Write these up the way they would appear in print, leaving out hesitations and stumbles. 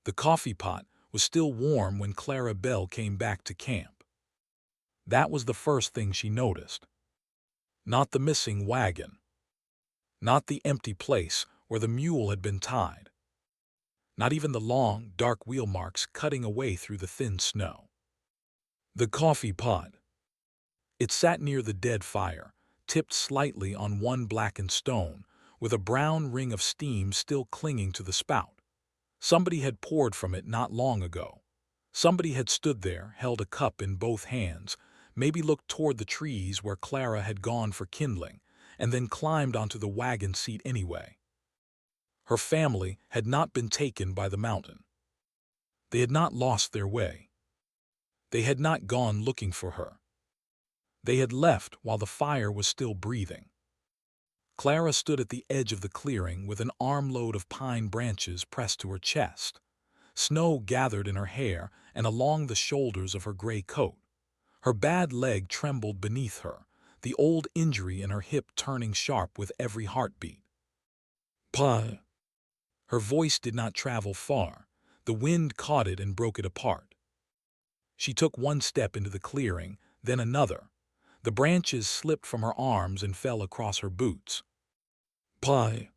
The coffee pot was still warm when Clara Bell came back to camp. That was the first thing she noticed. Not the missing wagon. Not the empty place where the mule had been tied. Not even the long, dark wheel marks cutting away through the thin snow. The coffee pot. It sat near the dead fire, tipped slightly on one blackened stone, with a brown ring of steam still clinging to the spout. Somebody had poured from it not long ago. Somebody had stood there, held a cup in both hands, maybe looked toward the trees where Clara had gone for kindling, and then climbed onto the wagon seat anyway. Her family had not been taken by the mountain. They had not lost their way. They had not gone looking for her. They had left while the fire was still breathing. Clara stood at the edge of the clearing with an armload of pine branches pressed to her chest. Snow gathered in her hair and along the shoulders of her gray coat. Her bad leg trembled beneath her, the old injury in her hip turning sharp with every heartbeat. "Pa." Her voice did not travel far. The wind caught it and broke it apart. She took one step into the clearing, then another. The branches slipped from her arms and fell across her boots. "Pa."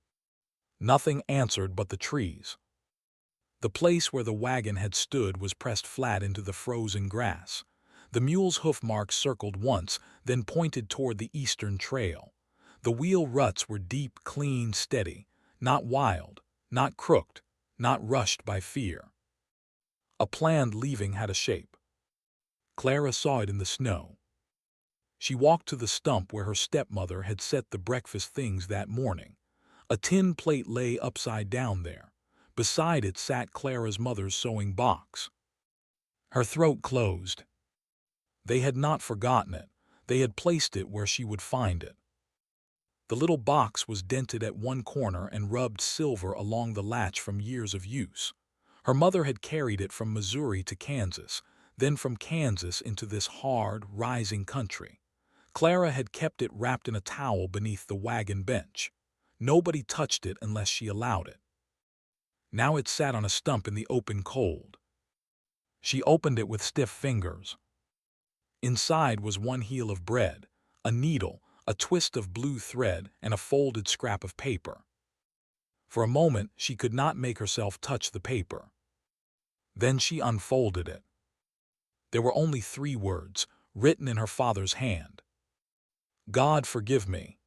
Nothing answered but the trees. The place where the wagon had stood was pressed flat into the frozen grass. The mule's hoof marks circled once, then pointed toward the eastern trail. The wheel ruts were deep, clean, steady, not wild, not crooked, not rushed by fear. A planned leaving had a shape. Clara saw it in the snow. She walked to the stump where her stepmother had set the breakfast things that morning. A tin plate lay upside down there. Beside it sat Clara's mother's sewing box. Her throat closed. They had not forgotten it. They had placed it where she would find it. The little box was dented at one corner and rubbed silver along the latch from years of use. Her mother had carried it from Missouri to Kansas, then from Kansas into this hard, rising country. Clara had kept it wrapped in a towel beneath the wagon bench. Nobody touched it unless she allowed it. Now it sat on a stump in the open cold. She opened it with stiff fingers. Inside was one heel of bread, a needle, a twist of blue thread, and a folded scrap of paper. For a moment she could not make herself touch the paper. Then she unfolded it. There were only 3 words, written in her father's hand. "God forgive me."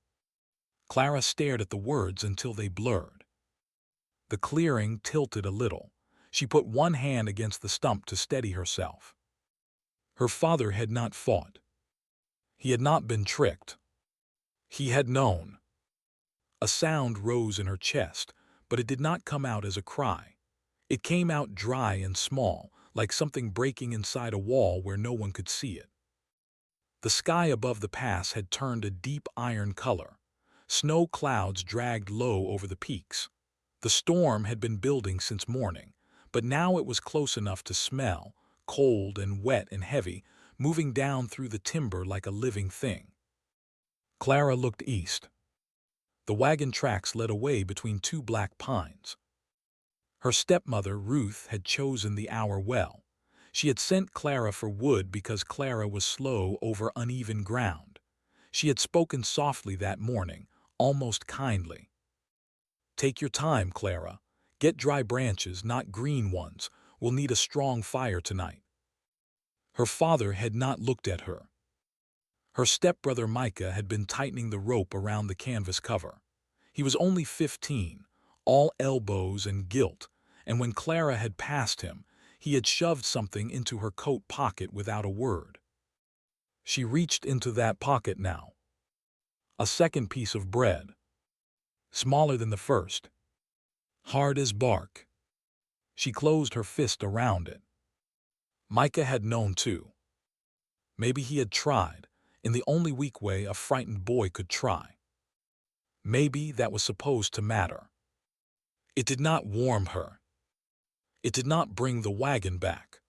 Clara stared at the words until they blurred. The clearing tilted a little. She put one hand against the stump to steady herself. Her father had not fought. He had not been tricked. He had known. A sound rose in her chest, but it did not come out as a cry. It came out dry and small, like something breaking inside a wall where no one could see it. The sky above the pass had turned a deep iron color. Snow clouds dragged low over the peaks. The storm had been building since morning, but now it was close enough to smell, cold and wet and heavy, moving down through the timber like a living thing. Clara looked east. The wagon tracks led away between 2 black pines. Her stepmother, Ruth, had chosen the hour well. She had sent Clara for wood because Clara was slow over uneven ground. She had spoken softly that morning, almost kindly. "Take your time, Clara. Get dry branches, not green ones. We'll need a strong fire tonight." Her father had not looked at her. Her stepbrother Micah had been tightening the rope around the canvas cover. He was only 15, all elbows and gilt, and when Clara had passed him, he had shoved something into her coat pocket without a word. She reached into that pocket now. A second piece of bread. Smaller than the first. Hard as bark. She closed her fist around it. Micah had known too. Maybe he had tried, in the only weak way a frightened boy could try. Maybe that was supposed to matter. It did not warm her. It did not bring the wagon back.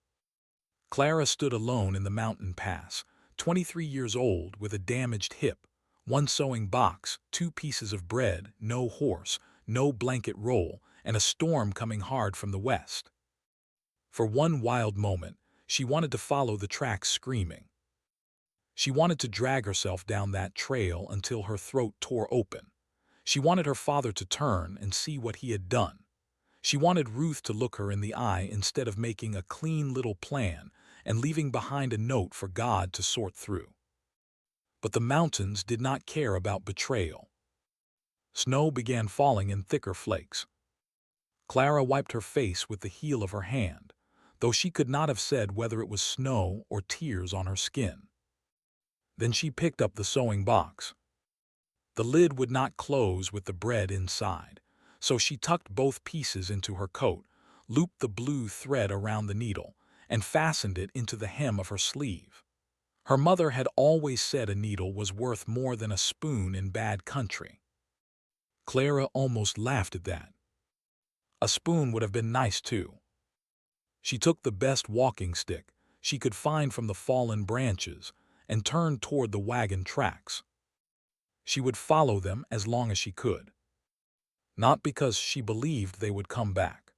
Clara stood alone in the mountain pass, 23 years old with a damaged hip, 1 sewing box, 2 pieces of bread, no horse, no blanket roll, and a storm coming hard from the west. For one wild moment, she wanted to follow the tracks screaming. She wanted to drag herself down that trail until her throat tore open. She wanted her father to turn and see what he had done. She wanted Ruth to look her in the eye instead of making a clean little plan and leaving behind a note for God to sort through. But the mountains did not care about betrayal. Snow began falling in thicker flakes. Clara wiped her face with the heel of her hand, though she could not have said whether it was snow or tears on her skin. Then she picked up the sewing box. The lid would not close with the bread inside, so she tucked both pieces into her coat, looped the blue thread around the needle, and fastened it into the hem of her sleeve. Her mother had always said a needle was worth more than a spoon in bad country. Clara almost laughed at that. A spoon would have been nice too. She took the best walking stick she could find from the fallen branches and turned toward the wagon tracks. She would follow them as long as she could. Not because she believed they would come back.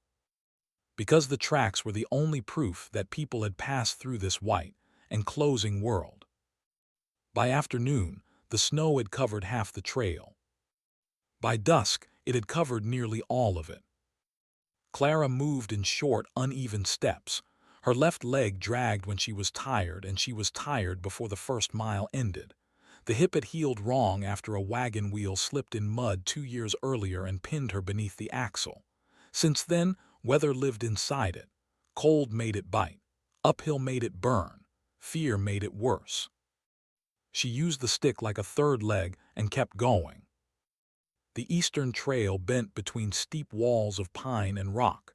Because the tracks were the only proof that people had passed through this white and closing world. By afternoon, the snow had covered half the trail. By dusk, it had covered nearly all of it. Clara moved in short, uneven steps. Her left leg dragged when she was tired, and she was tired before the first mile ended. The hip had healed wrong after a wagon wheel slipped in mud 2 years earlier and pinned her beneath the axle. Since then, weather lived inside it. Cold made it bite. Uphill made it burn. Fear made it worse. She used the stick like a third leg and kept going. The eastern trail bent between steep walls of pine and rock.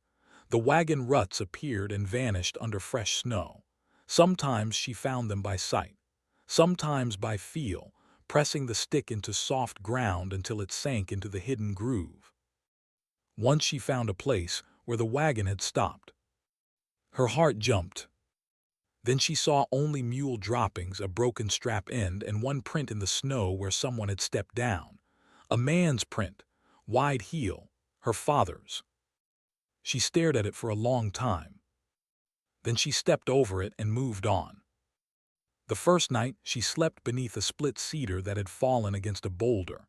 The wagon ruts appeared and vanished under fresh snow. Sometimes she found them by sight, sometimes by feel, pressing the stick into soft ground until it sank into the hidden groove. Once she found a place where the wagon had stopped. Her heart jumped. Then she saw only mule droppings, a broken strap end, and one print in the snow where someone had stepped down. A man's print, wide heel, her father's. She stared at it for a long time. Then she stepped over it and moved on. The first night, she slept beneath a split cedar that had fallen against a boulder.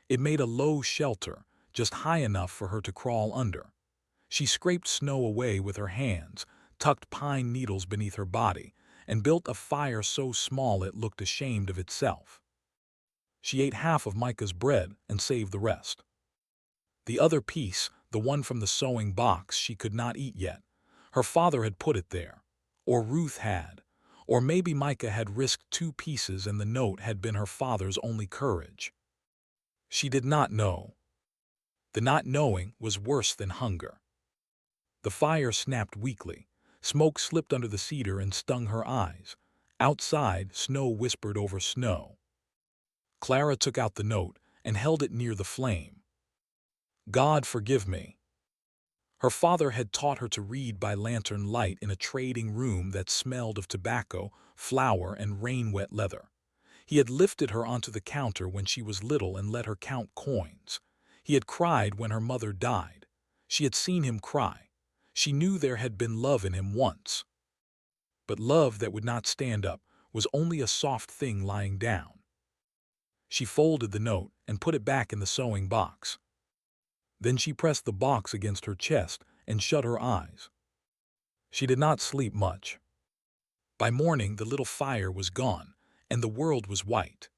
It made a low shelter, just high enough for her to crawl under. She scraped snow away with her hands, tucked pine needles beneath her body, and built a fire so small it looked ashamed of itself. She ate half of Micah's bread and saved the rest. The other piece, the one from the sewing box, she could not eat yet. Her father had put it there, or Ruth had, or maybe Micah had risked 2 pieces and the note had been her father's only courage. She did not know. The not knowing was worse than hunger. The fire snapped weakly. Smoke slipped under the cedar and stung her eyes. Outside, snow whispered over snow. Clara took out the note and held it near the flame. God forgive me. Her father had taught her to read by lantern light in a trading room that smelled of tobacco, flour, and rain-wet leather. He had lifted her onto the counter when she was little and let her count coins. He had cried when her mother died. She had seen him cry. She knew there had been love in him once. But love that would not stand up was only a soft thing lying down. She folded the note and put it back in the sewing box. Then she pressed the box against her chest and shut her eyes. She did not sleep much. By morning, the little fire was gone, and the world was white.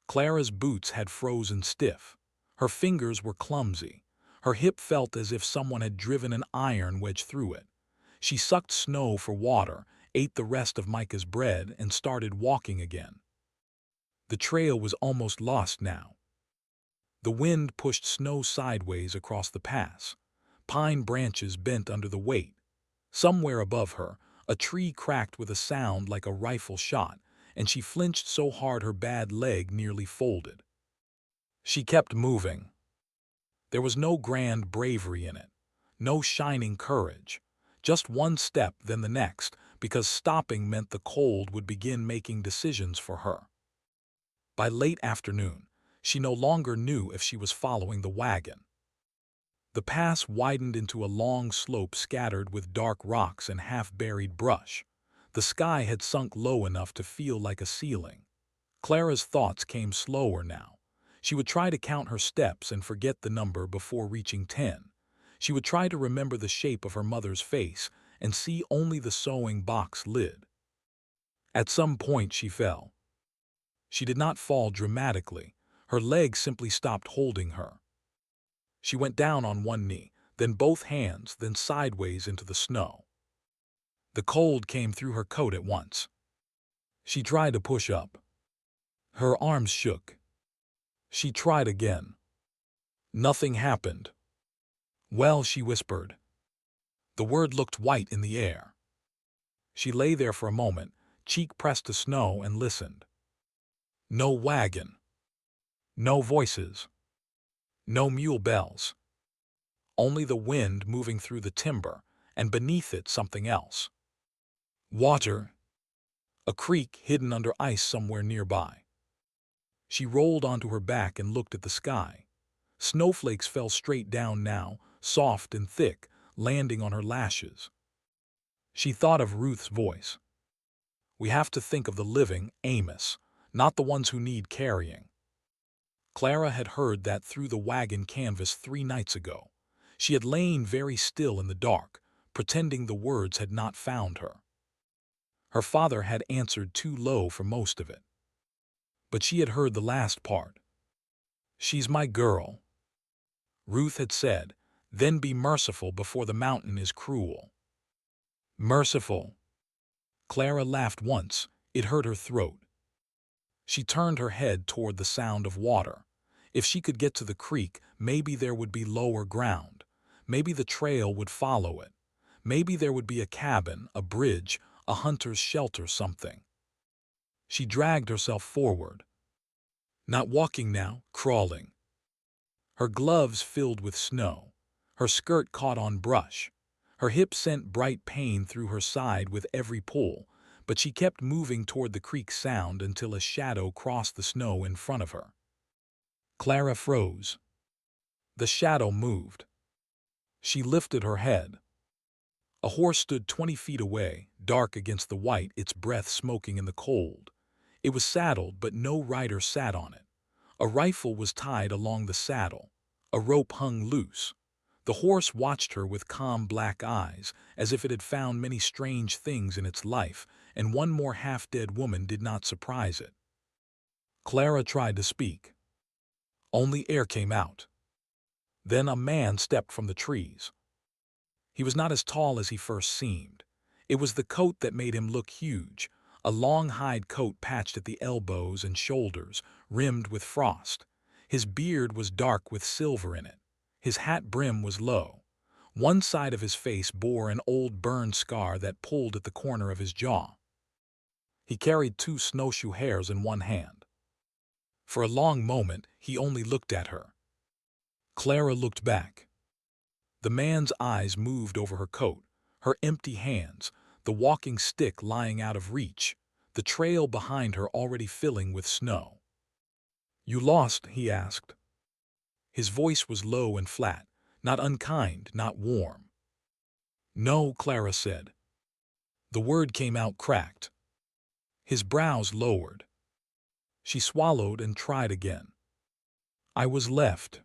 Clara's boots had frozen stiff. Her fingers were clumsy. Her hip felt as if someone had driven an iron wedge through it. She sucked snow for water, ate the rest of Micah's bread, and started walking again. The trail was almost lost now. The wind pushed snow sideways across the pass. Pine branches bent under the weight. Somewhere above her, a tree cracked with a sound like a rifle shot, and she flinched so hard her bad leg nearly folded. She kept moving. There was no grand bravery in it, no shining courage. Just one step, then the next, because stopping meant the cold would begin making decisions for her. By late afternoon, she no longer knew if she was following the wagon. The pass widened into a long slope scattered with dark rocks and half-buried brush. The sky had sunk low enough to feel like a ceiling. Clara's thoughts came slower now. She would try to count her steps and forget the number before reaching 10. She would try to remember the shape of her mother's face and see only the sewing box lid. At some point she fell. She did not fall dramatically. Her legs simply stopped holding her. She went down on one knee, then both hands, then sideways into the snow. The cold came through her coat at once. She tried to push up. Her arms shook. She tried again. Nothing happened. "Well," she whispered. The word looked white in the air. She lay there for a moment, cheek pressed to snow, and listened. No wagon. No voices. No mule bells. Only the wind moving through the timber, and beneath it something else. Water. A creek hidden under ice somewhere nearby. She rolled onto her back and looked at the sky. Snowflakes fell straight down now, soft and thick, landing on her lashes. She thought of Ruth's voice. "We have to think of the living, Amos, not the ones who need carrying." Clara had heard that through the wagon canvas 3 nights ago. She had lain very still in the dark, pretending the words had not found her. Her father had answered too low for most of it. But she had heard the last part. "She's my girl," Ruth had said, "then be merciful before the mountain is cruel." Merciful. Clara laughed once. It hurt her throat. She turned her head toward the sound of water. If she could get to the creek, maybe there would be lower ground. Maybe the trail would follow it. Maybe there would be a cabin, a bridge, a hunter's shelter, something. She dragged herself forward. Not walking now, crawling. Her gloves filled with snow. Her skirt caught on brush. Her hip sent bright pain through her side with every pull, but she kept moving toward the creek sound until a shadow crossed the snow in front of her. Clara froze. The shadow moved. She lifted her head. A horse stood 20 feet away, dark against the white, its breath smoking in the cold. It was saddled, but no rider sat on it. A rifle was tied along the saddle. A rope hung loose. The horse watched her with calm black eyes, as if it had found many strange things in its life, and one more half-dead woman did not surprise it. Clara tried to speak. Only air came out. Then a man stepped from the trees. He was not as tall as he first seemed. It was the coat that made him look huge, a long hide coat patched at the elbows and shoulders, rimmed with frost. His beard was dark with silver in it. His hat brim was low. One side of his face bore an old burn scar that pulled at the corner of his jaw. He carried 2 snowshoe hares in one hand. For a long moment, he only looked at her. Clara looked back. The man's eyes moved over her coat, her empty hands, the walking stick lying out of reach, the trail behind her already filling with snow. "You lost?" he asked. His voice was low and flat, not unkind, not warm. "No," Clara said. The word came out cracked. His brows lowered. She swallowed and tried again. "I was left."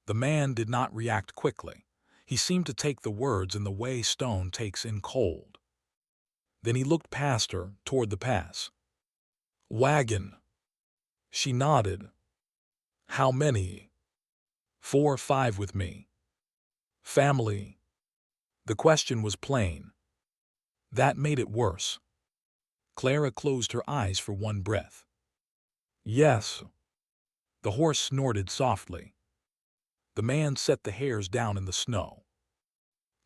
The man did not react quickly. He seemed to take the words in the way stone takes in cold. Then he looked past her, toward the pass. "Wagon." She nodded. "How many?" 4 or 5 with me. "Family?" The question was plain. That made it worse. Clara closed her eyes for one breath. "Yes." The horse snorted softly. The man set the hares down in the snow.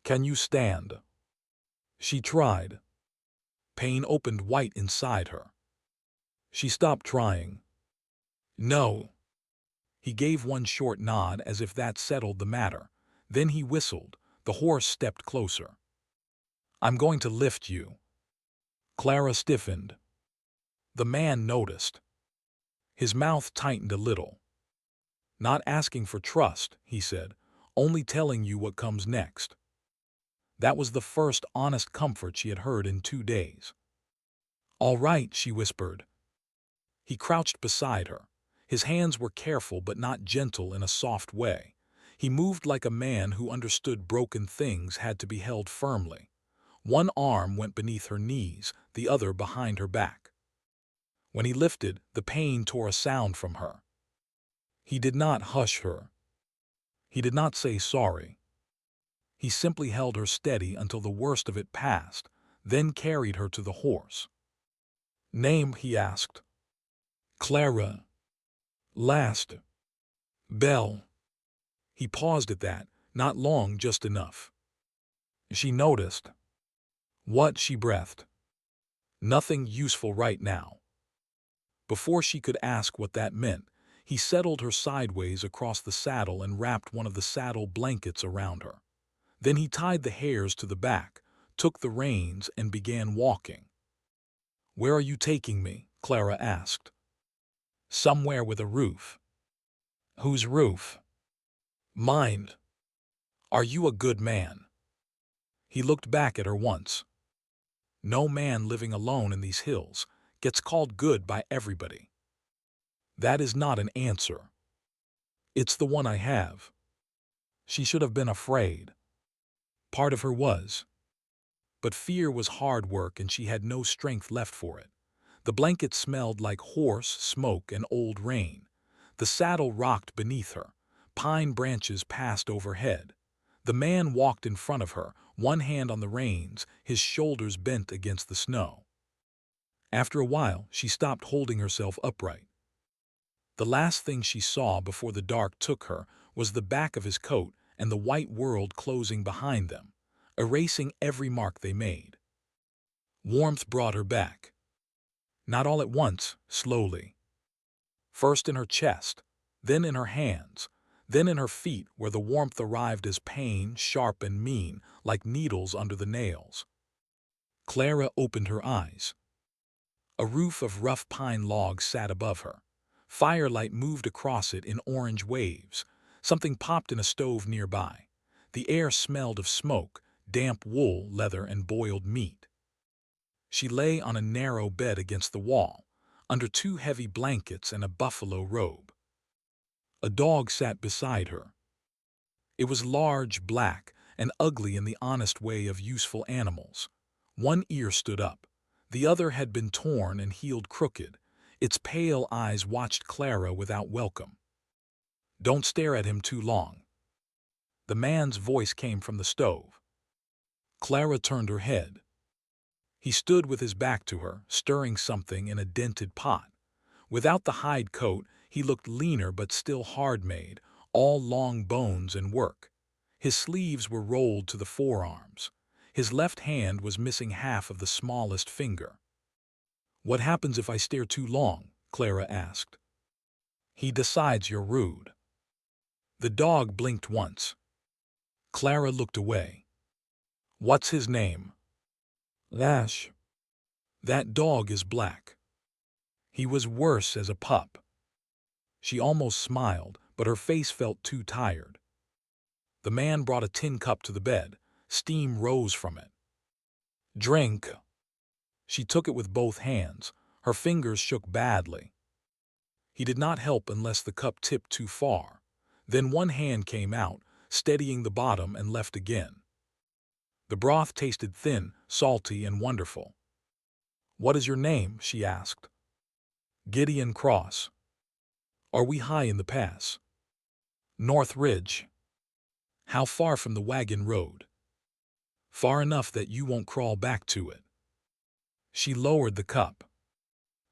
"Can you stand?" She tried. Pain opened white inside her. She stopped trying. "No." He gave one short nod as if that settled the matter. Then he whistled. The horse stepped closer. "I'm going to lift you." Clara stiffened. The man noticed. His mouth tightened a little. "Not asking for trust," he said, only telling you what comes next. That was the first honest comfort she had heard in 2 days. "All right," she whispered. He crouched beside her. His hands were careful but not gentle in a soft way. He moved like a man who understood broken things had to be held firmly. One arm went beneath her knees, the other behind her back. When he lifted, the pain tore a sound from her. He did not hush her. He did not say sorry. He simply held her steady until the worst of it passed, then carried her to the horse. "Name?" he asked. "Clara. Last. Bell." He paused at that, not long, just enough. She noticed. "What?" she breathed. "Nothing useful right now." Before she could ask what that meant, he settled her sideways across the saddle and wrapped one of the saddle blankets around her. Then he tied the hairs to the back, took the reins, and began walking. "Where are you taking me?" Clara asked. "Somewhere with a roof." "Whose roof?" "Mine." "Are you a good man?" He looked back at her once. "No man living alone in these hills gets called good by everybody." "That is not an answer." "It's the one I have." She should have been afraid. Part of her was. But fear was hard work and she had no strength left for it. The blanket smelled like horse, smoke, and old rain. The saddle rocked beneath her. Pine branches passed overhead. The man walked in front of her, one hand on the reins, his shoulders bent against the snow. After a while, she stopped holding herself upright. The last thing she saw before the dark took her was the back of his coat and the white world closing behind them, erasing every mark they made. Warmth brought her back. Not all at once, slowly. First in her chest, then in her hands, then in her feet where the warmth arrived as pain, sharp and mean, like needles under the nails. Clara opened her eyes. A roof of rough pine logs sat above her. Firelight moved across it in orange waves. Something popped in a stove nearby. The air smelled of smoke, damp wool, leather, and boiled meat. She lay on a narrow bed against the wall, under 2 heavy blankets and a buffalo robe. A dog sat beside her. It was large, black, and ugly in the honest way of useful animals. One ear stood up. The other had been torn and healed crooked. Its pale eyes watched Clara without welcome. "Don't stare at him too long." The man's voice came from the stove. Clara turned her head. He stood with his back to her, stirring something in a dented pot. Without the hide coat, he looked leaner but still hard-made, all long bones and work. His sleeves were rolled to the forearms. His left hand was missing half of the smallest finger. "What happens if I stare too long?" Clara asked. "He decides you're rude." The dog blinked once. Clara looked away. "What's his name?" "Lash." "That dog is black." "He was worse as a pup." She almost smiled, but her face felt too tired. The man brought a tin cup to the bed. Steam rose from it. "Drink." She took it with both hands. Her fingers shook badly. He did not help unless the cup tipped too far. Then one hand came out, steadying the bottom, and left again. The broth tasted thin, salty, and wonderful. "What is your name?" she asked. "Gideon Cross." "Are we high in the pass?" "North Ridge." "How far from the wagon road?" "Far enough that you won't crawl back to it." She lowered the cup.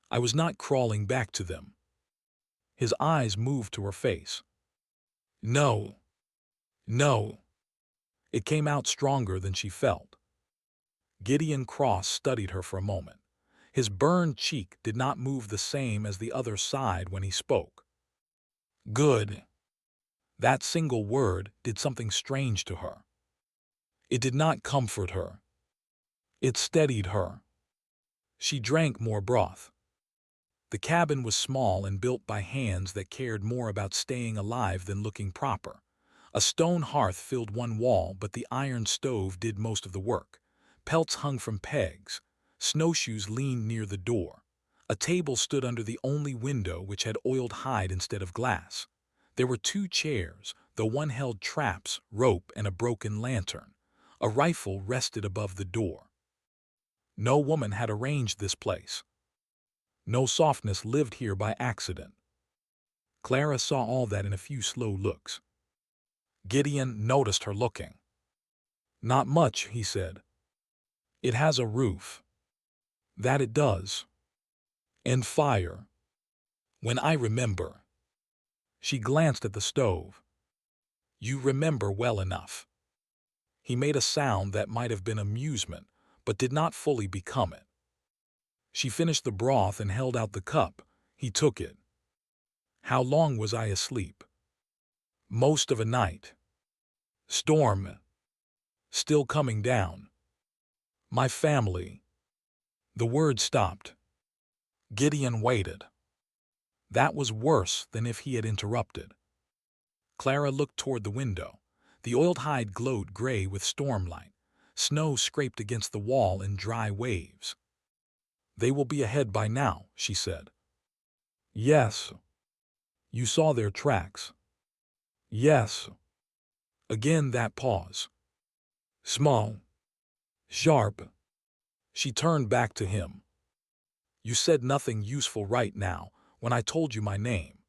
"I was not crawling back to them." His eyes moved to her face. "No. No." It came out stronger than she felt. Gideon Cross studied her for a moment. His burned cheek did not move the same as the other side when he spoke. "Good." That single word did something strange to her. It did not comfort her. It steadied her. She drank more broth. The cabin was small and built by hands that cared more about staying alive than looking proper. A stone hearth filled one wall, but the iron stove did most of the work. Pelts hung from pegs. Snowshoes leaned near the door. A table stood under the only window, which had oiled hide instead of glass. There were 2 chairs, though one held traps, rope, and a broken lantern. A rifle rested above the door. No woman had arranged this place. No softness lived here by accident. Clara saw all that in a few slow looks. Gideon noticed her looking. "Not much," he said. "It has a roof." "That it does. And fire. When I remember." She glanced at the stove. "You remember well enough." He made a sound that might have been amusement, but did not fully become it. She finished the broth and held out the cup. He took it. "How long was I asleep?" "Most of a night." "Storm still coming down." "My family." The word stopped. Gideon waited. That was worse than if he had interrupted. Clara looked toward the window. The oiled hide glowed gray with stormlight. Snow scraped against the wall in dry waves. "They will be ahead by now," she said. "Yes." "You saw their tracks." "Yes." Again that pause. Small. Sharp. She turned back to him. "You said nothing useful right now when I told you my name."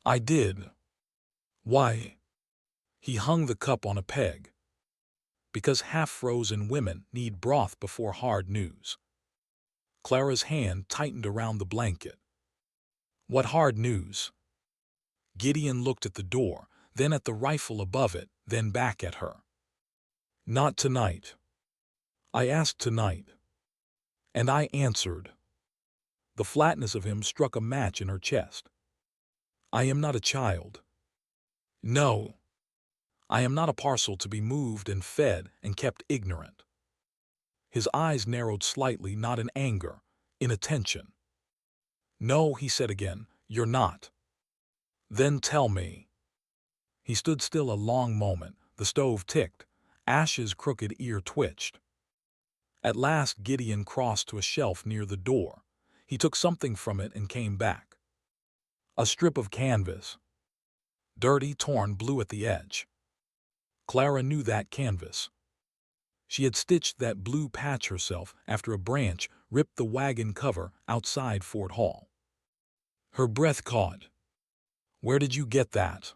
"I did." "Why?" He hung the cup on a peg. "Because half-frozen women need broth before hard news." Clara's hand tightened around the blanket. "What hard news?" Gideon looked at the door, then at the rifle above it, then back at her. "Not tonight." "I asked tonight." "And I answered." The flatness of him struck a match in her chest. "I am not a child." "No. I am not a parcel to be moved and fed and kept ignorant." His eyes narrowed slightly, not in anger, in attention. "No," he said again, "you're not." "Then tell me." He stood still a long moment. The stove ticked. Ash's crooked ear twitched. At last Gideon crossed to a shelf near the door. He took something from it and came back. A strip of canvas. Dirty, torn blue at the edge. Clara knew that canvas. She had stitched that blue patch herself after a branch ripped the wagon cover outside Fort Hall. Her breath caught. "Where did you get that?"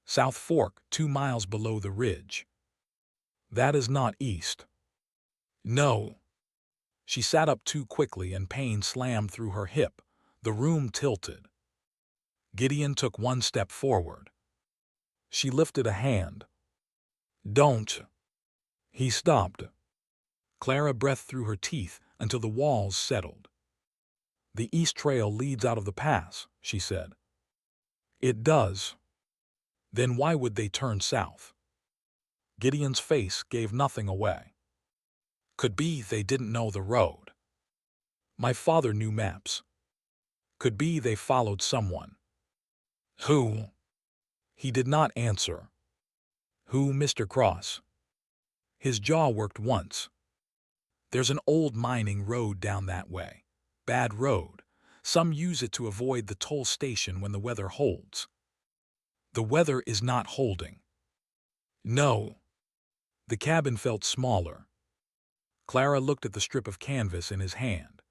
"South Fork, 2 miles below the ridge." "That is not east." "No." She sat up too quickly and pain slammed through her hip. The room tilted. Gideon took 1 step forward. She lifted a hand. "Don't." He stopped. Clara breathed through her teeth until the walls settled. "The east trail leads out of the pass," she said. "It does." "Then why would they turn south?" Gideon's face gave nothing away. "Could be they didn't know the road." "My father knew maps." "Could be they followed someone." "Who?" He did not answer. "Who, Mr. Cross?" His jaw worked once. "There's an old mining road down that way. Bad road. Some use it to avoid the toll station when the weather holds." "The weather is not holding." "No." The cabin felt smaller. Clara looked at the strip of canvas in his hand.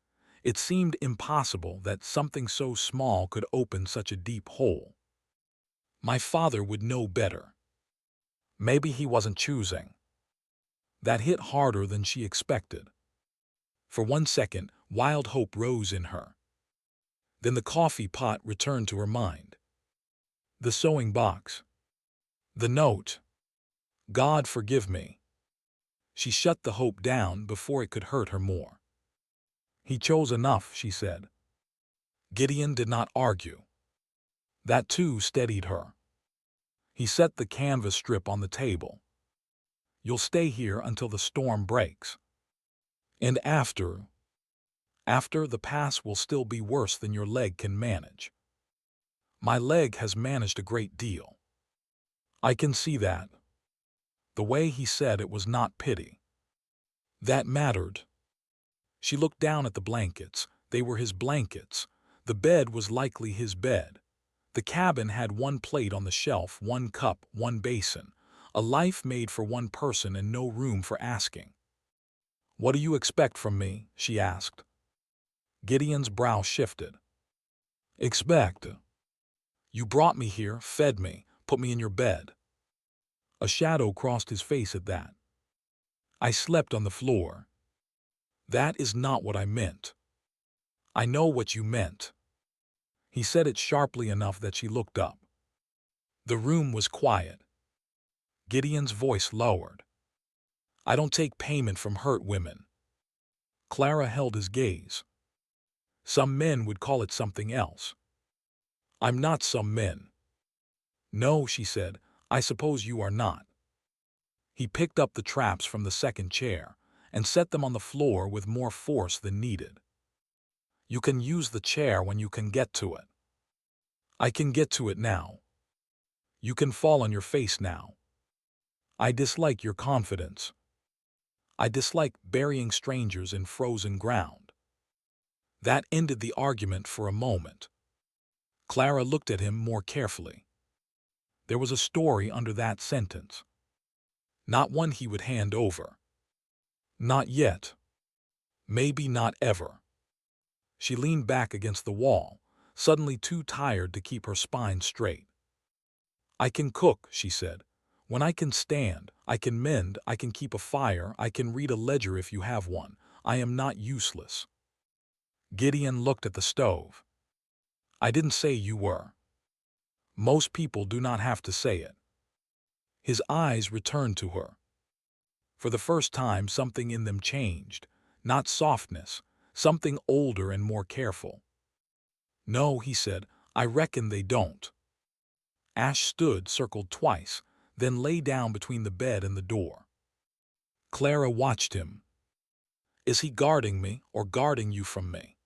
It seemed impossible that something so small could open such a deep hole. "My father would know better." Maybe he wasn't choosing. That hit harder than she expected. For 1 second, wild hope rose in her. Then the coffee pot returned to her mind. The sewing box. The note. "God forgive me." She shut the hope down before it could hurt her more. "He chose enough," she said. Gideon did not argue. That too steadied her. He set the canvas strip on the table. "You'll stay here until the storm breaks. And after the pass will still be worse than your leg can manage." "My leg has managed a great deal." I can see that. The way he said it was not pity. That mattered. She looked down at the blankets. They were his blankets. The bed was likely his bed. The cabin had one plate on the shelf, one cup, one basin. A life made for one person and no room for asking. "What do you expect from me?" she asked. Gideon's brow shifted. "Expect? You brought me here, fed me, put me in your bed." A shadow crossed his face at that. "I slept on the floor." "That is not what I meant." "I know what you meant." He said it sharply enough that she looked up. The room was quiet. Gideon's voice lowered. "I don't take payment from hurt women." Clara held his gaze. "Some men would call it something else." "I'm not some men." "No," she said, "I suppose you are not." He picked up the traps from the second chair and set them on the floor with more force than needed. "You can use the chair when you can get to it." "I can get to it now." "You can fall on your face now." "I dislike your confidence." "I dislike burying strangers in frozen ground." That ended the argument for a moment. Clara looked at him more carefully. There was a story under that sentence. Not one he would hand over. Not yet. Maybe not ever. She leaned back against the wall, suddenly too tired to keep her spine straight. "I can cook," she said. "When I can stand, I can mend, I can keep a fire, I can read a ledger if you have one. I am not useless." Gideon looked at the stove. "I didn't say you were. Most people do not have to say it." His eyes returned to her. For the first time, something in them changed. Not softness, something older and more careful. "No," he said, "I reckon they don't." Ash stood, circled twice, then lay down between the bed and the door. Clara watched him. "Is he guarding me or guarding you from me?"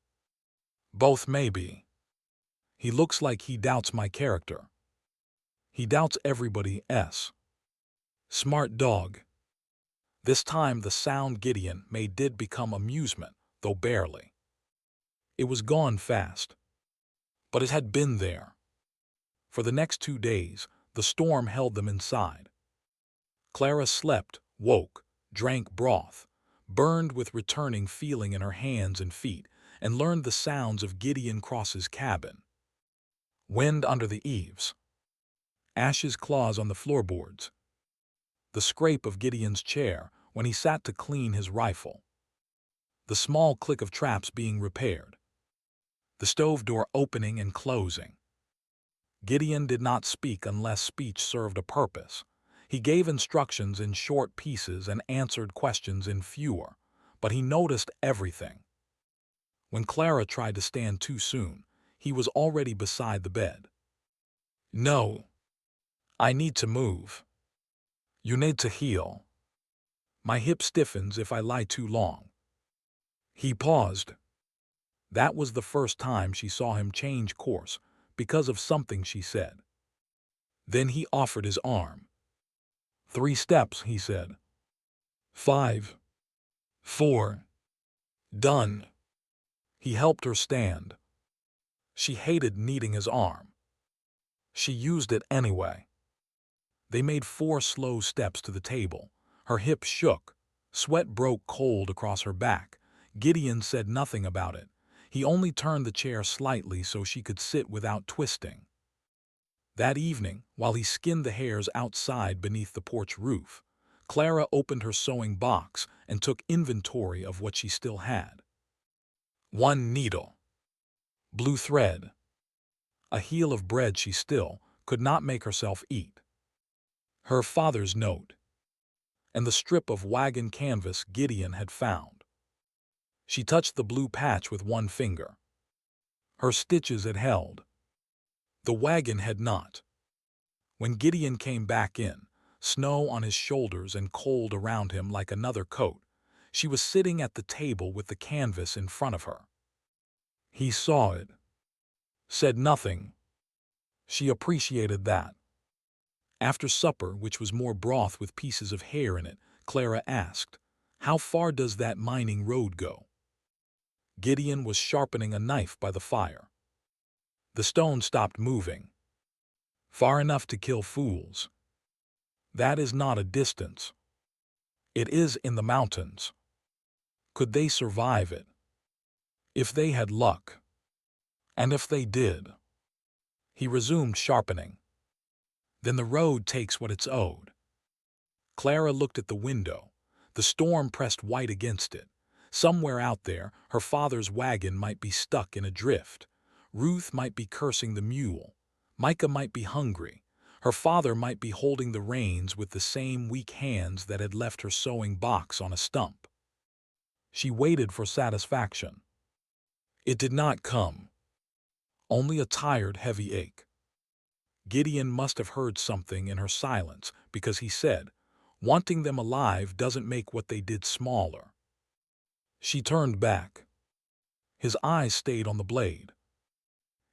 "Both, maybe." "He looks like he doubts my character." "He doubts everybody's." "Smart dog." This time the sound Gideon made did become amusement, though barely. It was gone fast. But it had been there. For the next 2 days, the storm held them inside. Clara slept, woke, drank broth, burned with returning feeling in her hands and feet, and learned the sounds of Gideon Cross's cabin. Wind under the eaves. Ash's claws on the floorboards. The scrape of Gideon's chair when he sat to clean his rifle. The small click of traps being repaired. The stove door opening and closing. Gideon did not speak unless speech served a purpose. He gave instructions in short pieces and answered questions in fewer, but he noticed everything. When Clara tried to stand too soon, he was already beside the bed. "No. I need to move." "You need to heal." "My hip stiffens if I lie too long." He paused. That was the first time she saw him change course because of something she said. Then he offered his arm. 3 steps, he said. 5. 4. Done. He helped her stand. She hated needing his arm. She used it anyway. They made 4 slow steps to the table. Her hips shook. Sweat broke cold across her back. Gideon said nothing about it. He only turned the chair slightly so she could sit without twisting. That evening, while he skinned the hairs outside beneath the porch roof, Clara opened her sewing box and took inventory of what she still had. 1 needle. Blue thread. A heel of bread she still could not make herself eat. Her father's note. And the strip of wagon canvas Gideon had found. She touched the blue patch with 1 finger. Her stitches had held. The wagon had not. When Gideon came back in, snow on his shoulders and cold around him like another coat, she was sitting at the table with the canvas in front of her. He saw it. Said nothing. She appreciated that. After supper, which was more broth with pieces of hair in it, Clara asked, "How far does that mining road go?" Gideon was sharpening a knife by the fire. The stone stopped moving. "Far enough to kill fools." "That is not a distance." "It is in the mountains." "Could they survive it?" "If they had luck." "And if they did?" He resumed sharpening. "Then the road takes what it's owed." Clara looked at the window. The storm pressed white against it. Somewhere out there, her father's wagon might be stuck in a drift. Ruth might be cursing the mule. Micah might be hungry. Her father might be holding the reins with the same weak hands that had left her sewing box on a stump. She waited for satisfaction. It did not come. Only a tired, heavy ache. Gideon must have heard something in her silence, because he said, "Wanting them alive doesn't make what they did smaller." She turned back. His eyes stayed on the blade.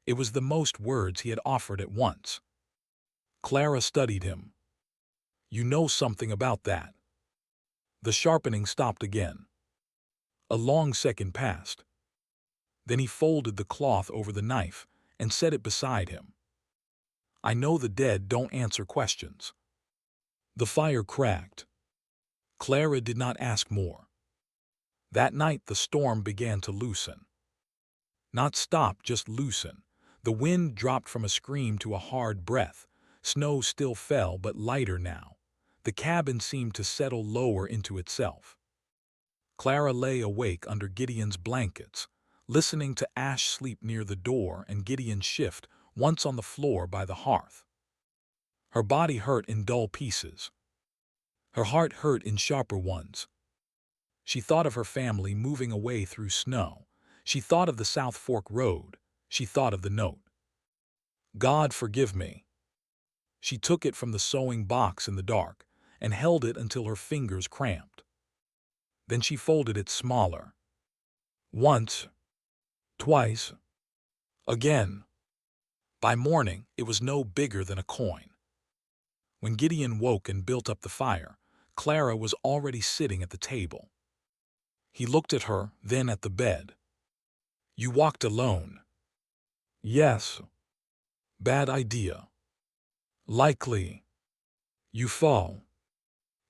It was the most words he had offered at once. Clara studied him. "You know something about that." The sharpening stopped again. A long second passed. Then he folded the cloth over the knife and set it beside him. "I know the dead don't answer questions." The fire cracked. Clara did not ask more. That night the storm began to loosen. Not stop, just loosen. The wind dropped from a scream to a hard breath. Snow still fell, but lighter now. The cabin seemed to settle lower into itself. Clara lay awake under Gideon's blankets, listening to Ash sleep near the door and Gideon shift once on the floor by the hearth. Her body hurt in dull pieces. Her heart hurt in sharper ones. She thought of her family moving away through snow. She thought of the South Fork Road. She thought of the note. "God forgive me." She took it from the sewing box in the dark and held it until her fingers cramped. Then she folded it smaller. Once, twice, again. By morning, it was no bigger than a coin. When Gideon woke and built up the fire, Clara was already sitting at the table. He looked at her, then at the bed. "You walked alone." "Yes." "Bad idea." "Likely." "You fall."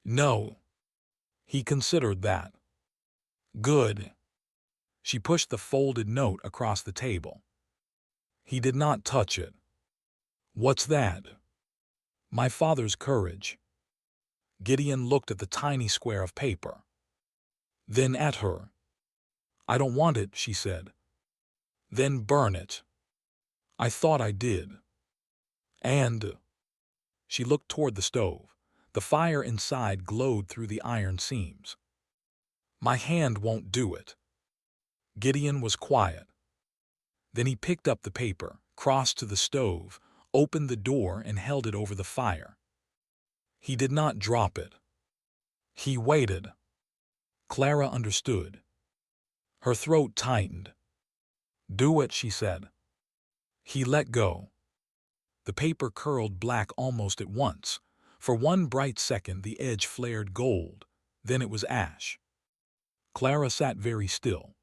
"No." He considered that. "Good." She pushed the folded note across the table. He did not touch it. "What's that?" "My father's courage." Gideon looked at the tiny square of paper. Then at her. "I don't want it," she said. "Then burn it." "I thought I did." "And—" She looked toward the stove. The fire inside glowed through the iron seams. "My hand won't do it." Gideon was quiet. Then he picked up the paper, crossed to the stove, opened the door and held it over the fire. He did not drop it. He waited. Clara understood. Her throat tightened. "Do it," she said. He let go. The paper curled black almost at once. For one bright second the edge flared gold, then it was ash. Clara sat very still.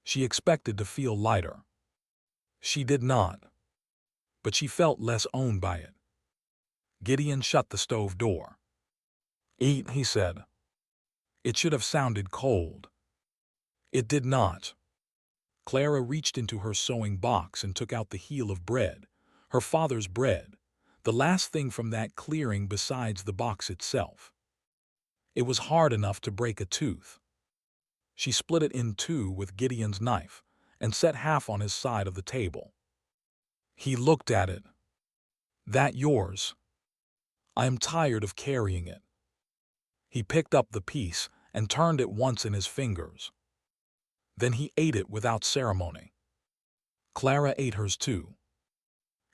She expected to feel lighter. She did not. But she felt less owned by it. Gideon shut the stove door. "Eat," he said. It should have sounded cold. It did not. Clara reached into her sewing box and took out the heel of bread, her father's bread, the last thing from that clearing besides the box itself. It was hard enough to break a tooth. She split it in two with Gideon's knife and set half on his side of the table. He looked at it. "That yours?" "I am tired of carrying it." He picked up the piece and turned it once in his fingers. Then he ate it without ceremony. Clara ate hers too.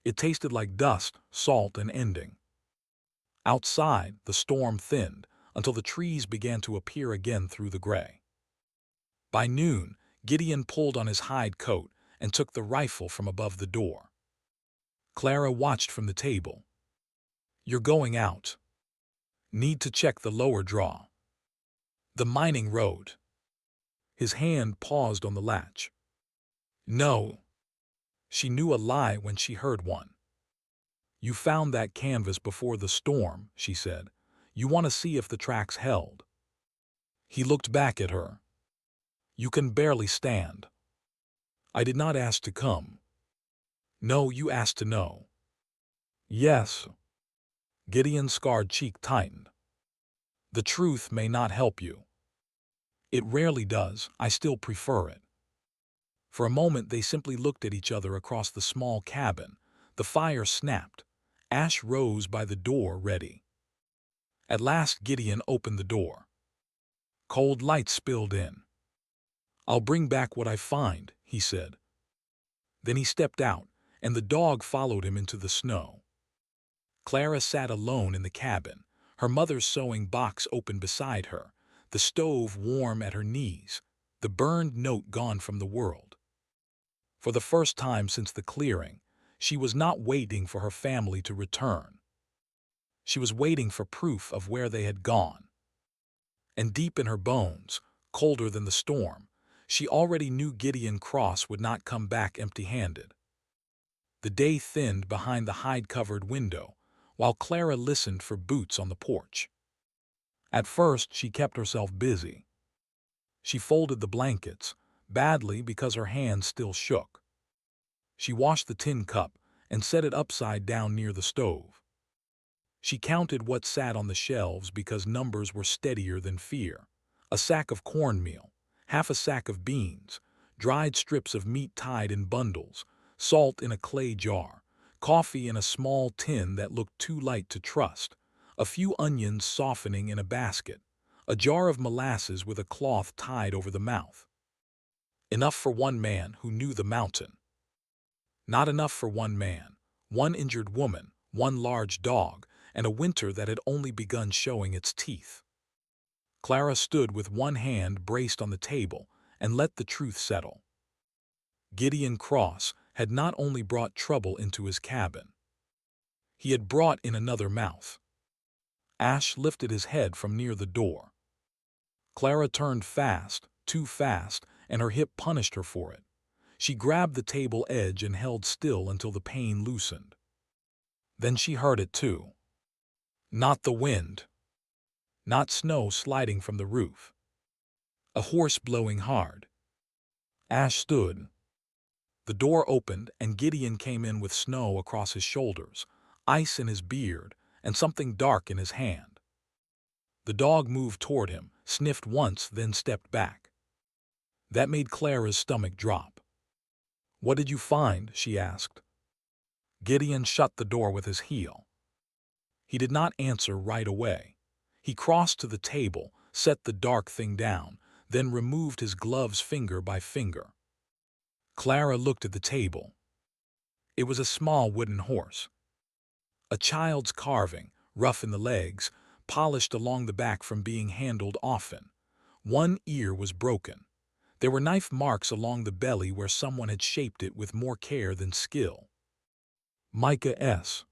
It tasted like dust, salt, and ending. Outside, the storm thinned until the trees began to appear again through the gray. By noon, Gideon pulled on his hide coat and took the rifle from above the door. Clara watched from the table. You're going out. Need to check the lower draw. The mining road. His hand paused on the latch. No. She knew a lie when she heard one. You found that canvas before the storm, she said. You want to see if the tracks held. He looked back at her. You can barely stand. I did not ask to come. No, you asked to know. Yes. Gideon's scarred cheek tightened. The truth may not help you. It rarely does. I still prefer it. For a moment they simply looked at each other across the small cabin. The fire snapped. Ash rose by the door, ready. At last Gideon opened the door. Cold light spilled in. I'll bring back what I find, he said. Then he stepped out, and the dog followed him into the snow. Clara sat alone in the cabin, her mother's sewing box open beside her, the stove warm at her knees, the burned note gone from the world. For the first time since the clearing, she was not waiting for her family to return. She was waiting for proof of where they had gone. And deep in her bones, colder than the storm, she already knew Gideon Cross would not come back empty-handed. The day thinned behind the hide-covered window, while Clara listened for boots on the porch. At first, she kept herself busy. She folded the blankets, badly because her hands still shook. She washed the tin cup and set it upside down near the stove. She counted what sat on the shelves because numbers were steadier than fear. A sack of cornmeal, half a sack of beans, dried strips of meat tied in bundles, salt in a clay jar, coffee in a small tin that looked too light to trust, a few onions softening in a basket, a jar of molasses with a cloth tied over the mouth. Enough for one man who knew the mountain. Not enough for one man, one injured woman, one large dog, and a winter that had only begun showing its teeth. Clara stood with one hand braced on the table and let the truth settle. Gideon Cross had not only brought trouble into his cabin. He had brought in another mouth. Ash lifted his head from near the door. Clara turned fast, too fast, and her hip punished her for it. She grabbed the table edge and held still until the pain loosened. Then she heard it too. Not the wind. Not snow sliding from the roof. A horse blowing hard. Ash stood. The door opened and Gideon came in with snow across his shoulders, ice in his beard, and something dark in his hand. The dog moved toward him, sniffed once, then stepped back. That made Clara's stomach drop. What did you find? She asked. Gideon shut the door with his heel. He did not answer right away. He crossed to the table, set the dark thing down, then removed his gloves finger by finger. Clara looked at the table. It was a small wooden horse. A child's carving, rough in the legs, polished along the back from being handled often. One ear was broken. There were knife marks along the belly where someone had shaped it with more care than skill. Micah S.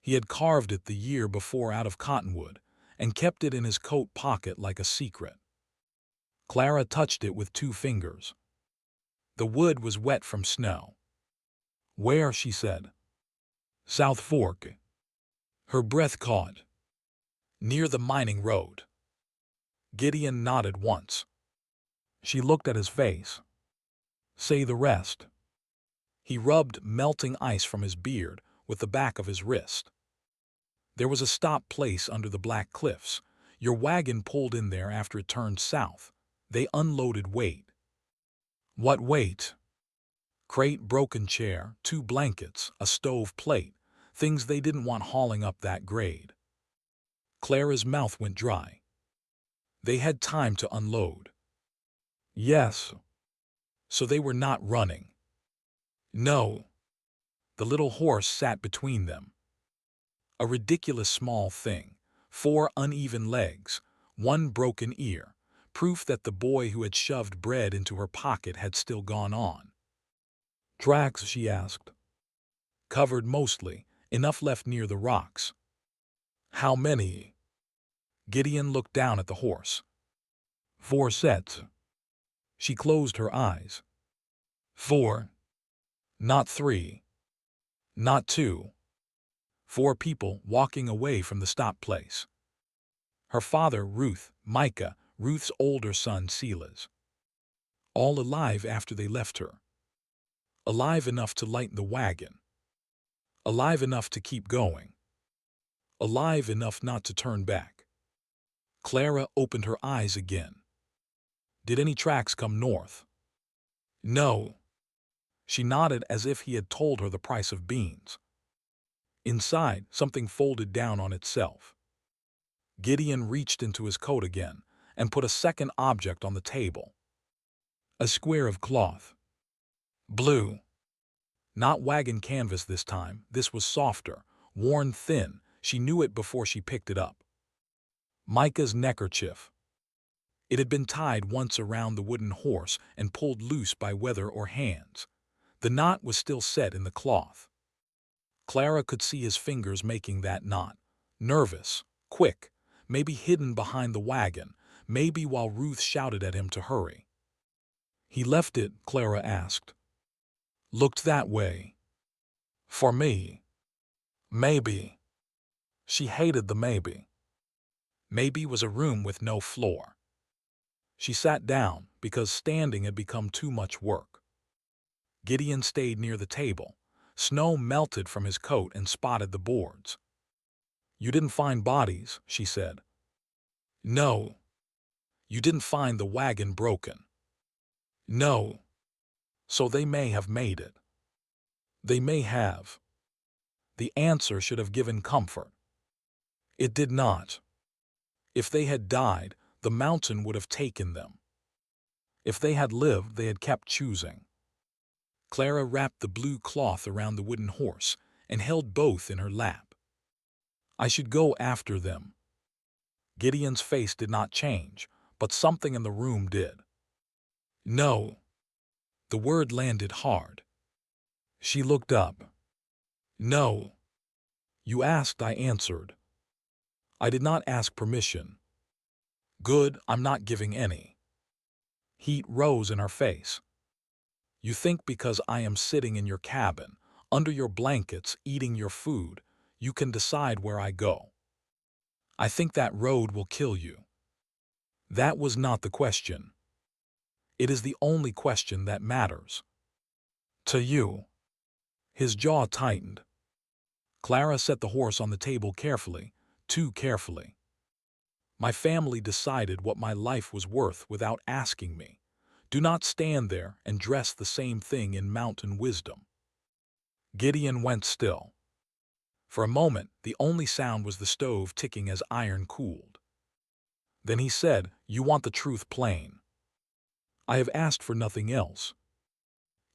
He had carved it the year before out of cottonwood and kept it in his coat pocket like a secret. Clara touched it with 2 fingers. The wood was wet from snow. Where? She said. South Fork. Her breath caught. Near the mining road. Gideon nodded once. She looked at his face. Say the rest. He rubbed melting ice from his beard with the back of his wrist. There was a stop place under the black cliffs. Your wagon pulled in there after it turned south. They unloaded weight. What weight? Crate, broken chair, 2 blankets, a stove plate, things they didn't want hauling up that grade. Clara's mouth went dry. They had time to unload. Yes. So they were not running. No. The little horse sat between them. A ridiculous small thing, 4 uneven legs, 1 broken ear, proof that the boy who had shoved bread into her pocket had still gone on. Tracks? She asked. Covered mostly, enough left near the rocks. How many? Gideon looked down at the horse. 4 sets. She closed her eyes. 4. Not 3. Not 2. 4 people walking away from the stop place. Her father, Ruth, Micah, Ruth's older son, Silas. All alive after they left her. Alive enough to lighten the wagon. Alive enough to keep going. Alive enough not to turn back. Clara opened her eyes again. Did any tracks come north? No. She nodded as if he had told her the price of beans. Inside, something folded down on itself. Gideon reached into his coat again and put a second object on the table. A square of cloth. Blue. Not wagon canvas this time. This was softer, worn thin. She knew it before she picked it up. Micah's neckerchief. It had been tied once around the wooden horse and pulled loose by weather or hands. The knot was still set in the cloth. Clara could see his fingers making that knot. Nervous, quick, maybe hidden behind the wagon, maybe while Ruth shouted at him to hurry. He left it, Clara asked. Looked that way. For me. Maybe. She hated the maybe. Maybe was a room with no floor. She sat down because standing had become too much work. Gideon stayed near the table. Snow melted from his coat and spotted the boards. You didn't find bodies, she said. No. You didn't find the wagon broken. No. So they may have made it. They may have. The answer should have given comfort. It did not. If they had died, the mountain would have taken them. If they had lived, they had kept choosing. Clara wrapped the blue cloth around the wooden horse and held both in her lap. I should go after them. Gideon's face did not change, but something in the room did. No. The word landed hard. She looked up. No. You asked, I answered. I did not ask permission. Good, I'm not giving any. Heat rose in her face. You think because I am sitting in your cabin, under your blankets, eating your food, you can decide where I go. I think that road will kill you. That was not the question. It is the only question that matters. To you. His jaw tightened. Clara set the horse on the table carefully, too carefully. My family decided what my life was worth without asking me. Do not stand there and dress the same thing in mountain wisdom. Gideon went still. For a moment, the only sound was the stove ticking as iron cooled. Then he said, You want the truth plain. I have asked for nothing else.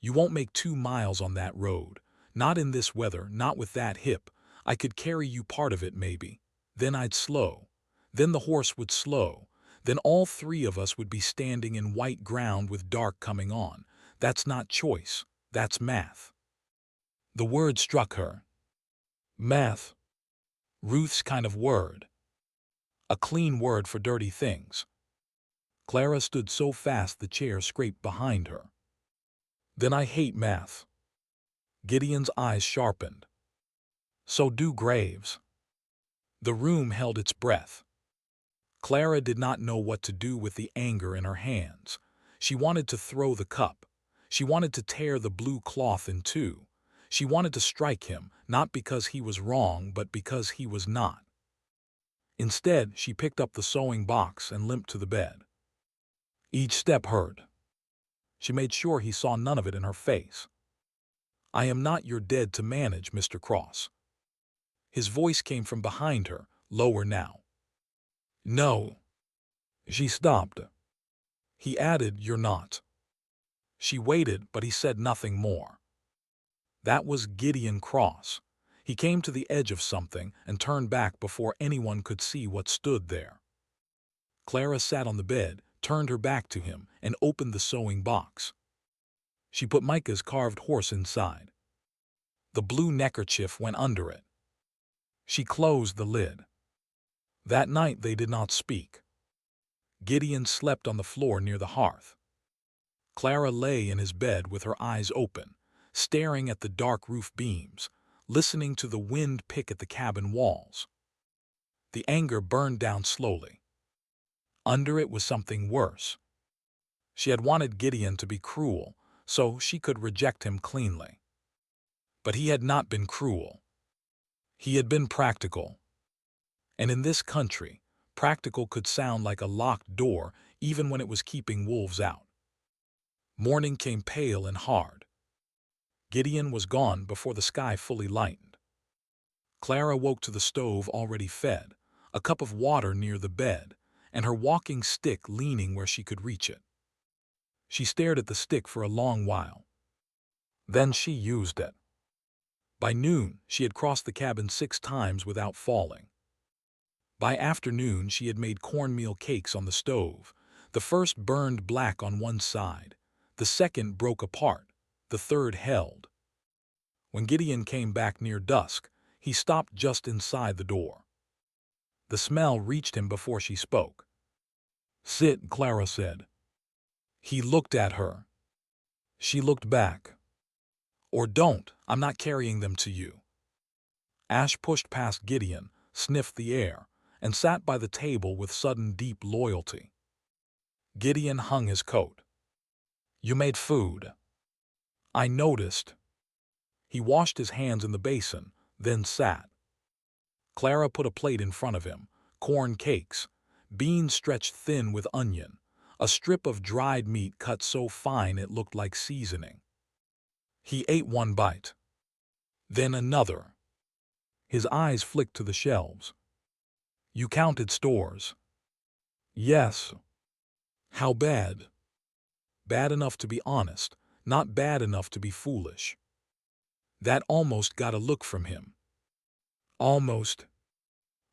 You won't make 2 miles on that road. Not in this weather, not with that hip. I could carry you part of it maybe. Then I'd slow. Then the horse would slow. Then all 3 of us would be standing in white ground with dark coming on. That's not choice. That's math. The word struck her. Math. Ruth's kind of word. A clean word for dirty things. Clara stood so fast the chair scraped behind her. Then I hate math. Gideon's eyes sharpened. So do Graves. The room held its breath. Clara did not know what to do with the anger in her hands. She wanted to throw the cup. She wanted to tear the blue cloth in 2. She wanted to strike him, not because he was wrong, but because he was not. Instead, she picked up the sewing box and limped to the bed. Each step hurt. She made sure he saw none of it in her face. I am not your dead to manage, Mr. Cross. His voice came from behind her, lower now. No. She stopped. He added, You're not. She waited, but he said nothing more. That was Gideon Cross. He came to the edge of something and turned back before anyone could see what stood there. Clara sat on the bed, turned her back to him, and opened the sewing box. She put Micah's carved horse inside. The blue neckerchief went under it. She closed the lid. That night they did not speak. Gideon slept on the floor near the hearth. Clara lay in his bed with her eyes open, staring at the dark roof beams, listening to the wind pick at the cabin walls. The anger burned down slowly. Under it was something worse. She had wanted Gideon to be cruel, so she could reject him cleanly. But he had not been cruel. He had been practical. And in this country, practical could sound like a locked door even when it was keeping wolves out. Morning came pale and hard. Gideon was gone before the sky fully lightened. Clara woke to the stove already fed, a cup of water near the bed, and her walking stick leaning where she could reach it. She stared at the stick for a long while. Then she used it. By noon, she had crossed the cabin 6 times without falling. By afternoon, she had made cornmeal cakes on the stove. The first burned black on one side, the second broke apart, the third held. When Gideon came back near dusk, he stopped just inside the door. The smell reached him before she spoke. "Sit," Clara said. He looked at her. She looked back. "Or don't, I'm not carrying them to you." Ash pushed past Gideon, sniffed the air, and sat by the table with sudden deep loyalty. Gideon hung his coat. "You made food." "I noticed." He washed his hands in the basin, then sat. Clara put a plate in front of him, corn cakes, beans stretched thin with onion, a strip of dried meat cut so fine it looked like seasoning. He ate one bite. Then another. His eyes flicked to the shelves. "You counted stores." "Yes." "How bad?" "Bad enough to be honest, not bad enough to be foolish." That almost got a look from him. "Almost."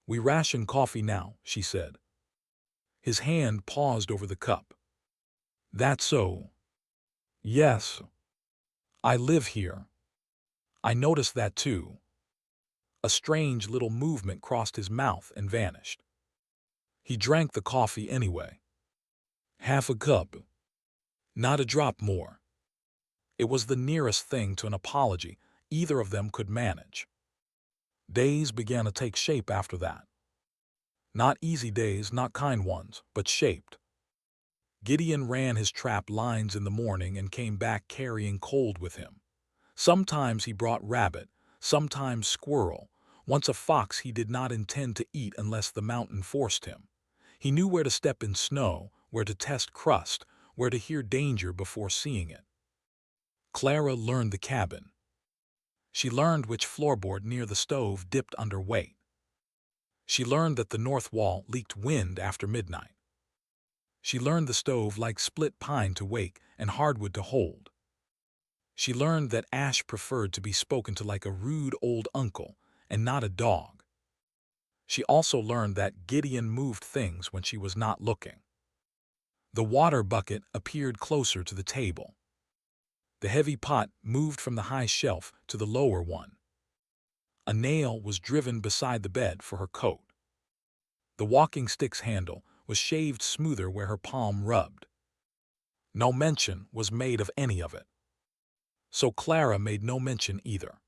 "We ration coffee now," she said. His hand paused over the cup. "That's so." "Yes. I live here." "I noticed that too." A strange little movement crossed his mouth and vanished. He drank the coffee anyway. "Half a cup. Not a drop more." It was the nearest thing to an apology either of them could manage. Days began to take shape after that. Not easy days, not kind ones, but shaped. Gideon ran his trap lines in the morning and came back carrying cold with him. Sometimes he brought rabbit, sometimes squirrel, once a fox he did not intend to eat unless the mountain forced him. He knew where to step in snow, where to test crust, where to hear danger before seeing it. Clara learned the cabin. She learned which floorboard near the stove dipped under weight. She learned that the north wall leaked wind after midnight. She learned the stove liked split pine to wake and hardwood to hold. She learned that Ash preferred to be spoken to like a rude old uncle and not a dog. She also learned that Gideon moved things when she was not looking. The water bucket appeared closer to the table. The heavy pot moved from the high shelf to the lower one. A nail was driven beside the bed for her coat. The walking stick's handle was shaved smoother where her palm rubbed. No mention was made of any of it. So Clara made no mention either.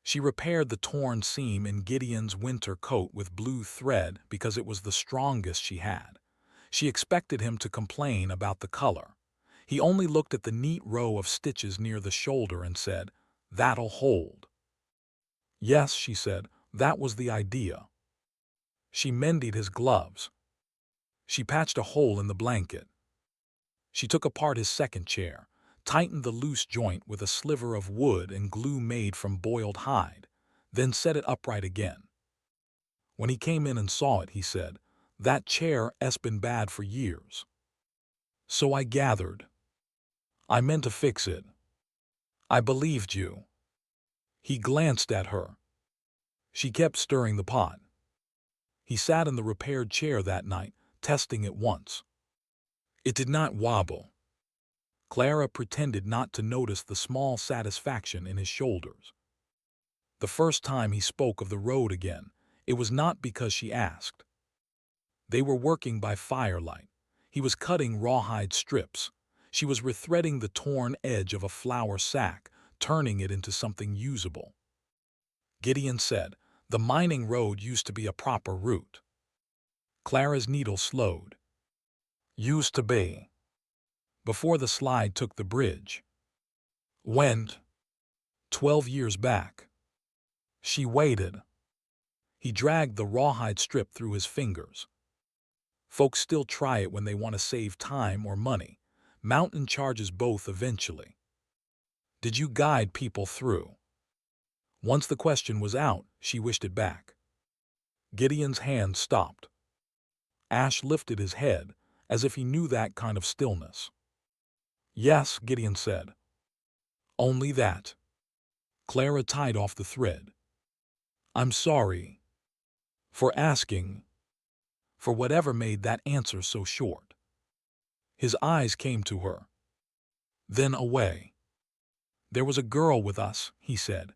She repaired the torn seam in Gideon's winter coat with blue thread because it was the strongest she had. She expected him to complain about the color. He only looked at the neat row of stitches near the shoulder and said, "That'll hold." "Yes," she said, "that was the idea." She mended his gloves. She patched a hole in the blanket. She took apart his second chair, tightened the loose joint with a sliver of wood and glue made from boiled hide, then set it upright again. When he came in and saw it, he said, "That chair's been bad for years." "So I gathered. I meant to fix it." "I believed you." He glanced at her. She kept stirring the pot. He sat in the repaired chair that night, testing it once. It did not wobble. Clara pretended not to notice the small satisfaction in his shoulders. The first time he spoke of the road again, it was not because she asked. They were working by firelight. He was cutting rawhide strips. She was rethreading the torn edge of a flour sack, turning it into something usable. Gideon said, "The mining road used to be a proper route." Clara's needle slowed. "Used to be." Before the slide took the bridge. "Went." 12 years back. She waited. He dragged the rawhide strip through his fingers. Folks still try it when they want to save time or money. Mountain charges both eventually. Did you guide people through? Once the question was out, she wished it back. Gideon's hand stopped. Ash lifted his head, as if he knew that kind of stillness. "Yes," Gideon said. "Only that." Clara tied off the thread. "I'm sorry for asking, for whatever made that answer so short." His eyes came to her, then away. "There was a girl with us," he said.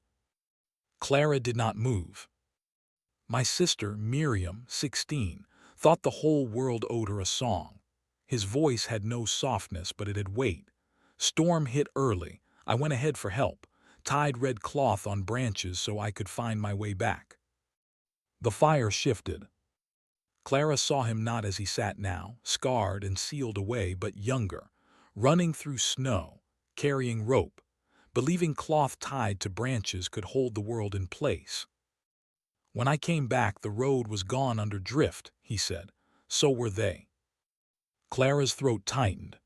Clara did not move. "My sister, Miriam, 16, thought the whole world owed her a song." His voice had no softness, but it had weight. "Storm hit early. I went ahead for help, tied red cloth on branches so I could find my way back." The fire shifted. Clara saw him not as he sat now, scarred and sealed away, but younger, running through snow, carrying rope, believing cloth tied to branches could hold the world in place. "When I came back, the road was gone under drift," he said. "So were they." Clara's throat tightened.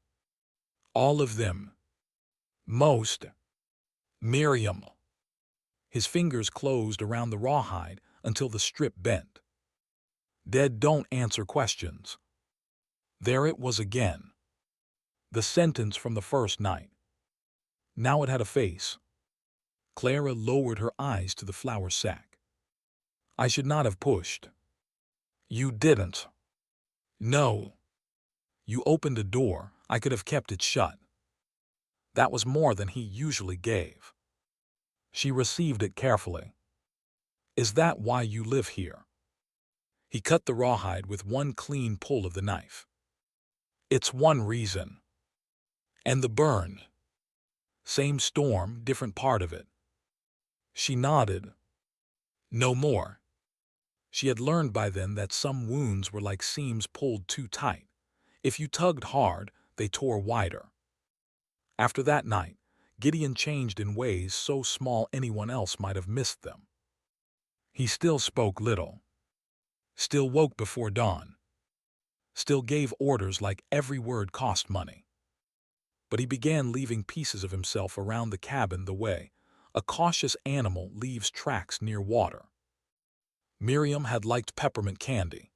"All of them." "Most." "Miriam." His fingers closed around the rawhide until the strip bent. "Dead don't answer questions." There it was again. The sentence from the first night. Now it had a face. Clara lowered her eyes to the flour sack. "I should not have pushed." "You didn't." "No." "You opened a door. I could have kept it shut." That was more than he usually gave. She received it carefully. "Is that why you live here?" He cut the rawhide with one clean pull of the knife. "It's one reason." "And the burn?" "Same storm, different part of it." She nodded. "No more." She had learned by then that some wounds were like seams pulled too tight. If you tugged hard, they tore wider. After that night, Gideon changed in ways so small anyone else might have missed them. He still spoke little. Still woke before dawn. Still gave orders like every word cost money. But he began leaving pieces of himself around the cabin the way a cautious animal leaves tracks near water. Miriam had liked peppermint candy.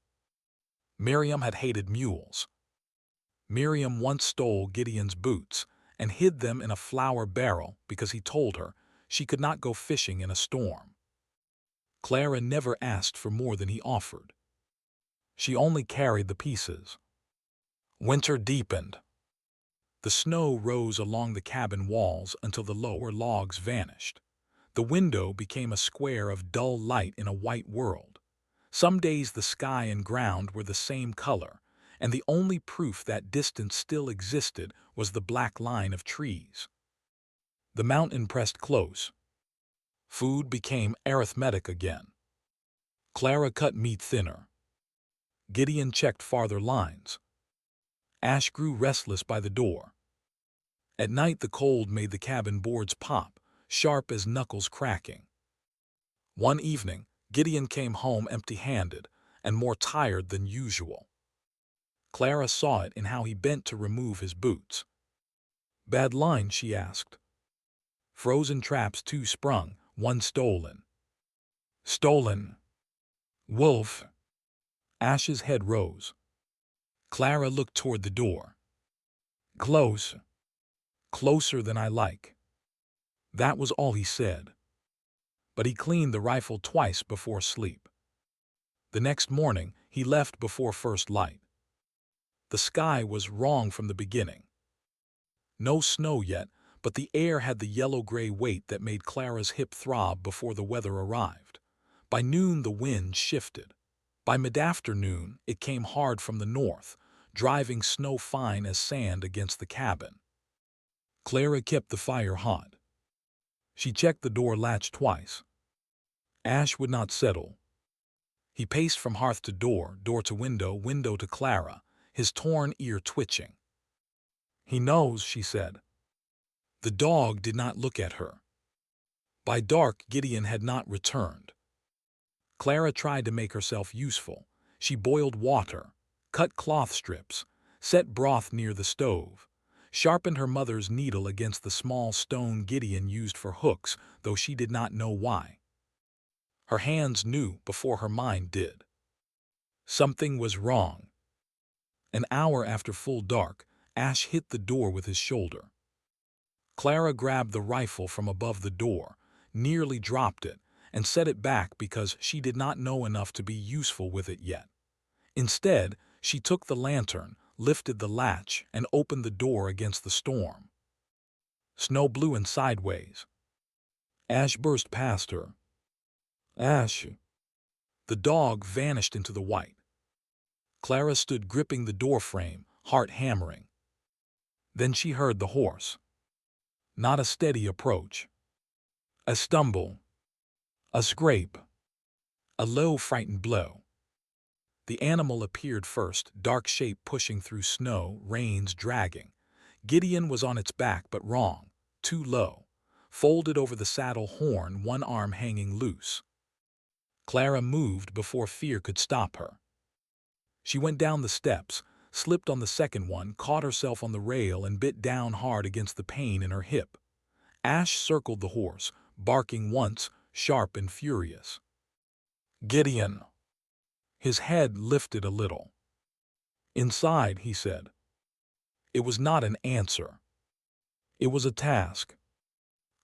Miriam had hated mules. Miriam once stole Gideon's boots and hid them in a flour barrel because he told her she could not go fishing in a storm. Clara never asked for more than he offered. She only carried the pieces. Winter deepened. The snow rose along the cabin walls until the lower logs vanished. The window became a square of dull light in a white world. Some days the sky and ground were the same color, and the only proof that distance still existed was the black line of trees. The mountain pressed close. Food became arithmetic again. Clara cut meat thinner. Gideon checked farther lines. Ash grew restless by the door. At night the cold made the cabin boards pop, sharp as knuckles cracking. One evening, Gideon came home empty-handed and more tired than usual. Clara saw it in how he bent to remove his boots. "Bad line?" she asked. "Frozen traps, 2 sprung, 1 stolen." "Stolen?" "Wolf." Ash's head rose. Clara looked toward the door. "Close. Closer than I like." That was all he said. But he cleaned the rifle twice before sleep. The next morning, he left before first light. The sky was wrong from the beginning. No snow yet, but the air had the yellow-gray weight that made Clara's hip throb before the weather arrived. By noon the wind shifted. By mid-afternoon, it came hard from the north, driving snow fine as sand against the cabin. Clara kept the fire hot. She checked the door latch twice. Ash would not settle. He paced from hearth to door, door to window, window to Clara, his torn ear twitching. "He knows," she said. The dog did not look at her. By dark, Gideon had not returned. Clara tried to make herself useful. She boiled water, cut cloth strips, set broth near the stove, sharpened her mother's needle against the small stone Gideon used for hooks, though she did not know why. Her hands knew before her mind did. Something was wrong. An hour after full dark, Ash hit the door with his shoulder. Clara grabbed the rifle from above the door, nearly dropped it, and set it back because she did not know enough to be useful with it yet. Instead, she took the lantern, lifted the latch, and opened the door against the storm. Snow blew in sideways. Ash burst past her. "Ash!" The dog vanished into the white. Clara stood gripping the doorframe, heart hammering. Then she heard the horse. Not a steady approach. A stumble. A scrape. A low, frightened blow. The animal appeared first, dark shape pushing through snow, reins dragging. Gideon was on its back, but wrong, too low, folded over the saddle horn, one arm hanging loose. Clara moved before fear could stop her. She went down the steps, slipped on the second one, caught herself on the rail, and bit down hard against the pain in her hip. Ash circled the horse, barking once, sharp and furious. "Gideon!" His head lifted a little. "Inside," he said. It was not an answer. It was a task.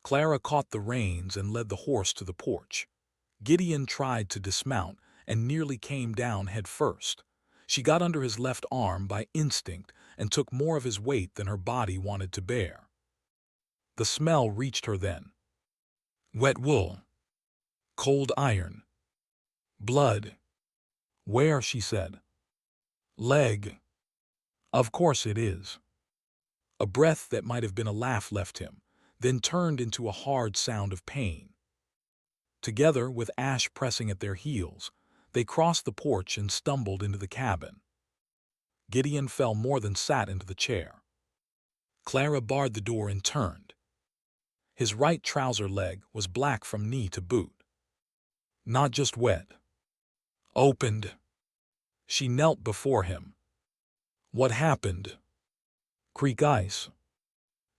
Clara caught the reins and led the horse to the porch. Gideon tried to dismount and nearly came down head first. She got under his left arm by instinct and took more of his weight than her body wanted to bear. The smell reached her then. Wet wool. Cold iron. Blood. "Where?" she said. "Leg." "Of course it is." A breath that might have been a laugh left him, then turned into a hard sound of pain. Together, with Ash pressing at their heels, they crossed the porch and stumbled into the cabin. Gideon fell more than sat into the chair. Clara barred the door and turned. His right trouser leg was black from knee to boot. Not just wet. Opened. She knelt before him. "What happened?" "Creek ice."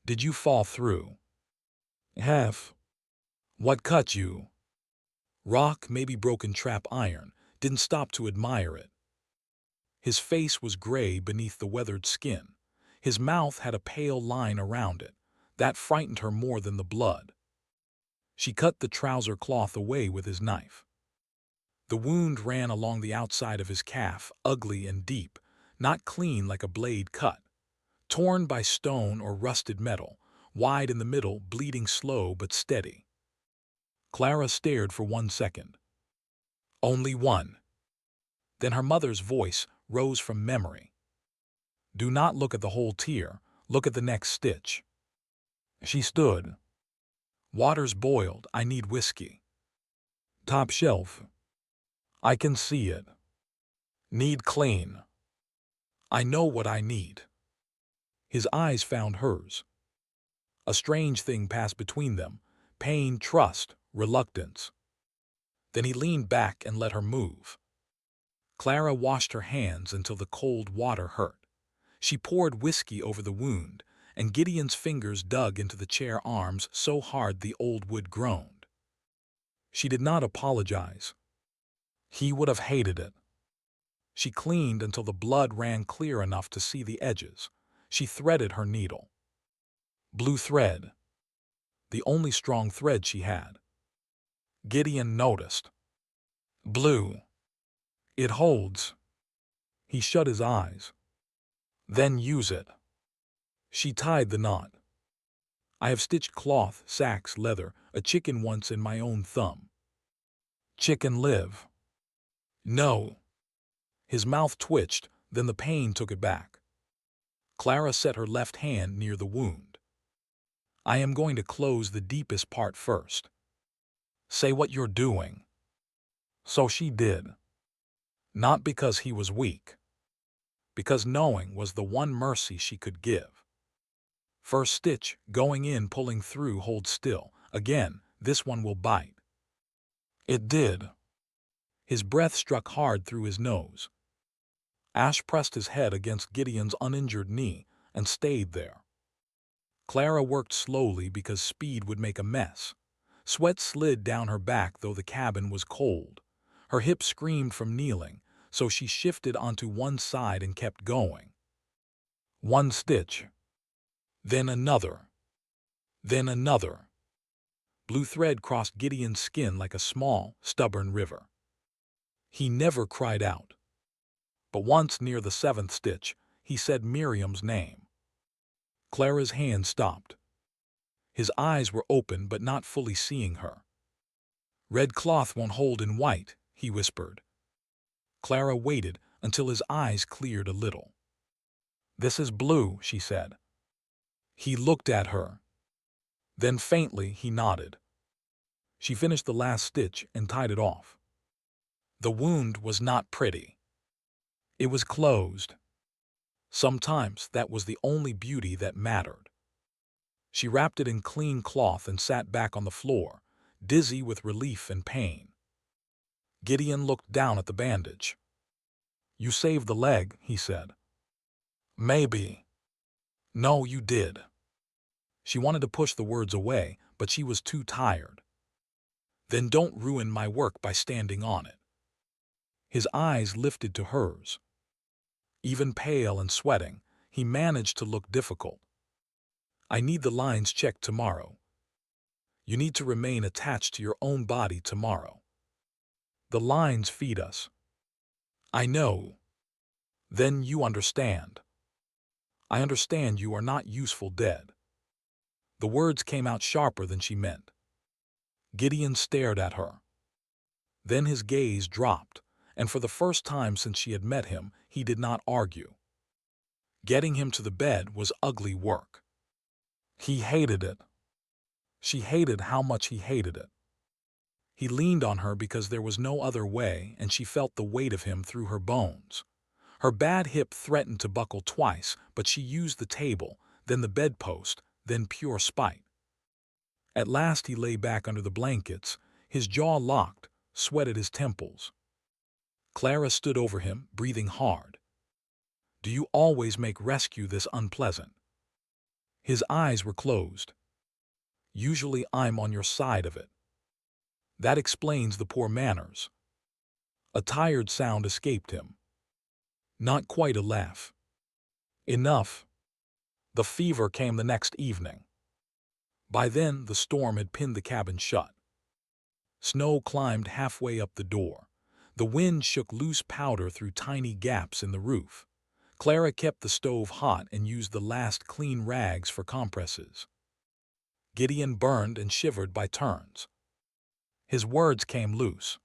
"Did you fall through?" "Half." "What cut you?" "Rock, maybe broken trap iron." Didn't stop to admire it. His face was gray beneath the weathered skin. His mouth had a pale line around it. That frightened her more than the blood. She cut the trouser cloth away with his knife. The wound ran along the outside of his calf, ugly and deep, not clean like a blade cut. Torn by stone or rusted metal, wide in the middle, bleeding slow but steady. Clara stared for 1 second. Only one. Then her mother's voice rose from memory. "Do not look at the whole tear, look at the next stitch." She stood. "Water's boiled, I need whiskey." "Top shelf." "I can see it." "Need clean." "I know what I need." His eyes found hers. A strange thing passed between them, pain, trust, reluctance. Then he leaned back and let her move. Clara washed her hands until the cold water hurt. She poured whiskey over the wound, and Gideon's fingers dug into the chair arms so hard the old wood groaned. She did not apologize. He would have hated it. She cleaned until the blood ran clear enough to see the edges. She threaded her needle. Blue thread. The only strong thread she had. Gideon noticed. "Blue. It holds." He shut his eyes. "Then use it." She tied the knot. "I have stitched cloth, sacks, leather, a chicken once in my own thumb." "Chicken live?" "No." His mouth twitched, then the pain took it back. Clara set her left hand near the wound. I am going to close the deepest part first. Say what you're doing. So she did. Not because he was weak. Because knowing was the one mercy she could give. First stitch, going in, pulling through, hold still. Again, this one will bite. It did. His breath struck hard through his nose. Ash pressed his head against Gideon's uninjured knee and stayed there. Clara worked slowly because speed would make a mess. Sweat slid down her back though the cabin was cold. Her hips screamed from kneeling, so she shifted onto one side and kept going. One stitch. Then another. Then another. Blue thread crossed Gideon's skin like a small, stubborn river. He never cried out. But once near the 7th stitch, he said Miriam's name. Clara's hand stopped. His eyes were open but not fully seeing her. Red cloth won't hold in white, he whispered. Clara waited until his eyes cleared a little. This is blue, she said. He looked at her. Then faintly he nodded. She finished the last stitch and tied it off. The wound was not pretty. It was closed. Sometimes that was the only beauty that mattered. She wrapped it in clean cloth and sat back on the floor, dizzy with relief and pain. Gideon looked down at the bandage. You saved the leg, he said. Maybe. No, you did. She wanted to push the words away, but she was too tired. Then don't ruin my work by standing on it. His eyes lifted to hers. Even pale and sweating, he managed to look difficult. I need the lines checked tomorrow. You need to remain attached to your own body tomorrow. The lines feed us. I know. Then you understand. I understand you are not useful dead. The words came out sharper than she meant. Gideon stared at her. Then his gaze dropped, and for the first time since she had met him, he did not argue. Getting him to the bed was ugly work. He hated it. She hated how much he hated it. He leaned on her because there was no other way, and she felt the weight of him through her bones. Her bad hip threatened to buckle twice, but she used the table, then the bedpost, then pure spite. At last he lay back under the blankets, his jaw locked, sweat at his temples. Clara stood over him, breathing hard. Do you always make rescue this unpleasant? His eyes were closed. Usually I'm on your side of it. That explains the poor manners. A tired sound escaped him. Not quite a laugh. Enough. The fever came the next evening. By then, the storm had pinned the cabin shut. Snow climbed halfway up the door. The wind shook loose powder through tiny gaps in the roof. Clara kept the stove hot and used the last clean rags for compresses. Gideon burned and shivered by turns. His words came loose.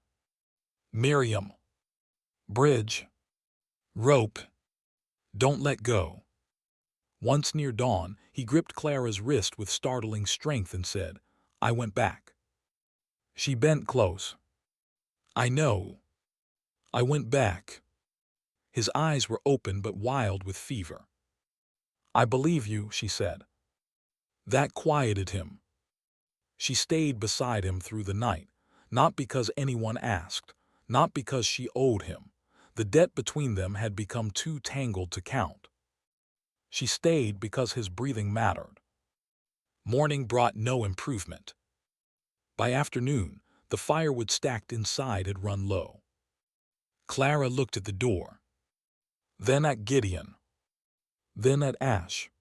Miriam. Bridge. Rope. Don't let go. Once near dawn, he gripped Clara's wrist with startling strength and said, I went back. She bent close. I know. I went back. His eyes were open but wild with fever. I believe you, she said. That quieted him. She stayed beside him through the night, not because anyone asked, not because she owed him. The debt between them had become too tangled to count. She stayed because his breathing mattered. Morning brought no improvement. By afternoon, the firewood stacked inside had run low. Clara looked at the door. Then at Gideon. Then at Ash.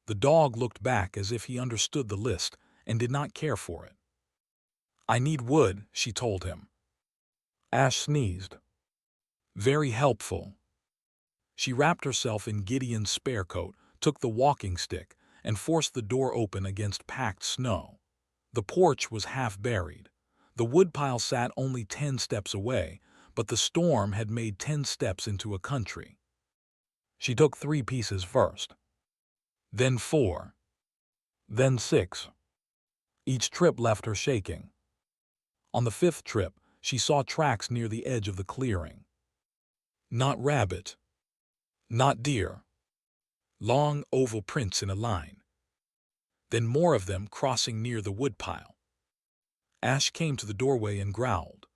The dog looked back as if he understood the list and did not care for it. I need wood, she told him. Ash sneezed. Very helpful. She wrapped herself in Gideon's spare coat, took the walking stick, and forced the door open against packed snow. The porch was half buried. The woodpile sat only 10 steps away, but the storm had made 10 steps into a country. She took 3 pieces first, then 4, then 6. Each trip left her shaking. On the 5th trip, she saw tracks near the edge of the clearing. Not rabbit, not deer. Long, oval prints in a line. Then more of them crossing near the woodpile. Ash came to the doorway and growled.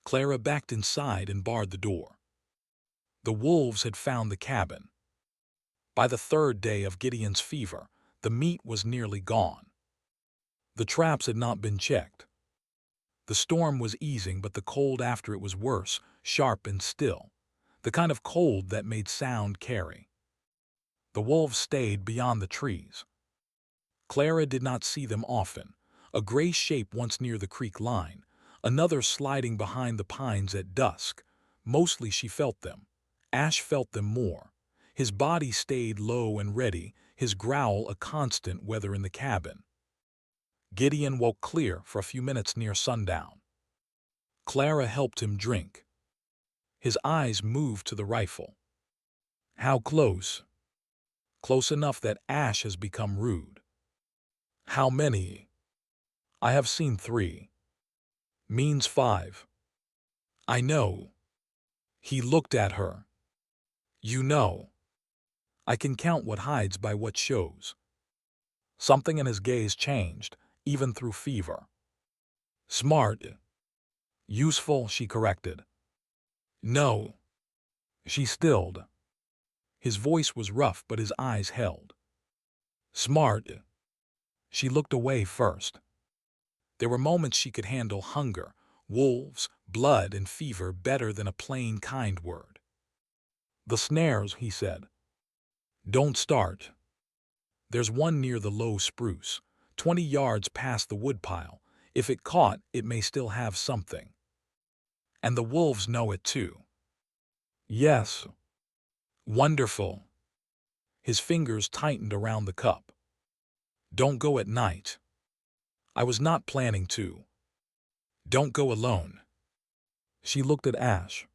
Clara backed inside and barred the door. The wolves had found the cabin. By the 3rd day of Gideon's fever, the meat was nearly gone. The traps had not been checked. The storm was easing, but the cold after it was worse, sharp and still, the kind of cold that made sound carry. The wolves stayed beyond the trees. Clara did not see them often, a gray shape once near the creek line, another sliding behind the pines at dusk. Mostly she felt them. Ash felt them more. His body stayed low and ready, his growl a constant whether in the cabin. Gideon woke clear for a few minutes near sundown. Clara helped him drink. His eyes moved to the rifle. How close? Close enough that Ash has become rude. How many? I have seen 3. Means 5. I know. He looked at her. You know. I can count what hides by what shows. Something in his gaze changed, even through fever. Smart. Useful, she corrected. No. She stilled. His voice was rough, but his eyes held. Smart. She looked away first. There were moments she could handle hunger, wolves, blood, and fever better than a plain, kind word. The snares, he said. Don't start. There's one near the low spruce, 20 yards past the woodpile. If it caught, it may still have something. And the wolves know it too. Yes. Wonderful. His fingers tightened around the cup. Don't go at night. I was not planning to. Don't go alone. She looked at Ash.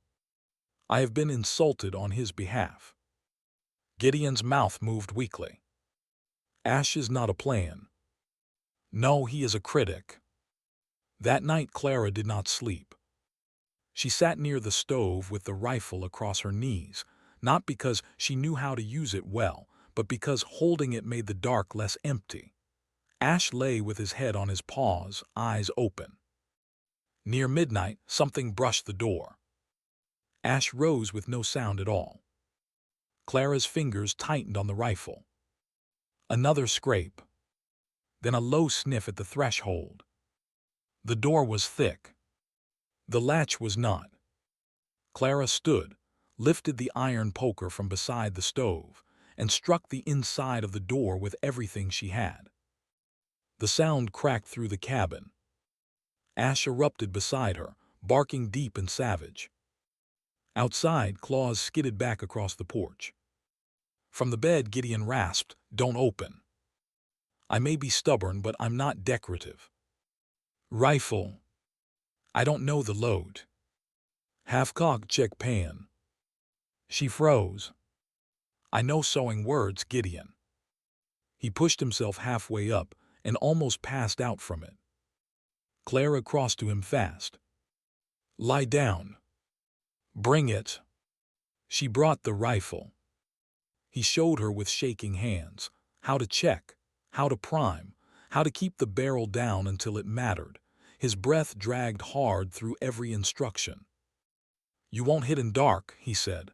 I have been insulted on his behalf. Gideon's mouth moved weakly. Ash is not a plan. No, he is a critic. That night Clara did not sleep. She sat near the stove with the rifle across her knees, not because she knew how to use it well, but because holding it made the dark less empty. Ash lay with his head on his paws, eyes open. Near midnight, something brushed the door. Ash rose with no sound at all. Clara's fingers tightened on the rifle. Another scrape. Then a low sniff at the threshold. The door was thick. The latch was not. Clara stood, lifted the iron poker from beside the stove, and struck the inside of the door with everything she had. The sound cracked through the cabin. Ash erupted beside her, barking deep and savage. Outside, claws skidded back across the porch. From the bed, Gideon rasped, "Don't open. I may be stubborn, but I'm not decorative. Rifle. I don't know the load. Half-cocked, check pan." She froze. I know sewing words, Gideon. He pushed himself halfway up and almost passed out from it. Clara crossed to him fast. Lie down. Bring it. She brought the rifle. He showed her with shaking hands how to check, how to prime, how to keep the barrel down until it mattered. His breath dragged hard through every instruction. You won't hit in dark, he said.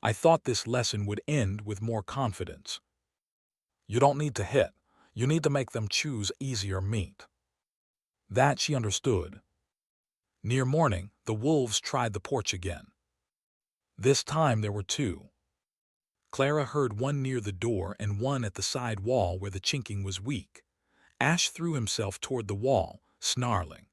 I thought this lesson would end with more confidence. You don't need to hit. You need to make them choose easier meat. That she understood. Near morning, the wolves tried the porch again. This time there were 2. Clara heard one near the door and one at the side wall where the chinking was weak. Ash threw himself toward the wall, snarling.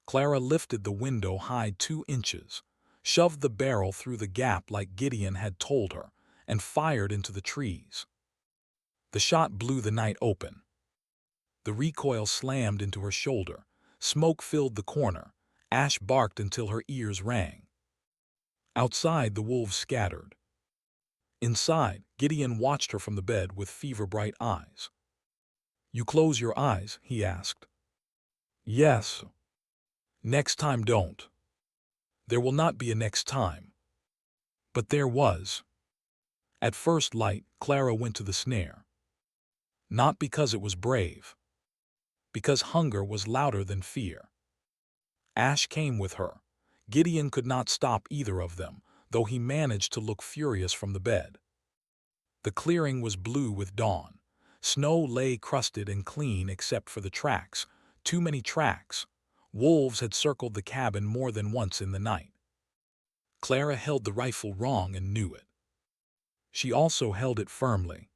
Clara lifted the window high 2 inches, shoved the barrel through the gap like Gideon had told her, and fired into the trees. The shot blew the night open. The recoil slammed into her shoulder. Smoke filled the corner. Ash barked until her ears rang. Outside, the wolves scattered. Inside, Gideon watched her from the bed with fever-bright eyes. "You close your eyes?" he asked. "Yes." "Next time don't." There will not be a next time. But there was. At first light, Clara went to the snare. Not because it was brave. Because hunger was louder than fear. Ash came with her. Gideon could not stop either of them, though he managed to look furious from the bed. The clearing was blue with dawn. Snow lay crusted and clean except for the tracks. Too many tracks. Wolves had circled the cabin more than once in the night. Clara held the rifle wrong and knew it. She also held it firmly.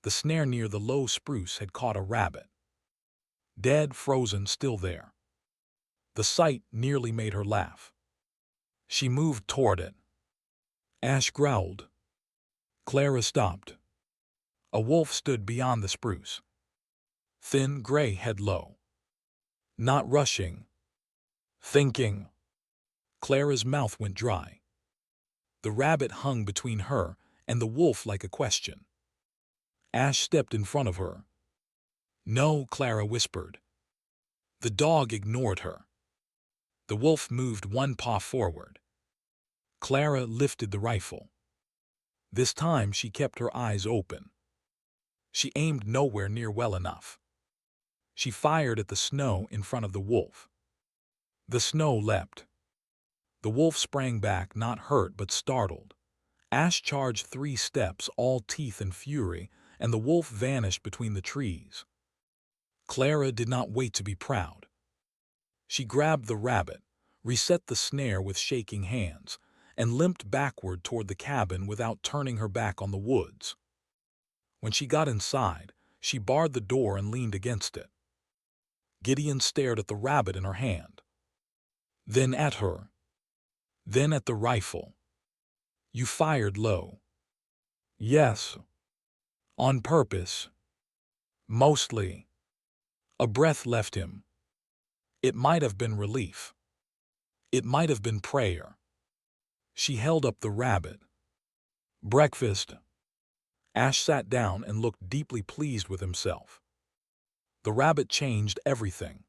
The snare near the low spruce had caught a rabbit. Dead, frozen, still there. The sight nearly made her laugh. She moved toward it. Ash growled. Clara stopped. A wolf stood beyond the spruce. Thin, gray, head low. Not rushing. Thinking. Clara's mouth went dry. The rabbit hung between her and the wolf like a question. Ash stepped in front of her. "No," Clara whispered. The dog ignored her. The wolf moved one paw forward. Clara lifted the rifle. This time she kept her eyes open. She aimed nowhere near well enough. She fired at the snow in front of the wolf. The snow leapt. The wolf sprang back, not hurt but startled. Ash charged 3 steps, all teeth and fury, and the wolf vanished between the trees. Clara did not wait to be proud. She grabbed the rabbit, reset the snare with shaking hands, and limped backward toward the cabin without turning her back on the woods. When she got inside, she barred the door and leaned against it. Gideon stared at the rabbit in her hand. Then at her. Then at the rifle. "You fired low." "Yes." "On purpose." "Mostly." A breath left him. It might have been relief. It might have been prayer. She held up the rabbit. "Breakfast." Ash sat down and looked deeply pleased with himself. The rabbit changed everything.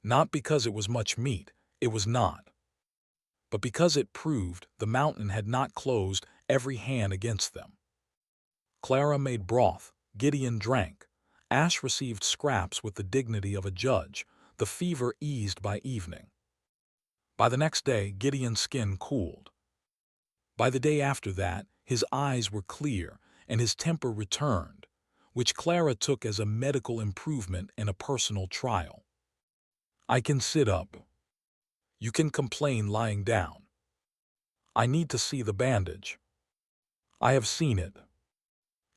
Not because it was much meat, it was not. But because it proved the mountain had not closed every hand against them. Clara made broth, Gideon drank. Ash received scraps with the dignity of a judge. The fever eased by evening. By the next day, Gideon's skin cooled. By the day after that, his eyes were clear and his temper returned, which Clara took as a medical improvement and a personal trial. "I can sit up. You can complain lying down. I need to see the bandage. I have seen it.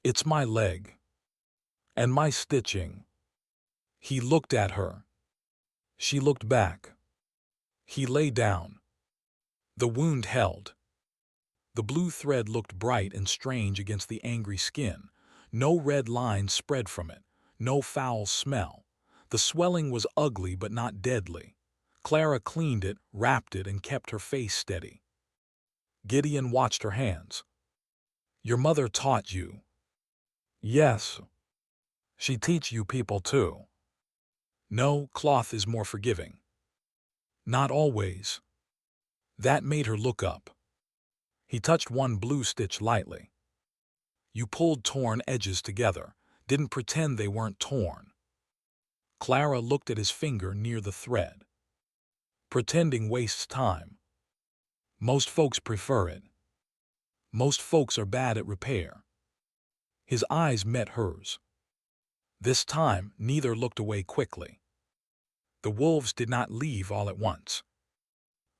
It's my leg. And my stitching." He looked at her. She looked back. He lay down. The wound held. The blue thread looked bright and strange against the angry skin. No red lines spread from it. No foul smell. The swelling was ugly but not deadly. Clara cleaned it, wrapped it, and kept her face steady. Gideon watched her hands. "Your mother taught you." "Yes." "She teach you people too." "No, cloth is more forgiving." "Not always." That made her look up. He touched one blue stitch lightly. "You pulled torn edges together, didn't pretend they weren't torn." Clara looked at his finger near the thread. "Pretending wastes time. Most folks prefer it. Most folks are bad at repair." His eyes met hers. This time, neither looked away quickly. The wolves did not leave all at once.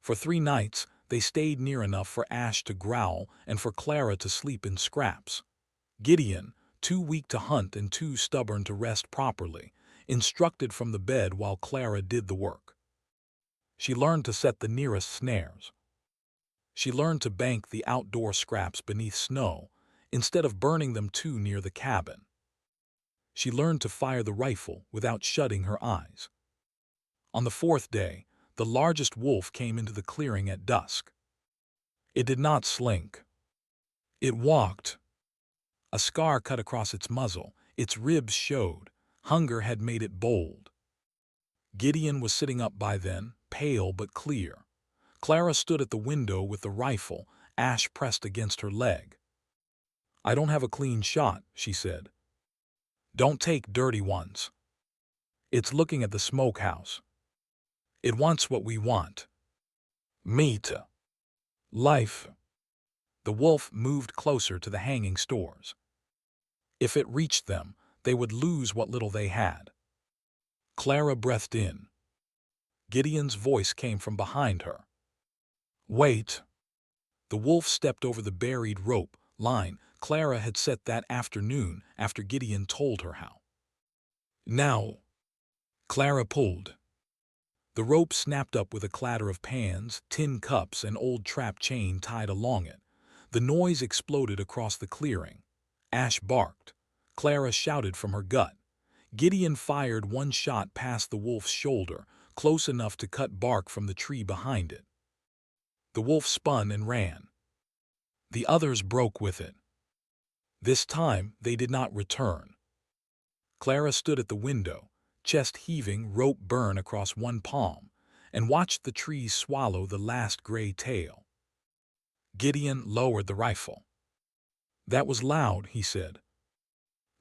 For 3 nights, they stayed near enough for Ash to growl and for Clara to sleep in scraps. Gideon, too weak to hunt and too stubborn to rest properly, instructed from the bed while Clara did the work. She learned to set the nearest snares. She learned to bank the outdoor scraps beneath snow instead of burning them too near the cabin. She learned to fire the rifle without shutting her eyes. On the 4th day, the largest wolf came into the clearing at dusk. It did not slink. It walked. A scar cut across its muzzle. Its ribs showed. Hunger had made it bold. Gideon was sitting up by then, pale but clear. Clara stood at the window with the rifle, ash pressed against her leg. "I don't have a clean shot," she said. "Don't take dirty ones. It's looking at the smokehouse. It wants what we want. Meat. Life." The wolf moved closer to the hanging stores. If it reached them, they would lose what little they had. Clara breathed in. Gideon's voice came from behind her. "Wait." The wolf stepped over the buried rope line Clara had set that afternoon after Gideon told her how. "Now." Clara pulled. The rope snapped up with a clatter of pans, tin cups, and old trap chain tied along it. The noise exploded across the clearing. Ash barked. Clara shouted from her gut. Gideon fired one shot past the wolf's shoulder, close enough to cut bark from the tree behind it. The wolf spun and ran. The others broke with it. This time they did not return. Clara stood at the window, chest heaving, rope burn across one palm, and watched the trees swallow the last gray tail. Gideon lowered the rifle. "That was loud," he said.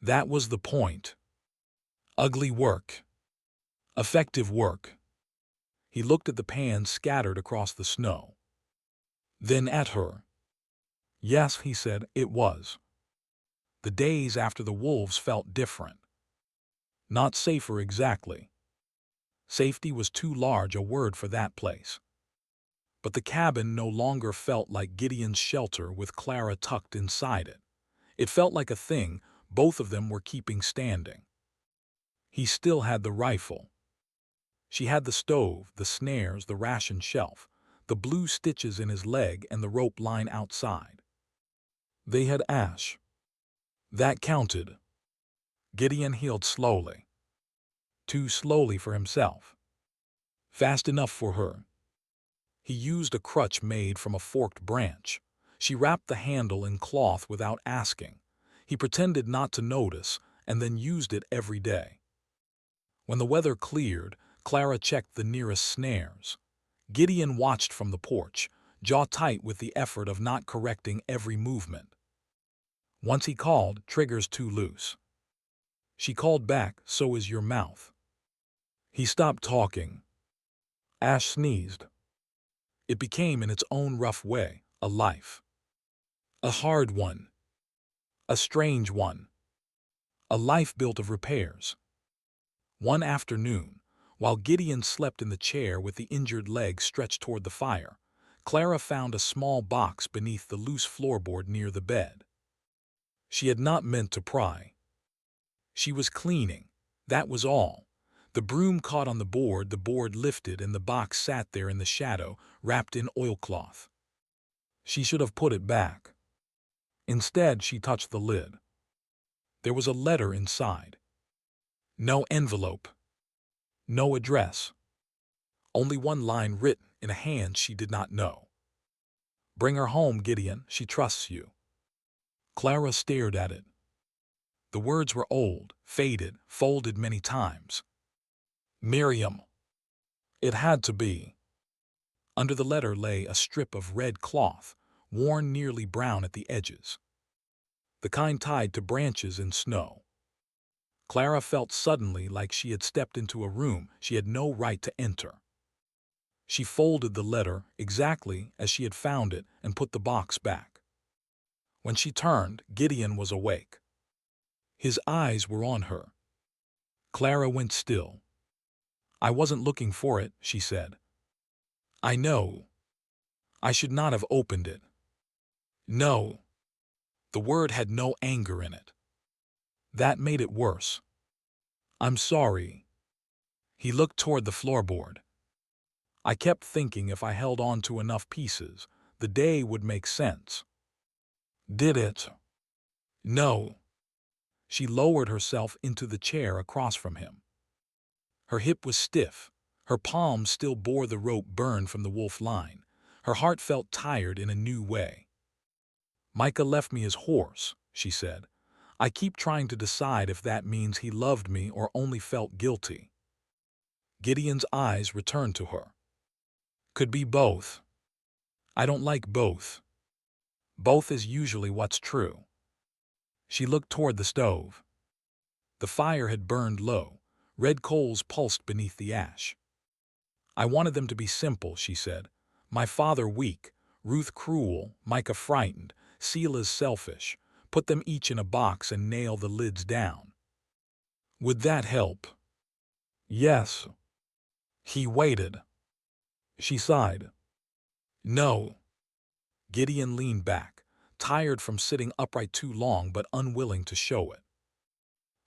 "That was the point. Ugly work. Effective work." He looked at the pans scattered across the snow. Then at her. "Yes," he said, "it was." The days after the wolves felt different. Not safer exactly. Safety was too large a word for that place. But the cabin no longer felt like Gideon's shelter with Clara tucked inside it. It felt like a thing both of them were keeping standing. He still had the rifle. She had the stove, the snares, the ration shelf, the blue stitches in his leg, and the rope line outside. They had Ash. That counted. Gideon healed slowly. Too slowly for himself. Fast enough for her. He used a crutch made from a forked branch. She wrapped the handle in cloth without asking. He pretended not to notice and then used it every day. When the weather cleared, Clara checked the nearest snares. Gideon watched from the porch, jaw tight with the effort of not correcting every movement. Once he called, "Trigger's too loose." She called back, "So is your mouth." He stopped talking. Ash sneezed. It became, in its own rough way, a life. A hard one. A strange one. A life built of repairs. One afternoon, while Gideon slept in the chair with the injured leg stretched toward the fire, Clara found a small box beneath the loose floorboard near the bed. She had not meant to pry. She was cleaning. That was all. The broom caught on the board lifted, and the box sat there in the shadow, wrapped in oilcloth. She should have put it back. Instead, she touched the lid. There was a letter inside. No envelope. No address. Only one line written in a hand she did not know. "Bring her home, Gideon. She trusts you." Clara stared at it. The words were old, faded, folded many times. Miriam. It had to be. Under the letter lay a strip of red cloth, worn nearly brown at the edges. The kind tied to branches in snow. Clara felt suddenly like she had stepped into a room she had no right to enter. She folded the letter exactly as she had found it and put the box back. When she turned, Gideon was awake. His eyes were on her. Clara went still. "I wasn't looking for it," she said. "I know. I should not have opened it." "No." The word had no anger in it. That made it worse. "I'm sorry." He looked toward the floorboard. "I kept thinking if I held on to enough pieces, the day would make sense." "Did it?" "No." She lowered herself into the chair across from him. Her hip was stiff, Her palms still bore the rope burned from the wolf line. Her heart felt tired in a new way. "Micah left me his horse," she said. "I keep trying to decide if that means he loved me or only felt guilty." Gideon's eyes returned to her. "Could be both. I don't like both. Both is usually what's true." She looked toward the stove. The fire had burned low. Red coals pulsed beneath the ash. "I wanted them to be simple," she said. "My father weak, Ruth cruel, Micah frightened, Sela's selfish. Put them each in a box and nail the lids down." "Would that help?" "Yes." He waited. She sighed. "No." Gideon leaned back, tired from sitting upright too long but unwilling to show it.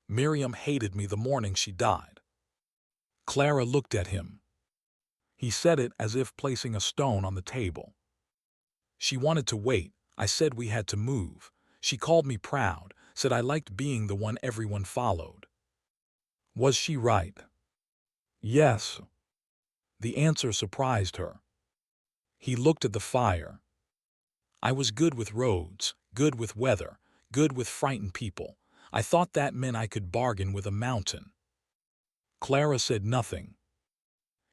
"Miriam hated me the morning she died." Clara looked at him. He said it as if placing a stone on the table. "She wanted to wait. I said we had to move. She called me proud, said I liked being the one everyone followed." "Was she right?" "Yes." The answer surprised her. He looked at the fire. "I was good with roads, good with weather, good with frightened people. I thought that meant I could bargain with a mountain." Clara said nothing.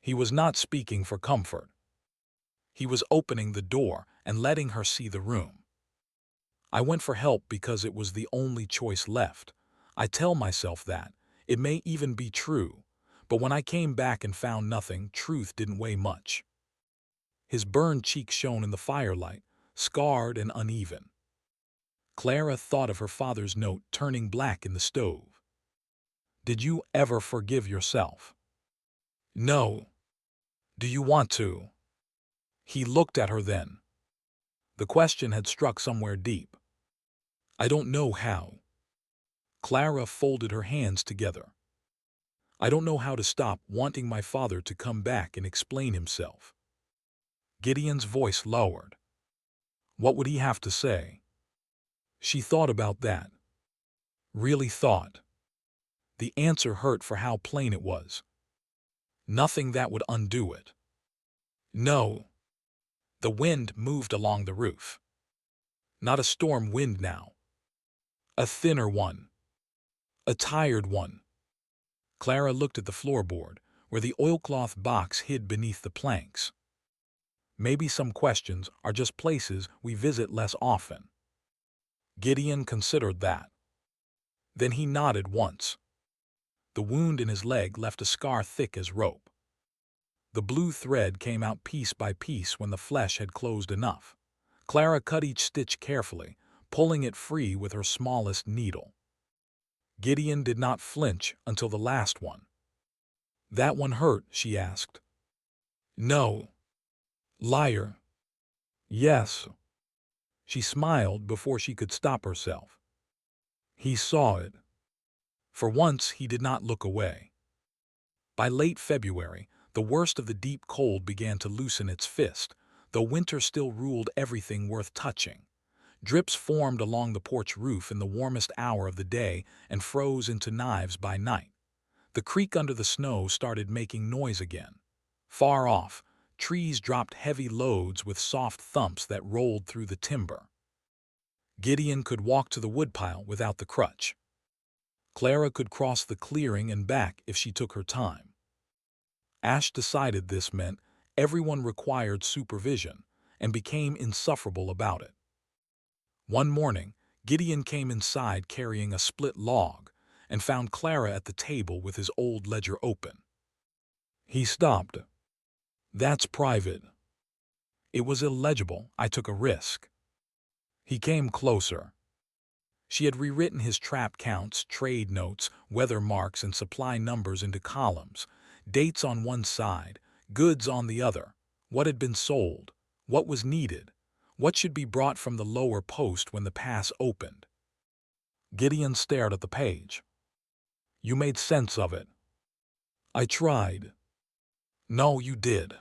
He was not speaking for comfort. He was opening the door and letting her see the room. "I went for help because it was the only choice left. I tell myself that. It may even be true. But when I came back and found nothing, truth didn't weigh much." His burned cheek shone in the firelight, scarred and uneven. Clara thought of her father's note turning black in the stove. "Did you ever forgive yourself?" "No." "Do you want to?" He looked at her then. The question had struck somewhere deep. "I don't know how." Clara folded her hands together. "I don't know how to stop wanting my father to come back and explain himself." Gideon's voice lowered. What would he have to say? She thought about that. Really thought. The answer hurt for how plain it was. Nothing that would undo it. No. The wind moved along the roof. Not a storm wind now. A thinner one. A tired one. Clara looked at the floorboard, where the oilcloth box hid beneath the planks. Maybe some questions are just places we visit less often. Gideon considered that. Then he nodded once. The wound in his leg left a scar thick as rope. The blue thread came out piece by piece when the flesh had closed enough. Clara cut each stitch carefully, pulling it free with her smallest needle. Gideon did not flinch until the last one. "That one hurt?" she asked. "No." "Liar." "Yes." She smiled before she could stop herself. He saw it. For once he did not look away. By late February, the worst of the deep cold began to loosen its fist, though winter still ruled everything worth touching. Drips formed along the porch roof in the warmest hour of the day and froze into knives by night. The creek under the snow started making noise again. Far off, trees dropped heavy loads with soft thumps that rolled through the timber. Gideon could walk to the woodpile without the crutch. Clara could cross the clearing and back if she took her time. Ash decided this meant everyone required supervision and became insufferable about it. One morning, Gideon came inside carrying a split log and found Clara at the table with his old ledger open. He stopped. "That's private." It was illegible. I took a risk. He came closer. She had rewritten his trap counts, trade notes, weather marks, and supply numbers into columns, dates on one side, goods on the other, what had been sold, what was needed, what should be brought from the lower post when the pass opened. Gideon stared at the page. "You made sense of it." "I tried." "No, you did."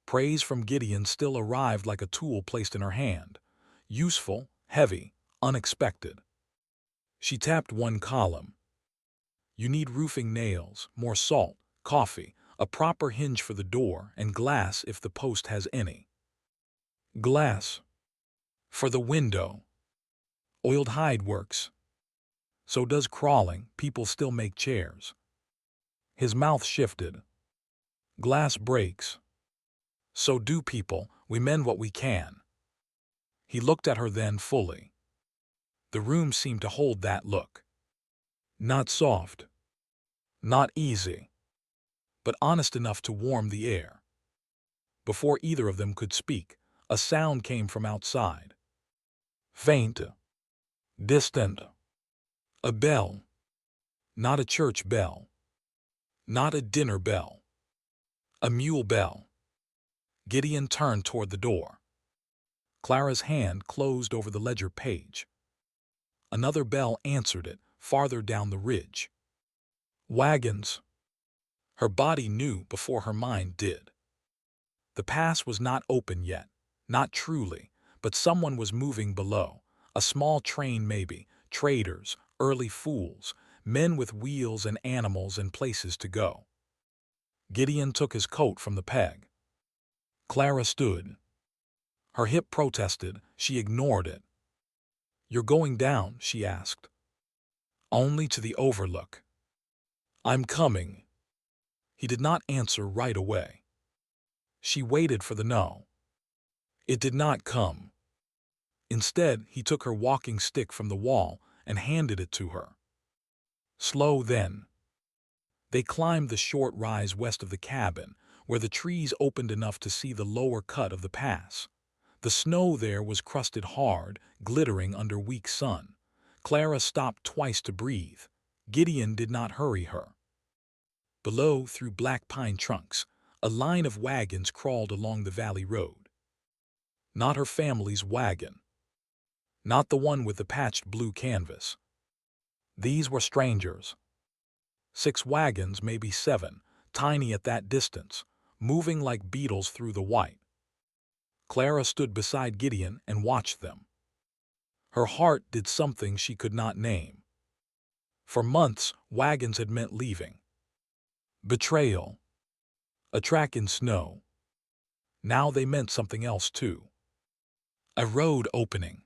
Praise from Gideon still arrived like a tool placed in her hand. Useful, heavy, unexpected. She tapped one column. "You need roofing nails, more salt, coffee, a proper hinge for the door, and glass if the post has any. Glass for the window. Oiled hide works. So does crawling. People still make chairs. His mouth shifted. Glass breaks. So do people. We mend what we can. He looked at her then fully. The room seemed to hold that look. Not soft. Not easy. But honest enough to warm the air. Before either of them could speak, a sound came from outside. Faint. Distant. A bell. Not a church bell. Not a dinner bell. A mule bell. Gideon turned toward the door. Clara's hand closed over the ledger page. Another bell answered it, farther down the ridge. Wagons. Her body knew before her mind did. The pass was not open yet, not truly, but someone was moving below. A small train maybe, traders, early fools, men with wheels and animals and places to go. Gideon took his coat from the peg. Clara stood. Her hip protested, she ignored it. "You're going down?" she asked. "Only to the overlook." "I'm coming." He did not answer right away. She waited for the no. It did not come. Instead, he took her walking stick from the wall and handed it to her. Slow then. They climbed the short rise west of the cabin, where the trees opened enough to see the lower cut of the pass. The snow there was crusted hard, glittering under weak sun. Clara stopped twice to breathe. Gideon did not hurry her. Below, through black pine trunks, a line of wagons crawled along the valley road. Not her family's wagon. Not the one with the patched blue canvas. These were strangers. 6 wagons, maybe 7, tiny at that distance, moving like beetles through the white. Clara stood beside Gideon and watched them. Her heart did something she could not name. For months, wagons had meant leaving. Betrayal. A track in snow. Now they meant something else too. A road opening.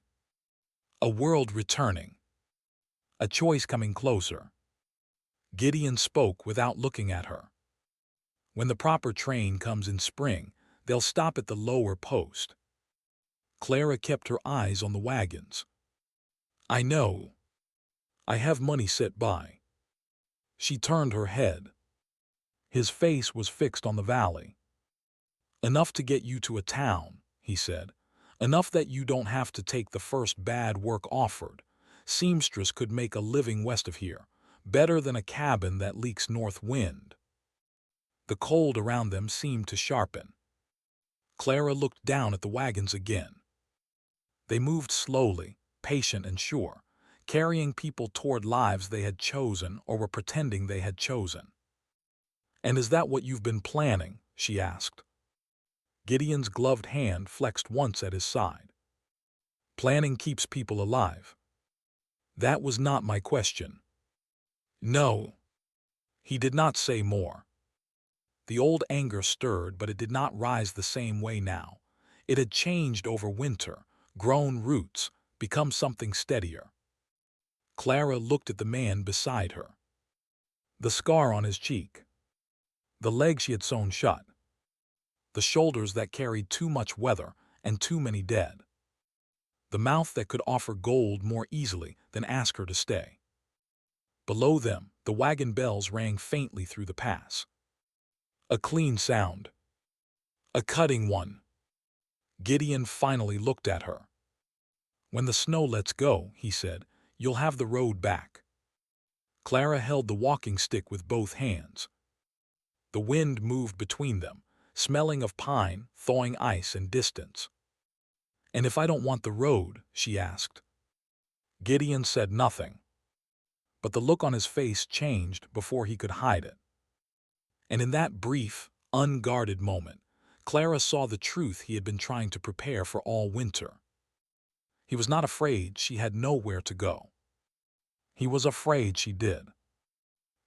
A world returning. A choice coming closer. Gideon spoke without looking at her. When the proper train comes in spring, they'll stop at the lower post. Clara kept her eyes on the wagons. I know. I have money set by. She turned her head. His face was fixed on the valley. Enough to get you to a town, he said. Enough that you don't have to take the first bad work offered. Seamstress could make a living west of here, better than a cabin that leaks north wind. The cold around them seemed to sharpen. Clara looked down at the wagons again. They moved slowly, patient and sure, carrying people toward lives they had chosen or were pretending they had chosen. And is that what you've been planning? She asked. Gideon's gloved hand flexed once at his side. Planning keeps people alive. That was not my question. No. He did not say more. The old anger stirred, but it did not rise the same way now. It had changed over winter, grown roots, become something steadier. Clara looked at the man beside her. The scar on his cheek. The leg she had sewn shut. The shoulders that carried too much weather and too many dead. The mouth that could offer gold more easily than ask her to stay. Below them, the wagon bells rang faintly through the pass. A clean sound. A cutting one. Gideon finally looked at her. When the snow lets go, he said, you'll have the road back. Clara held the walking stick with both hands. The wind moved between them, smelling of pine, thawing ice and distance. And if I don't want the road? She asked. Gideon said nothing. But the look on his face changed before he could hide it. And in that brief, unguarded moment, Clara saw the truth he had been trying to prepare for all winter. He was not afraid she had nowhere to go. He was afraid she did.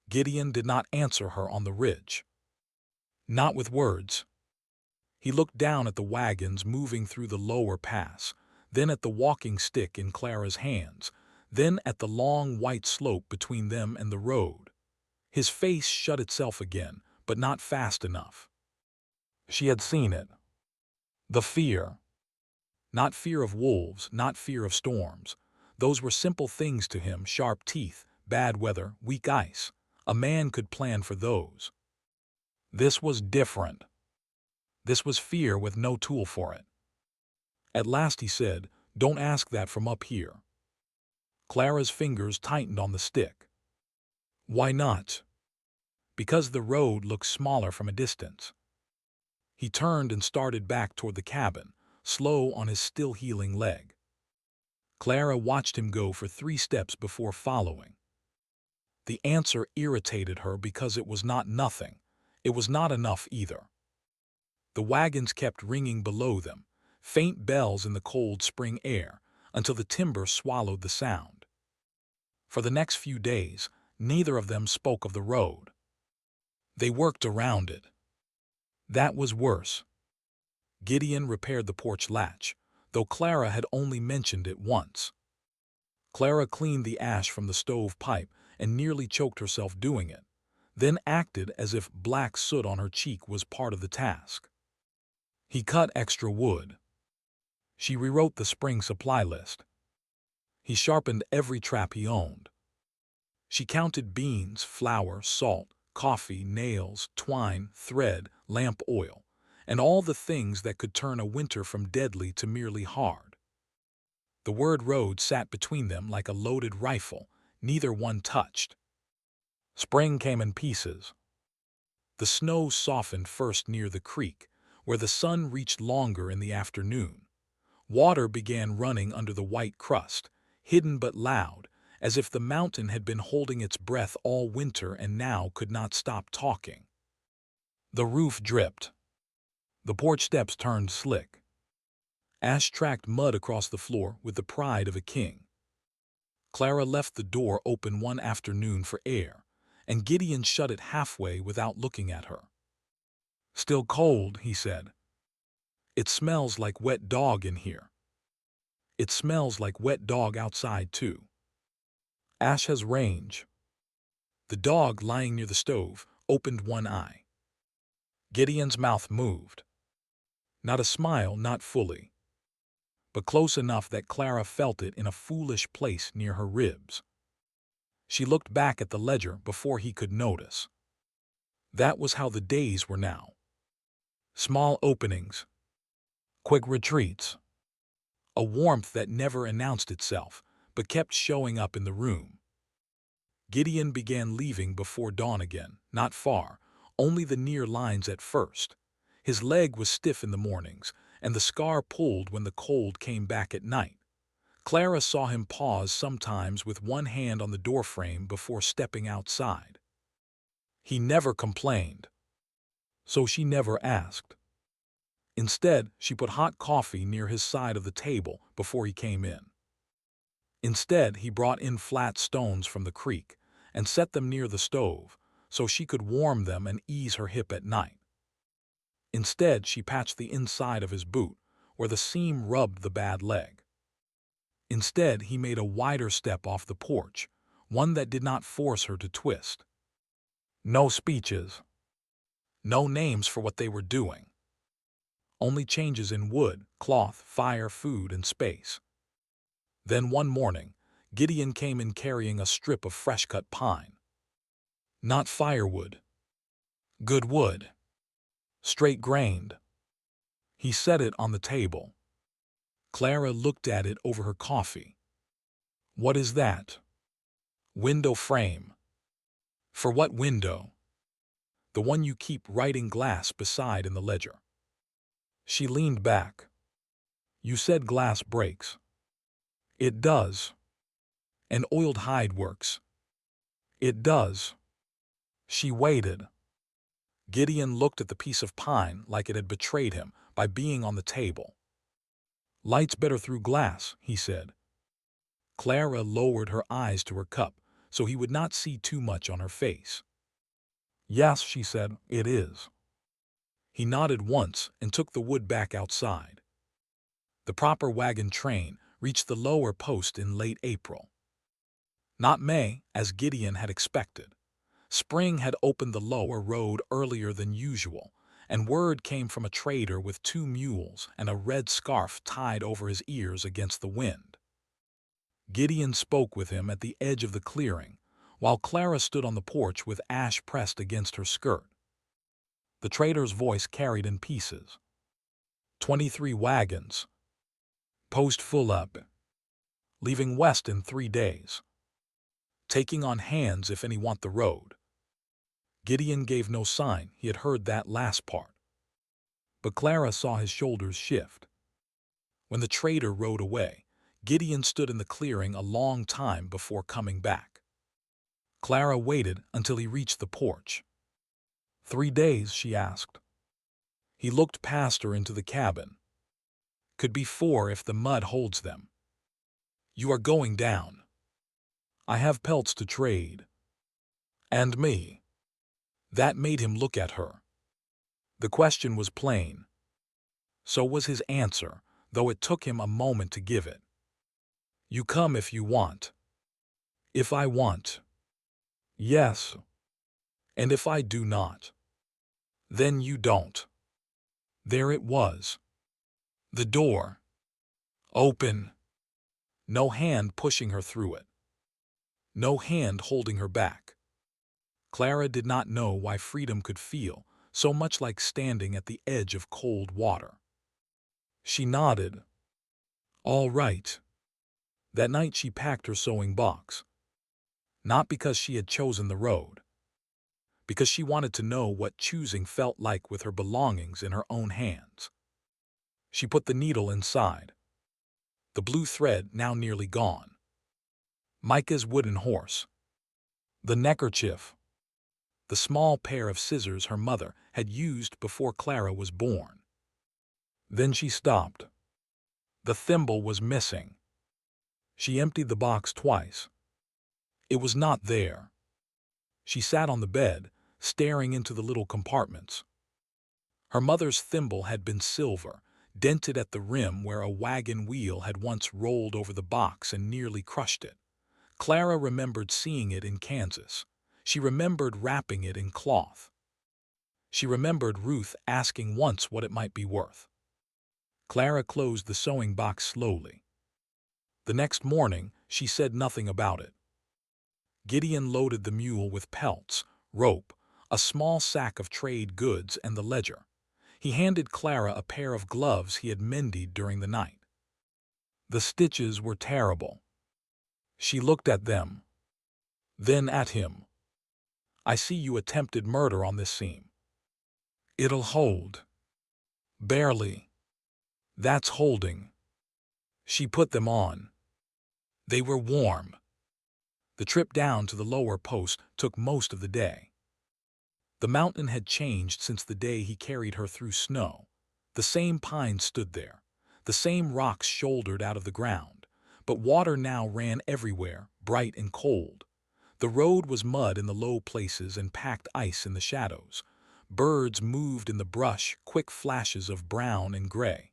Gideon did not answer her on the ridge. Not with words. He looked down at the wagons moving through the lower pass, then at the walking stick in Clara's hands, then at the long white slope between them and the road. His face shut itself again, but not fast enough. She had seen it. The fear. Not fear of wolves, not fear of storms. Those were simple things to him: sharp teeth, bad weather, weak ice. A man could plan for those. This was different. This was fear with no tool for it. At last he said, "Don't ask that from up here." Clara's fingers tightened on the stick. Why not? Because the road looked smaller from a distance. He turned and started back toward the cabin, slow on his still healing leg. Clara watched him go for 3 steps before following. The answer irritated her because it was not nothing. It was not enough either. The wagons kept ringing below them, faint bells in the cold spring air, until the timber swallowed the sound. For the next few days, neither of them spoke of the road. They worked around it. That was worse. Gideon repaired the porch latch, though Clara had only mentioned it once. Clara cleaned the ash from the stove pipe and nearly choked herself doing it, then acted as if black soot on her cheek was part of the task. He cut extra wood. She rewrote the spring supply list. He sharpened every trap he owned. She counted beans, flour, salt, coffee, nails, twine, thread, lamp oil, and all the things that could turn a winter from deadly to merely hard. The word road sat between them like a loaded rifle, neither one touched. Spring came in pieces. The snow softened first near the creek, where the sun reached longer in the afternoon. Water began running under the white crust, hidden but loud, as if the mountain had been holding its breath all winter and now could not stop talking. The roof dripped. The porch steps turned slick. Ash tracked mud across the floor with the pride of a king. Clara left the door open one afternoon for air, and Gideon shut it halfway without looking at her. "Still cold," he said. "It smells like wet dog in here." "It smells like wet dog outside, too." Ash has range. The dog, lying near the stove, opened one eye. Gideon's mouth moved. Not a smile, not fully, but close enough that Clara felt it in a foolish place near her ribs. She looked back at the ledger before he could notice. That was how the days were now. Small openings, quick retreats, a warmth that never announced itself, but kept showing up in the room. Gideon began leaving before dawn again, not far, only the near lines at first. His leg was stiff in the mornings, and the scar pulled when the cold came back at night. Clara saw him pause sometimes with one hand on the doorframe before stepping outside. He never complained, so she never asked. Instead, she put hot coffee near his side of the table before he came in. Instead, he brought in flat stones from the creek and set them near the stove so she could warm them and ease her hip at night. Instead, she patched the inside of his boot, where the seam rubbed the bad leg. Instead, he made a wider step off the porch, one that did not force her to twist. No speeches. No names for what they were doing. Only changes in wood, cloth, fire, food, and space. Then one morning, Gideon came in carrying a strip of fresh-cut pine. Not firewood. Good wood. Straight-grained. He set it on the table. Clara looked at it over her coffee. "What is that?" "Window frame." "For what window?" "The one you keep writing glass beside in the ledger." She leaned back. "You said glass breaks." "It does." "And oiled hide works." "It does." She waited. Gideon looked at the piece of pine like it had betrayed him by being on the table. "Light's better through glass," he said. Clara lowered her eyes to her cup so he would not see too much on her face. "Yes," she said, "it is." He nodded once and took the wood back outside. The proper wagon train reached the lower post in late April. Not May, as Gideon had expected. Spring had opened the lower road earlier than usual, and word came from a trader with 2 mules and a red scarf tied over his ears against the wind. Gideon spoke with him at the edge of the clearing, while Clara stood on the porch with ash pressed against her skirt. The trader's voice carried in pieces. 23 wagons. Post full up. Leaving west in 3 days. Taking on hands if any want the road. Gideon gave no sign he had heard that last part. But Clara saw his shoulders shift. When the trader rode away, Gideon stood in the clearing a long time before coming back. Clara waited until he reached the porch. 3 days, she asked. He looked past her into the cabin. Could be 4 if the mud holds them. You are going down. I have pelts to trade. And me. That made him look at her. The question was plain. So was his answer, though it took him a moment to give it. You come if you want. If I want. Yes. And if I do not. Then you don't. There it was. The door. Open. No hand pushing her through it. No hand holding her back. Clara did not know why freedom could feel so much like standing at the edge of cold water. She nodded. All right. That night she packed her sewing box. Not because she had chosen the road. Because she wanted to know what choosing felt like with her belongings in her own hands. She put the needle inside. The blue thread now nearly gone. Micah's wooden horse. The neckerchief. The small pair of scissors her mother had used before Clara was born. Then she stopped. The thimble was missing. She emptied the box twice. It was not there. She sat on the bed, staring into the little compartments. Her mother's thimble had been silver, dented at the rim where a wagon wheel had once rolled over the box and nearly crushed it. Clara remembered seeing it in Kansas. She remembered wrapping it in cloth. She remembered Ruth asking once what it might be worth. Clara closed the sewing box slowly. The next morning, she said nothing about it. Gideon loaded the mule with pelts, rope, a small sack of trade goods, and the ledger. He handed Clara a pair of gloves he had mended during the night. The stitches were terrible. She looked at them. Then at him. I see you attempted murder on this seam. It'll hold. Barely. That's holding. She put them on. They were warm. The trip down to the lower post took most of the day. The mountain had changed since the day he carried her through snow. The same pines stood there, the same rocks shouldered out of the ground, but water now ran everywhere, bright and cold. The road was mud in the low places and packed ice in the shadows. Birds moved in the brush, quick flashes of brown and gray.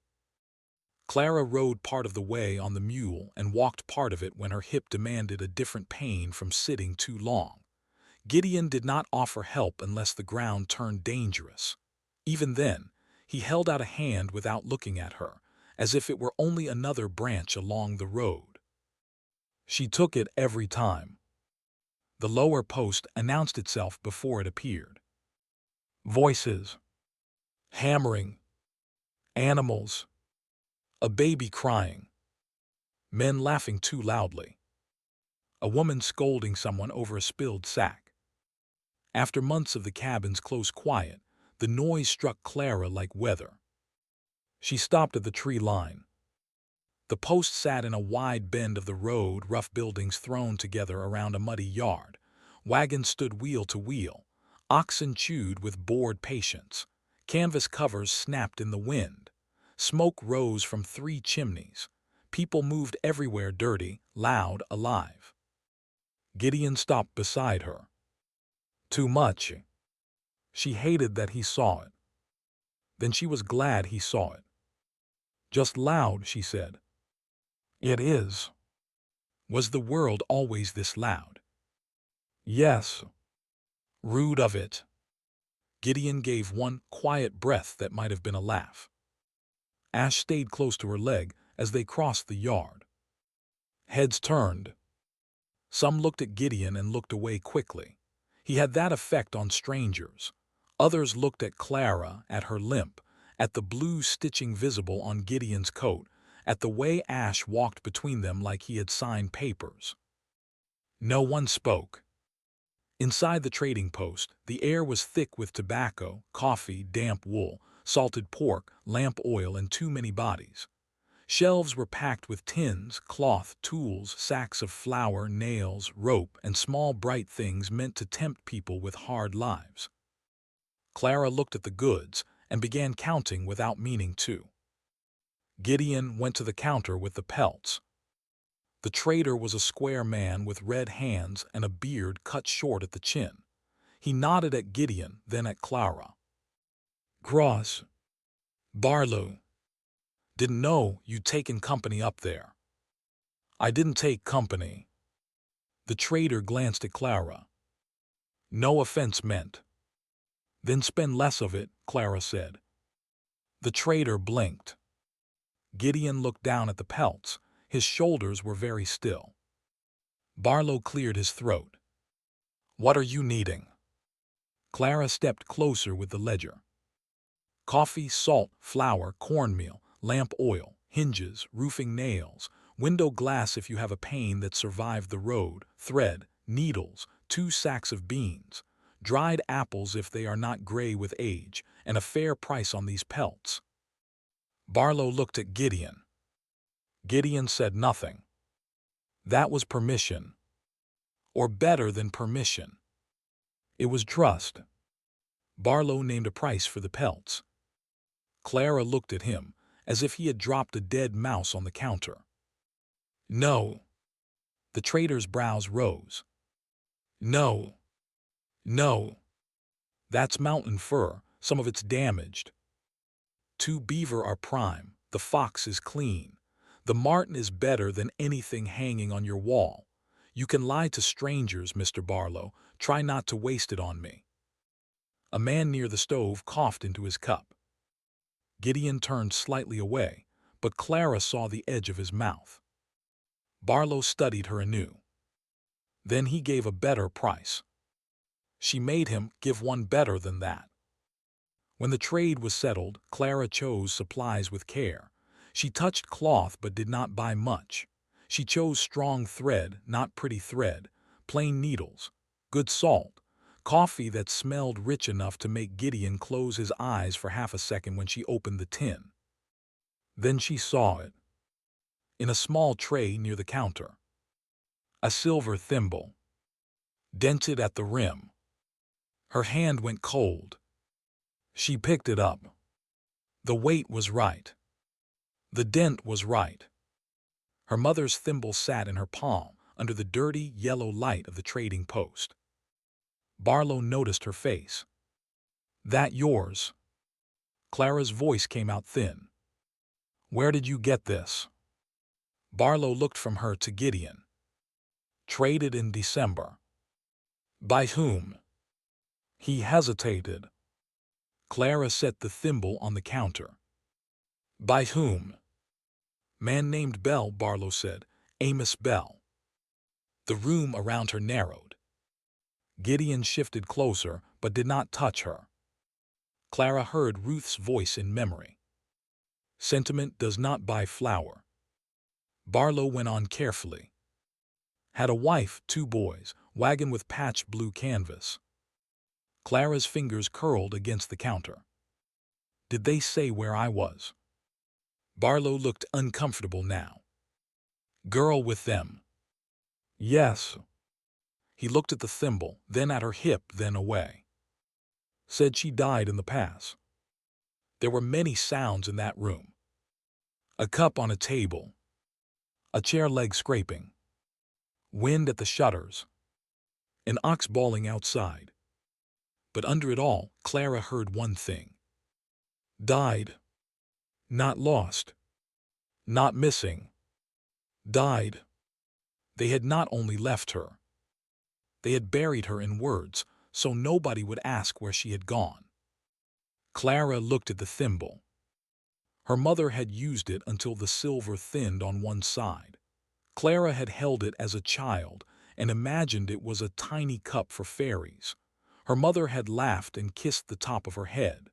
Clara rode part of the way on the mule and walked part of it when her hip demanded a different pain from sitting too long. Gideon did not offer help unless the ground turned dangerous. Even then, he held out a hand without looking at her, as if it were only another branch along the road. She took it every time. The lower post announced itself before it appeared. Voices. Hammering. Animals. A baby crying. Men laughing too loudly. A woman scolding someone over a spilled sack. After months of the cabin's close quiet, the noise struck Clara like weather. She stopped at the tree line. The post sat in a wide bend of the road, rough buildings thrown together around a muddy yard. Wagons stood wheel to wheel. Oxen chewed with bored patience. Canvas covers snapped in the wind. Smoke rose from 3 chimneys. People moved everywhere, dirty, loud, alive. Gideon stopped beside her. Too much. She hated that he saw it. Then she was glad he saw it. Just loud, she said. It is. Was the world always this loud? Yes. Rude of it. Gideon gave one quiet breath that might have been a laugh. Ash stayed close to her leg as they crossed the yard. Heads turned. Some looked at Gideon and looked away quickly. He had that effect on strangers. Others looked at Clara, at her limp, at the blue stitching visible on Gideon's coat, at the way Ash walked between them like he had signed papers. No one spoke. Inside the trading post, the air was thick with tobacco, coffee, damp wool, salted pork, lamp oil, and too many bodies. Shelves were packed with tins, cloth, tools, sacks of flour, nails, rope, and small bright things meant to tempt people with hard lives. Clara looked at the goods and began counting without meaning to. Gideon went to the counter with the pelts. The trader was a square man with red hands and a beard cut short at the chin. He nodded at Gideon, then at Clara. Cross. Barlow. Didn't know you'd taken company up there. I didn't take company. The trader glanced at Clara. No offense meant. Then spend less of it, Clara said. The trader blinked. Gideon looked down at the pelts. His shoulders were very still. Barlow cleared his throat. What are you needing? Clara stepped closer with the ledger. Coffee, salt, flour, cornmeal, lamp oil, hinges, roofing nails, window glass if you have a pane that survived the road, thread, needles, 2 sacks of beans, dried apples if they are not gray with age, and a fair price on these pelts. Barlow looked at Gideon. Gideon said nothing. That was permission. Or better than permission. It was trust. Barlow named a price for the pelts. Clara looked at him, as if he had dropped a dead mouse on the counter. No. The trader's brows rose. No. No. That's mountain fur, some of it's damaged. 2 beaver are prime, the fox is clean. The marten is better than anything hanging on your wall. You can lie to strangers, Mr. Barlow. Try not to waste it on me. A man near the stove coughed into his cup. Gideon turned slightly away, but Clara saw the edge of his mouth. Barlow studied her anew. Then he gave a better price. She made him give one better than that. When the trade was settled, Clara chose supplies with care. She touched cloth but did not buy much. She chose strong thread, not pretty thread, plain needles, good salt, coffee that smelled rich enough to make Gideon close his eyes for half a second when she opened the tin. Then she saw it. In a small tray near the counter. A silver thimble. Dented at the rim. Her hand went cold. She picked it up. The weight was right. The dent was right. Her mother's thimble sat in her palm under the dirty yellow light of the trading post. Barlow noticed her face. That yours? Clara's voice came out thin. Where did you get this? Barlow looked from her to Gideon. Traded in December. By whom? He hesitated. Clara set the thimble on the counter. By whom? Man named Bell, Barlow said. Amos Bell. The room around her narrowed. Gideon shifted closer, but did not touch her. Clara heard Ruth's voice in memory. Sentiment does not buy flour. Barlow went on carefully. Had a wife, 2 boys, wagon with patched blue canvas. Clara's fingers curled against the counter. Did they say where I was? Barlow looked uncomfortable now. Girl with them. Yes. He looked at the thimble, then at her hip, then away. Said she died in the pass. There were many sounds in that room. A cup on a table. A chair leg scraping. Wind at the shutters. An ox bawling outside. But under it all, Clara heard one thing. Died. Not lost. Not missing. Died. They had not only left her, they had buried her in words, so nobody would ask where she had gone. Clara looked at the thimble. Her mother had used it until the silver thinned on one side. Clara had held it as a child and imagined it was a tiny cup for fairies. Her mother had laughed and kissed the top of her head.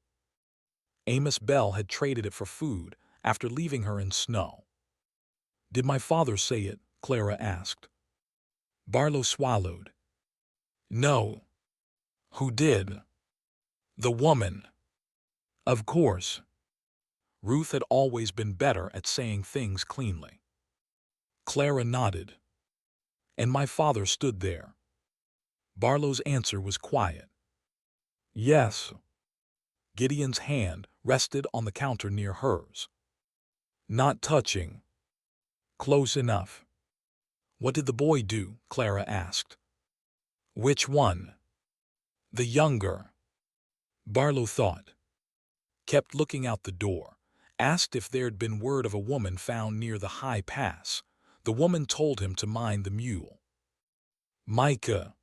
Amos Bell had traded it for food after leaving her in snow. "Did my father say it?" Clara asked. Barlow swallowed. "No." "Who did?" "The woman." "Of course." Ruth had always been better at saying things cleanly. Clara nodded. "And my father stood there." Barlow's answer was quiet. "Yes." Gideon's hand rested on the counter near hers. "Not touching." "Close enough." "What did the boy do?" Clara asked. "Which one?" "The younger." Barlow thought. Kept looking out the door. Asked if there'd been word of a woman found near the high pass. The woman told him to mind the mule. Micah.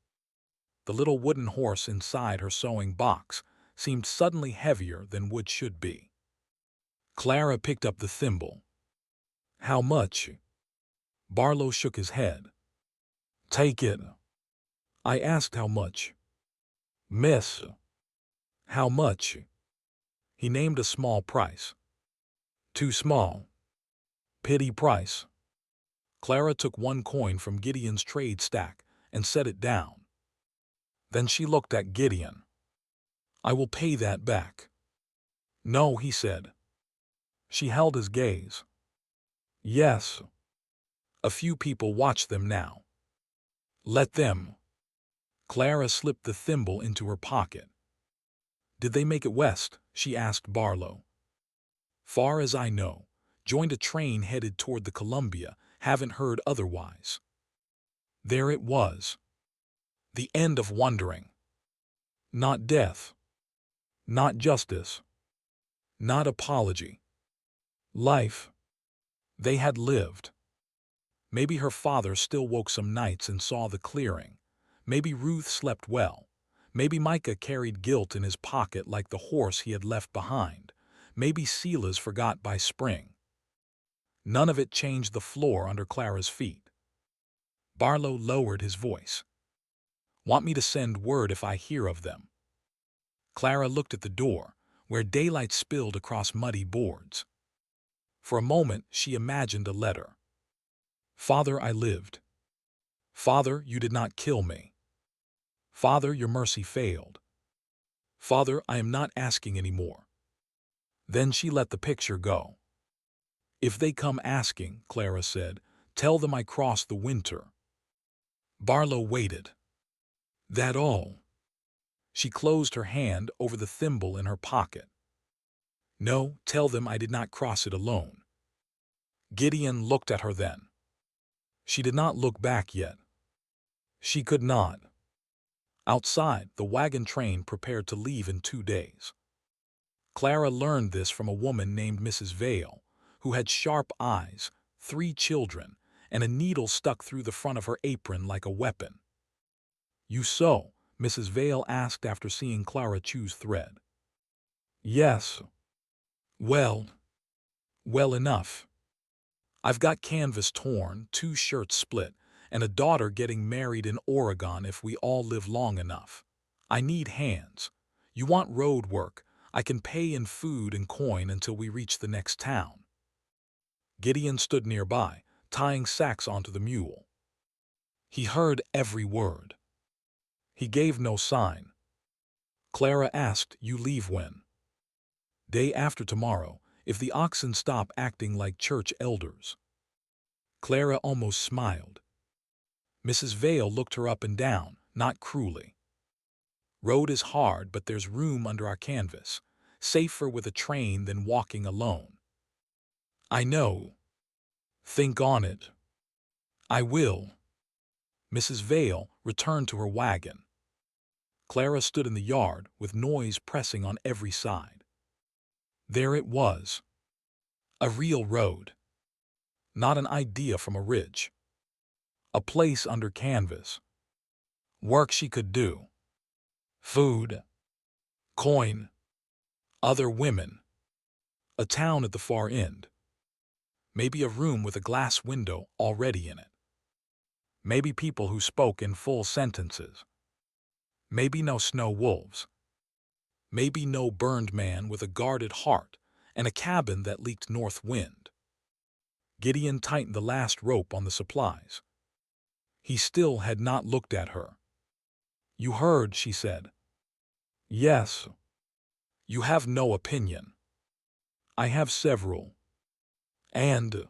The little wooden horse inside her sewing box seemed suddenly heavier than wood should be. Clara picked up the thimble. "How much?" Barlow shook his head. "Take it." "I asked how much." "Miss." "How much?" He named a small price. "Too small." "Pity price." Clara took one coin from Gideon's trade stack and set it down. Then she looked at Gideon. "I will pay that back." "No," he said. She held his gaze. "Yes." A few people watched them now. "Let them." Clara slipped the thimble into her pocket. "Did they make it west?" she asked Barlow. "Far as I know. Joined a train headed toward the Columbia. Haven't heard otherwise." There it was. The end of wondering. Not death. Not justice. Not apology. Life. They had lived. Maybe her father still woke some nights and saw the clearing. Maybe Ruth slept well. Maybe Micah carried guilt in his pocket like the horse he had left behind. Maybe Sila's forgot by spring. None of it changed the floor under Clara's feet. Barlow lowered his voice. "Want me to send word if I hear of them?" Clara looked at the door, where daylight spilled across muddy boards. For a moment she imagined a letter. "Father, I lived. Father, you did not kill me. Father, your mercy failed. Father, I am not asking any more." Then she let the picture go. "If they come asking," Clara said, "tell them I crossed the winter." Barlow waited. "That all?" She closed her hand over the thimble in her pocket. "No, tell them I did not cross it alone." Gideon looked at her then. She did not look back yet. She could not. Outside, the wagon train prepared to leave in 2 days. Clara learned this from a woman named Mrs. Vale, who had sharp eyes, 3 children, and a needle stuck through the front of her apron like a weapon. "You sew?" Mrs. Vale asked after seeing Clara choose thread. "Yes." "Well enough. I've got canvas torn, 2 shirts split, and a daughter getting married in Oregon if we all live long enough. I need hands. You want road work, I can pay in food and coin until we reach the next town." Gideon stood nearby, tying sacks onto the mule. He heard every word. He gave no sign. Clara asked, "You leave when?" "Day after tomorrow, if the oxen stop acting like church elders." Clara almost smiled. Mrs. Vale looked her up and down, not cruelly. "Road is hard, but there's room under our canvas. Safer with a train than walking alone." "I know. Think on it." "I will." Mrs. Vale returned to her wagon. Clara stood in the yard with noise pressing on every side. There it was. A real road. Not an idea from a ridge. A place under canvas. Work she could do. Food. Coin. Other women. A town at the far end. Maybe a room with a glass window already in it. Maybe people who spoke in full sentences. Maybe no snow wolves. Maybe no burned man with a guarded heart and a cabin that leaked north wind. Gideon tightened the last rope on the supplies. He still had not looked at her. "You heard," she said. "Yes." "You have no opinion." "I have several. And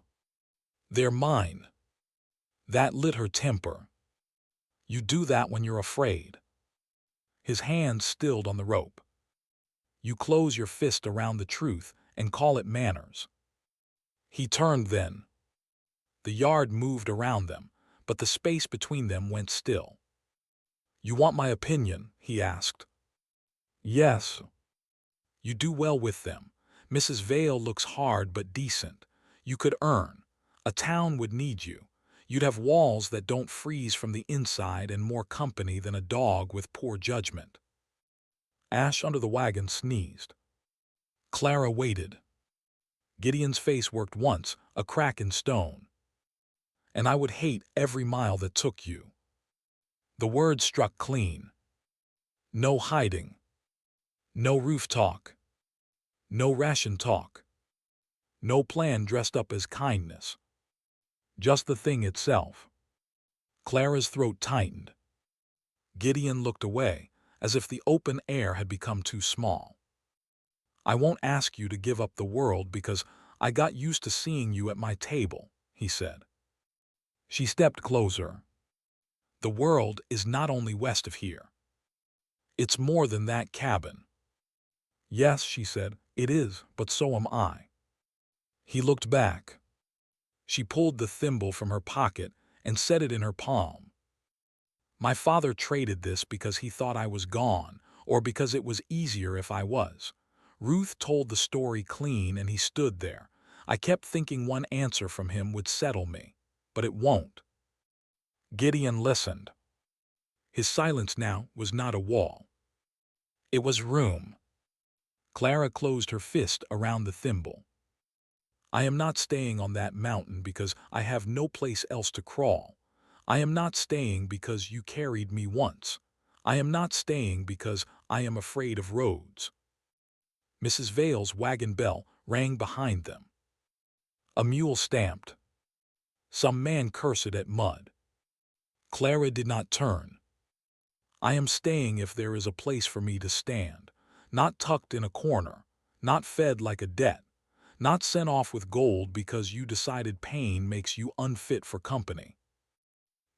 they're mine." That lit her temper. "You do that when you're afraid." His hand stilled on the rope. "You close your fist around the truth and call it manners." He turned then. The yard moved around them, but the space between them went still. "You want my opinion?" he asked. "Yes." "You do well with them. Mrs. Vale looks hard but decent. You could earn. A town would need you. You'd have walls that don't freeze from the inside and more company than a dog with poor judgment." Ash under the wagon sneezed. Clara waited. Gideon's face worked once, a crack in stone. "And I would hate every mile that took you." The word struck clean. No hiding. No roof talk. No ration talk. No plan dressed up as kindness. Just the thing itself. Clara's throat tightened. Gideon looked away, as if the open air had become too small. "I won't ask you to give up the world because I got used to seeing you at my table," he said. She stepped closer. "The world is not only west of here. It's more than that cabin." "Yes," she said, "it is, but so am I." He looked back. She pulled the thimble from her pocket and set it in her palm. "My father traded this because he thought I was gone, or because it was easier if I was." Ruth told the story clean and he stood there. I kept thinking one answer from him would settle me, but it won't. Gideon listened. His silence now was not a wall. It was room. Clara closed her fist around the thimble. "I am not staying on that mountain because I have no place else to crawl. I am not staying because you carried me once. I am not staying because I am afraid of roads." Mrs. Vale's wagon bell rang behind them. A mule stamped. Some man cursed at mud. Clara did not turn. "I am staying if there is a place for me to stand, not tucked in a corner, not fed like a debt, not sent off with gold because you decided pain makes you unfit for company."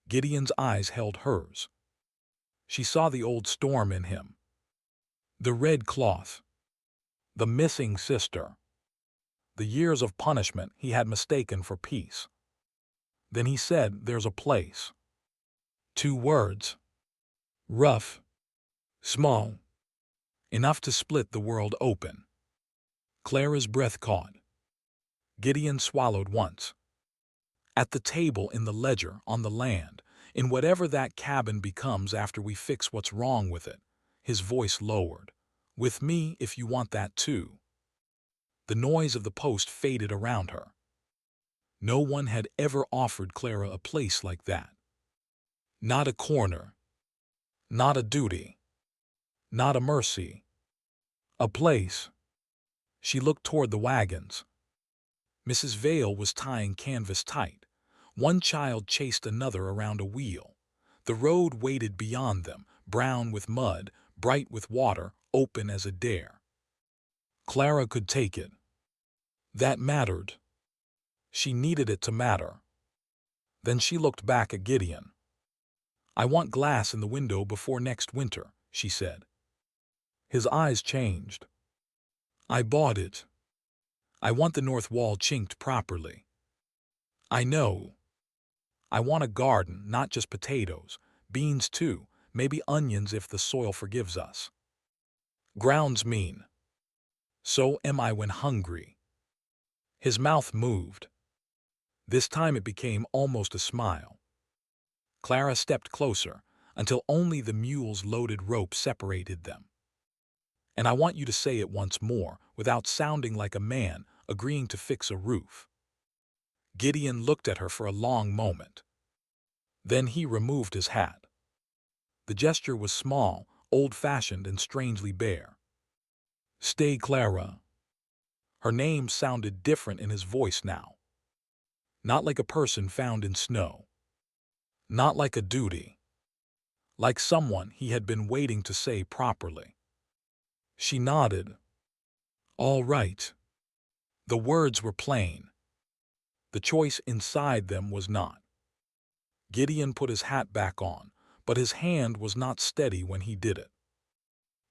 Gideon's eyes held hers. She saw the old storm in him. The red cloth. The missing sister. The years of punishment he had mistaken for peace. Then he said, "There's a place." 2 words. Rough. Small. Enough to split the world open. Clara's breath caught. Gideon swallowed once. "At the table in the ledger on the land, in whatever that cabin becomes after we fix what's wrong with it," his voice lowered. "With me if you want that too." The noise of the post faded around her. No one had ever offered Clara a place like that. Not a corner. Not a duty. Not a mercy. A place. She looked toward the wagons. Mrs. Vale was tying canvas tight. One child chased another around a wheel. The road waited beyond them, brown with mud, bright with water, open as a dare. Clara could take it. That mattered. She needed it to matter. Then she looked back at Gideon. "I want glass in the window before next winter," she said. His eyes changed. "I bought it. I want the north wall chinked properly." "I know. I want a garden, not just potatoes. Beans too, maybe onions if the soil forgives us." "Ground's mean." So am I when hungry. His mouth moved. This time it became almost a smile. Clara stepped closer, until only the mule's loaded rope separated them. And I want you to say it once more, without sounding like a man agreeing to fix a roof. Gideon looked at her for a long moment. Then he removed his hat. The gesture was small, old-fashioned, and strangely bare. Stay, Clara. Her name sounded different in his voice now. Not like a person found in snow. Not like a duty. Like someone he had been waiting to say properly. She nodded. All right. The words were plain. The choice inside them was not. Gideon put his hat back on, but his hand was not steady when he did it.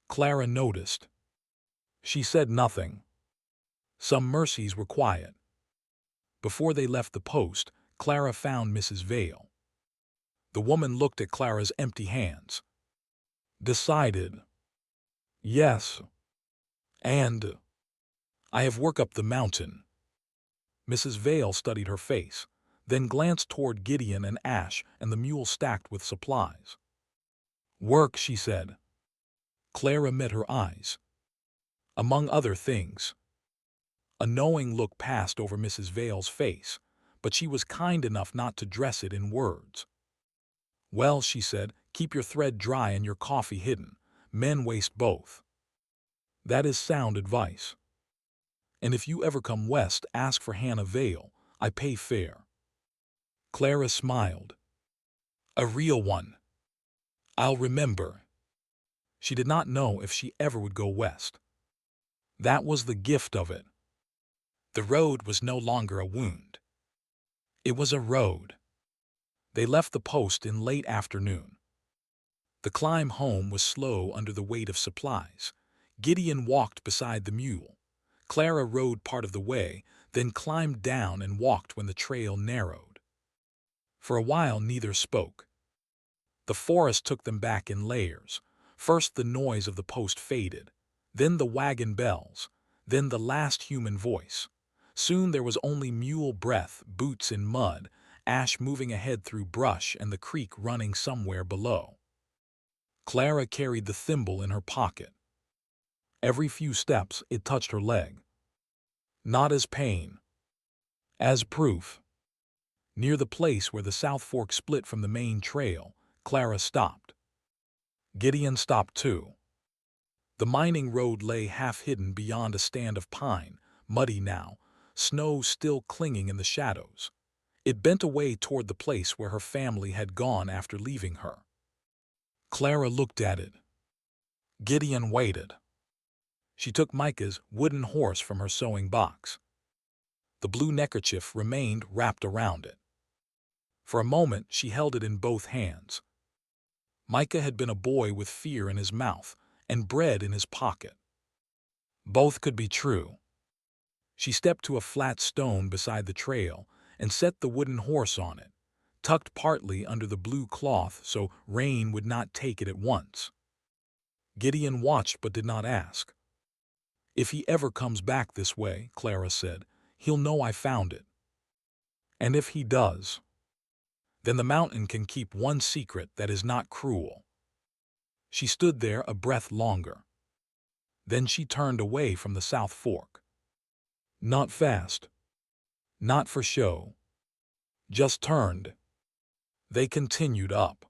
Clara noticed. She said nothing. Some mercies were quiet. Before they left the post, Clara found Mrs. Vale. The woman looked at Clara's empty hands. Decided. Yes. And I have work up the mountain. Mrs. Vale studied her face, then glanced toward Gideon and Ash and the mule stacked with supplies. Work, she said. Clara met her eyes. Among other things. A knowing look passed over Mrs. Vale's face, but she was kind enough not to dress it in words. Well, she said, keep your thread dry and your coffee hidden. Men waste both. That is sound advice. And if you ever come west, ask for Hannah Vale. I pay fair. Clara smiled. A real one. I'll remember. She did not know if she ever would go west. That was the gift of it. The road was no longer a wound. It was a road. They left the post in late afternoon. The climb home was slow under the weight of supplies. Gideon walked beside the mule. Clara rode part of the way, then climbed down and walked when the trail narrowed. For a while neither spoke. The forest took them back in layers. First the noise of the post faded, then the wagon bells, then the last human voice. Soon there was only mule breath, boots in mud, Ash moving ahead through brush, and the creek running somewhere below. Clara carried the thimble in her pocket. Every few steps it touched her leg. Not as pain. As proof. Near the place where the South Fork split from the main trail, Clara stopped. Gideon stopped too. The mining road lay half-hidden beyond a stand of pine, muddy now, snow still clinging in the shadows. It bent away toward the place where her family had gone after leaving her. Clara looked at it. Gideon waited. She took Micah's wooden horse from her sewing box. The blue neckerchief remained wrapped around it. For a moment she held it in both hands. Micah had been a boy with fear in his mouth and bread in his pocket. Both could be true. She stepped to a flat stone beside the trail and set the wooden horse on it, tucked partly under the blue cloth so rain would not take it at once. Gideon watched but did not ask. If he ever comes back this way, Clara said, he'll know I found it. And if he does, then the mountain can keep one secret that is not cruel. She stood there a breath longer. Then she turned away from the South Fork. Not fast. Not for show. Just turned. They continued up.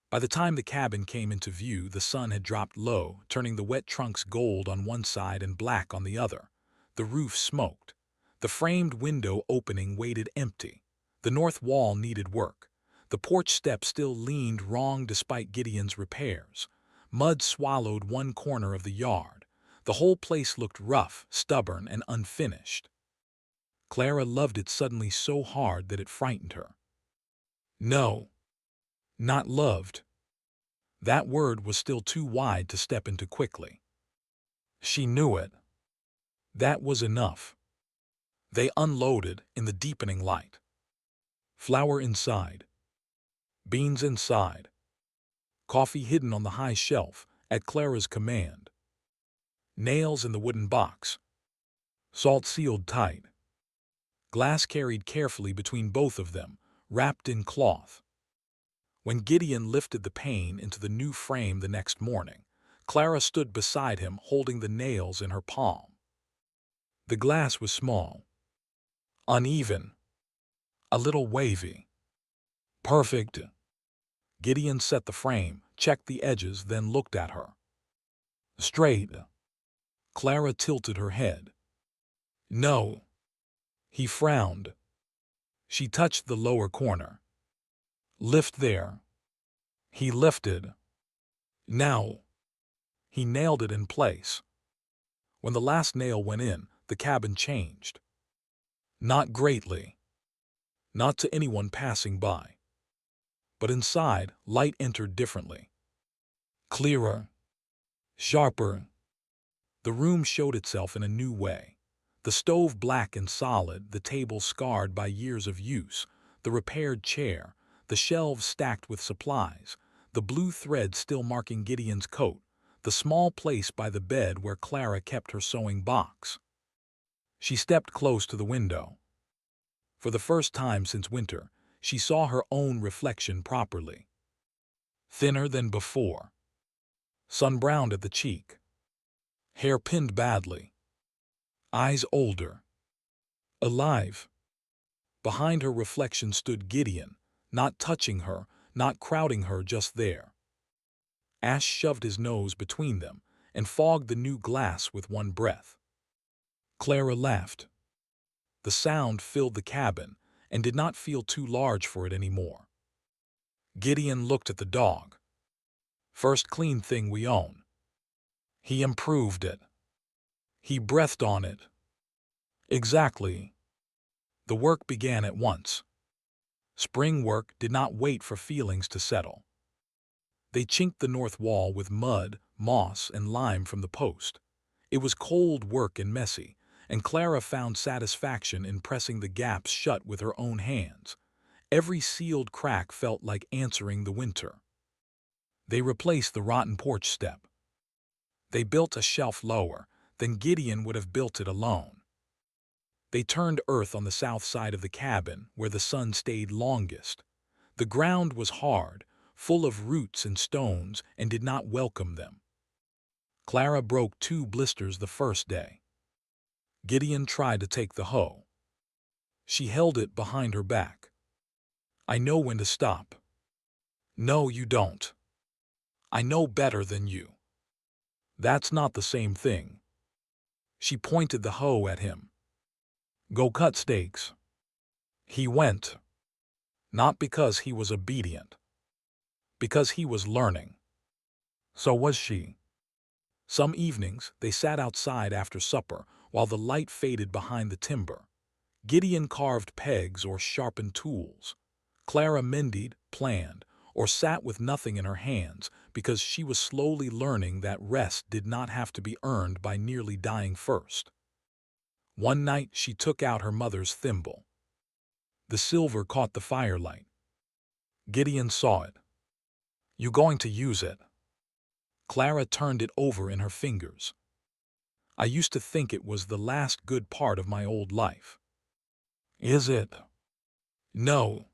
By the time the cabin came into view, the sun had dropped low, turning the wet trunks gold on one side and black on the other. The roof smoked. The framed window opening waited empty. The north wall needed work. The porch step still leaned wrong despite Gideon's repairs. Mud swallowed one corner of the yard. The whole place looked rough, stubborn, and unfinished. Clara loved it suddenly so hard that it frightened her. No. Not loved. That word was still too wide to step into quickly. She knew it. That was enough. They unloaded in the deepening light. Flour inside. Beans inside. Coffee hidden on the high shelf, at Clara's command. Nails in the wooden box. Salt sealed tight. Glass carried carefully between both of them, wrapped in cloth. When Gideon lifted the pane into the new frame the next morning, Clara stood beside him holding the nails in her palm. The glass was small, uneven, a little wavy. Perfect. Gideon set the frame, checked the edges, then looked at her. Straight. Clara tilted her head. No. He frowned. She touched the lower corner. Lift there. He lifted. Now. He nailed it in place. When the last nail went in, the cabin changed. Not greatly. Not to anyone passing by. But inside, light entered differently. Clearer. Sharper. The room showed itself in a new way. The stove black and solid, the table scarred by years of use, the repaired chair, the shelves stacked with supplies, the blue thread still marking Gideon's coat, the small place by the bed where Clara kept her sewing box. She stepped close to the window. For the first time since winter, she saw her own reflection properly. Thinner than before. Sun-browned at the cheek. Hair pinned badly. Eyes older. Alive. Behind her reflection stood Gideon, not touching her, not crowding her, just there. Ash shoved his nose between them and fogged the new glass with one breath. Clara laughed. The sound filled the cabin and did not feel too large for it anymore. Gideon looked at the dog. First clean thing we own. He improved it. He breathed on it. Exactly. The work began at once. Spring work did not wait for feelings to settle. They chinked the north wall with mud, moss, and lime from the post. It was cold work and messy, and Clara found satisfaction in pressing the gaps shut with her own hands. Every sealed crack felt like answering the winter. They replaced the rotten porch step. They built a shelf lower than Gideon would have built it alone. They turned earth on the south side of the cabin where the sun stayed longest. The ground was hard, full of roots and stones, and did not welcome them. Clara broke 2 blisters the first day. Gideon tried to take the hoe. She held it behind her back. I know when to stop. No, you don't. I know better than you. That's not the same thing. She pointed the hoe at him. Go cut steaks. He went. Not because he was obedient. Because he was learning. So was she. Some evenings they sat outside after supper while the light faded behind the timber. Gideon carved pegs or sharpened tools. Clara mended, planned, or sat with nothing in her hands because she was slowly learning that rest did not have to be earned by nearly dying first. One night she took out her mother's thimble. The silver caught the firelight. Gideon saw it. You going to use it? Clara turned it over in her fingers. I used to think it was the last good part of my old life. Is it? No.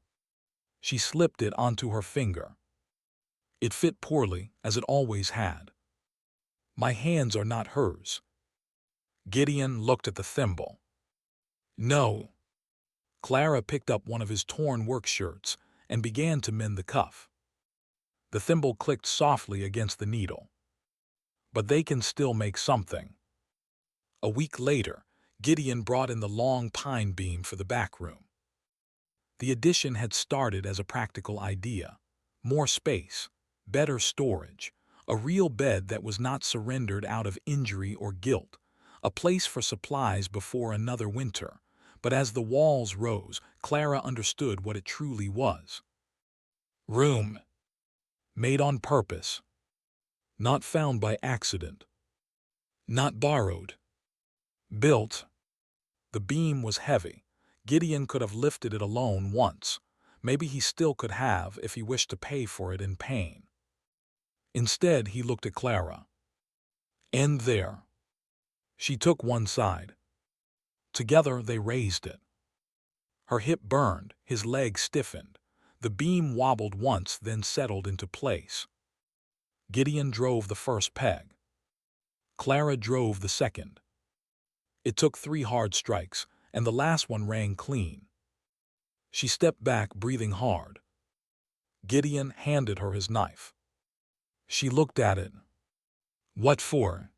She slipped it onto her finger. It fit poorly, as it always had. My hands are not hers. Gideon looked at the thimble. No. Clara picked up one of his torn work shirts and began to mend the cuff. The thimble clicked softly against the needle. But they can still make something. A week later, Gideon brought in the long pine beam for the back room. The addition had started as a practical idea. More space, better storage, a real bed that was not surrendered out of injury or guilt, a place for supplies before another winter. But as the walls rose, Clara understood what it truly was. Room. Made on purpose. Not found by accident. Not borrowed. Built. The beam was heavy. Gideon could have lifted it alone once. Maybe he still could have if he wished to pay for it in pain. Instead, he looked at Clara. End there. She took one side. Together they raised it. Her hip burned, his leg stiffened. The beam wobbled once, then settled into place. Gideon drove the first peg. Clara drove the second. It took 3 hard strikes, and the last one rang clean. She stepped back, breathing hard. Gideon handed her his knife. She looked at it. What for?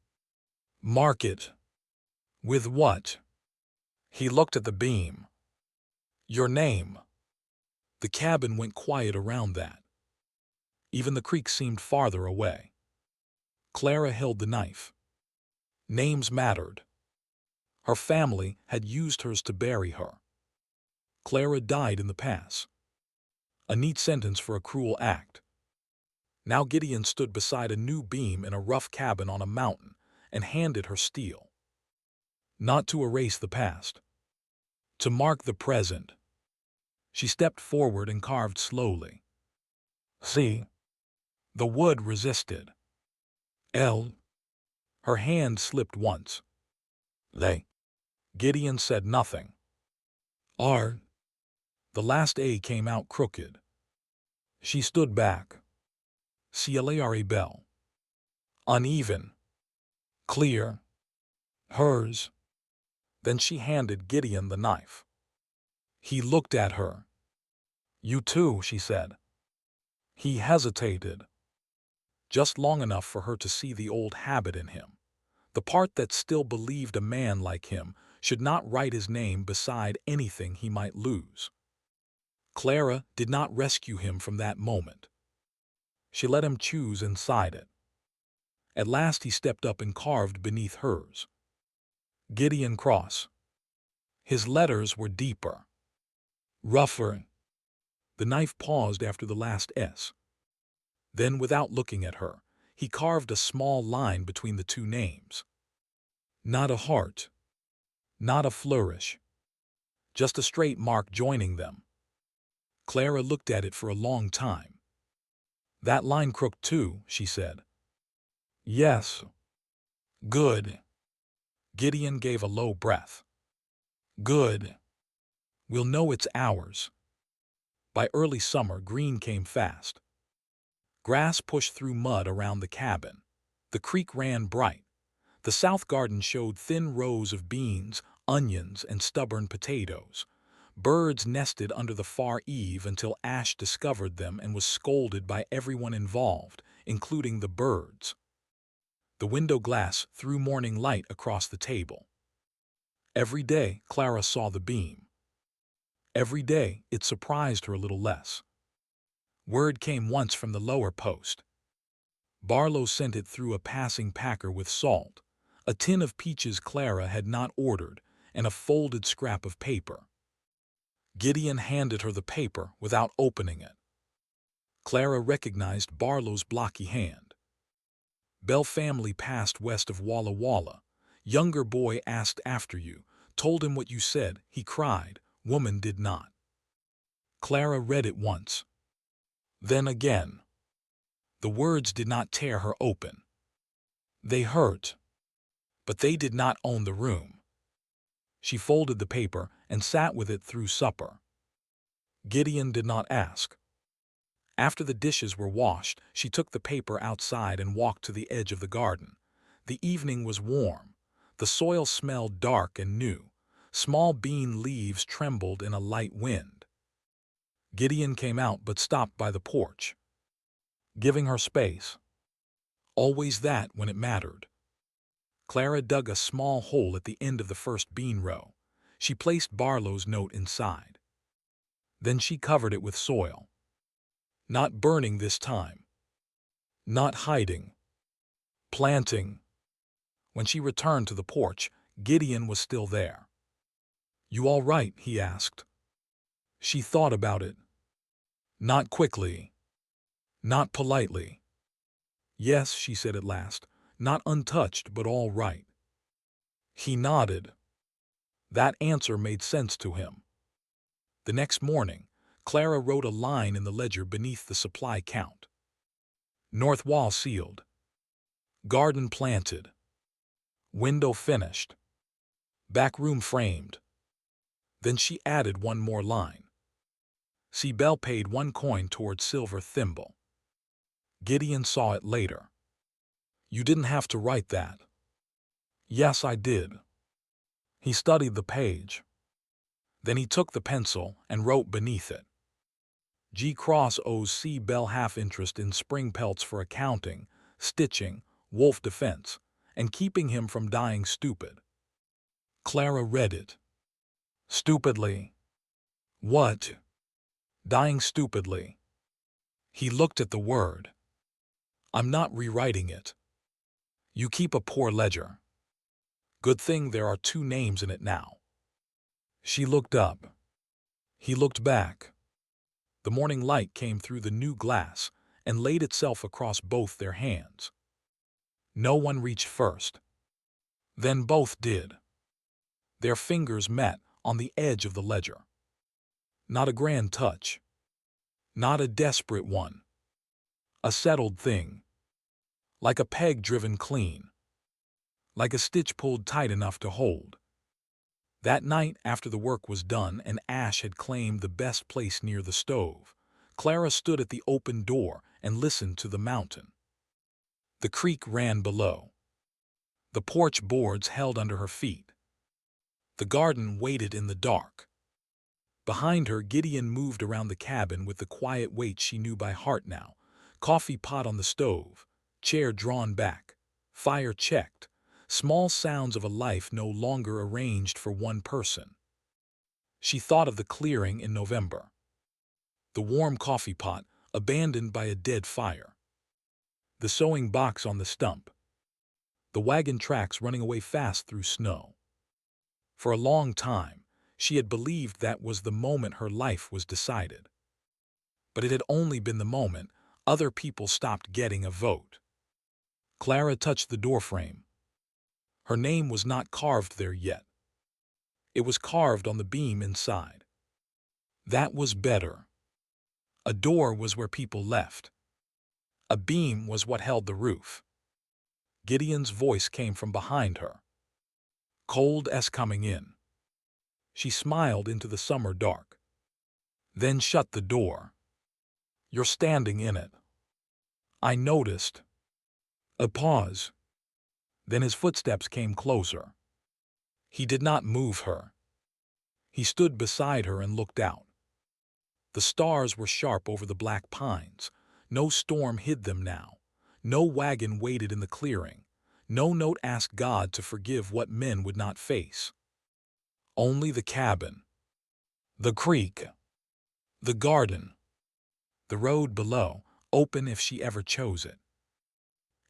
Mark it. With what? He looked at the beam. Your name. The cabin went quiet around that. Even the creek seemed farther away. Clara held the knife. Names mattered. Her family had used hers to bury her. Clara died in the pass. A neat sentence for a cruel act. Now Gideon stood beside a new beam in a rough cabin on a mountain and handed her steel. Not to erase the past. To mark the present. She stepped forward and carved slowly. See? The wood resisted. L. Her hand slipped once. They. Gideon said nothing. R. The last A came out crooked. She stood back. Clara Bell. Uneven. Clear. Hers. Then she handed Gideon the knife. He looked at her. You too, she said. He hesitated. Just long enough for her to see the old habit in him. The part that still believed a man like him should not write his name beside anything he might lose. Clara did not rescue him from that moment. She let him choose inside it. At last he stepped up and carved beneath hers. Gideon Cross. His letters were deeper. Rougher. The knife paused after the last S. Then, without looking at her, he carved a small line between the two names. Not a heart. Not a flourish. Just a straight mark joining them. Clara looked at it for a long time. That line crooked too, she said. Yes. Good. Gideon gave a low breath. Good. We'll know it's ours. By early summer, green came fast. Grass pushed through mud around the cabin. The creek ran bright. The south garden showed thin rows of beans, onions, and stubborn potatoes. Birds nested under the far eave until Ash discovered them and was scolded by everyone involved, including the birds. The window glass threw morning light across the table. Every day, Clara saw the beam. Every day, it surprised her a little less. Word came once from the lower post. Barlow sent it through a passing packer with salt, a tin of peaches Clara had not ordered, and a folded scrap of paper. Gideon handed her the paper without opening it. Clara recognized Barlow's blocky hand. Bell family passed west of Walla Walla. Younger boy asked after you, told him what you said, he cried, woman did not. Clara read it once. Then again. The words did not tear her open. They hurt. But they did not own the room. She folded the paper and sat with it through supper. Gideon did not ask. After the dishes were washed, she took the paper outside and walked to the edge of the garden. The evening was warm. The soil smelled dark and new. Small bean leaves trembled in a light wind. Gideon came out but stopped by the porch, giving her space. Always that when it mattered. Clara dug a small hole at the end of the first bean row. She placed Barlow's note inside. Then she covered it with soil. Not burning this time. Not hiding. Planting. When she returned to the porch, Gideon was still there. You all right? He asked. She thought about it. Not quickly. Not politely. Yes, she said at last, not untouched but all right. He nodded. That answer made sense to him. The next morning, Clara wrote a line in the ledger beneath the supply count. North wall sealed. Garden planted. Window finished. Back room framed. Then she added one more line. See, Bell paid 1 coin towards silver thimble. Gideon saw it later. You didn't have to write that. Yes, I did. He studied the page. Then he took the pencil and wrote beneath it. G. Cross owes C. Bell half interest in spring pelts for accounting, stitching, wolf defense, and keeping him from dying stupid. Clara read it. Stupidly. What? Dying stupidly. He looked at the word. I'm not rewriting it. You keep a poor ledger. Good thing there are 2 names in it now. She looked up. He looked back. The morning light came through the new glass and laid itself across both their hands. No one reached first. Then both did. Their fingers met on the edge of the ledger. Not a grand touch. Not a desperate one. A settled thing. Like a peg driven clean. Like a stitch pulled tight enough to hold. That night, after the work was done and Ash had claimed the best place near the stove, Clara stood at the open door and listened to the mountain. The creek ran below. The porch boards held under her feet. The garden waited in the dark. Behind her, Gideon moved around the cabin with the quiet weight she knew by heart now. Coffee pot on the stove, chair drawn back, fire checked, small sounds of a life no longer arranged for one person. She thought of the clearing in November. The warm coffee pot, abandoned by a dead fire. The sewing box on the stump. The wagon tracks running away fast through snow. For a long time, she had believed that was the moment her life was decided. But it had only been the moment other people stopped getting a vote. Clara touched the doorframe. Her name was not carved there yet. It was carved on the beam inside. That was better. A door was where people left. A beam was what held the roof. Gideon's voice came from behind her. Cold as coming in. She smiled into the summer dark. Then shut the door. You're standing in it. I noticed. A pause. Then his footsteps came closer. He did not move her. He stood beside her and looked out. The stars were sharp over the black pines. No storm hid them now. No wagon waited in the clearing. No note asked God to forgive what men would not face. Only the cabin. The creek. The garden. The road below, open if she ever chose it.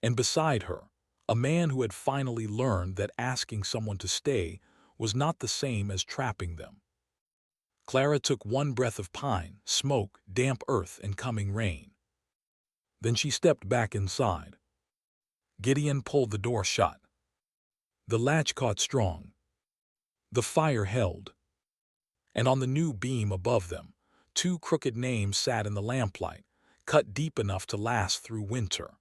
And beside her, a man who had finally learned that asking someone to stay was not the same as trapping them. Clara took one breath of pine, smoke, damp earth, and coming rain. Then she stepped back inside. Gideon pulled the door shut. The latch caught strong. The fire held. And on the new beam above them, 2 crooked names sat in the lamplight, cut deep enough to last through winter.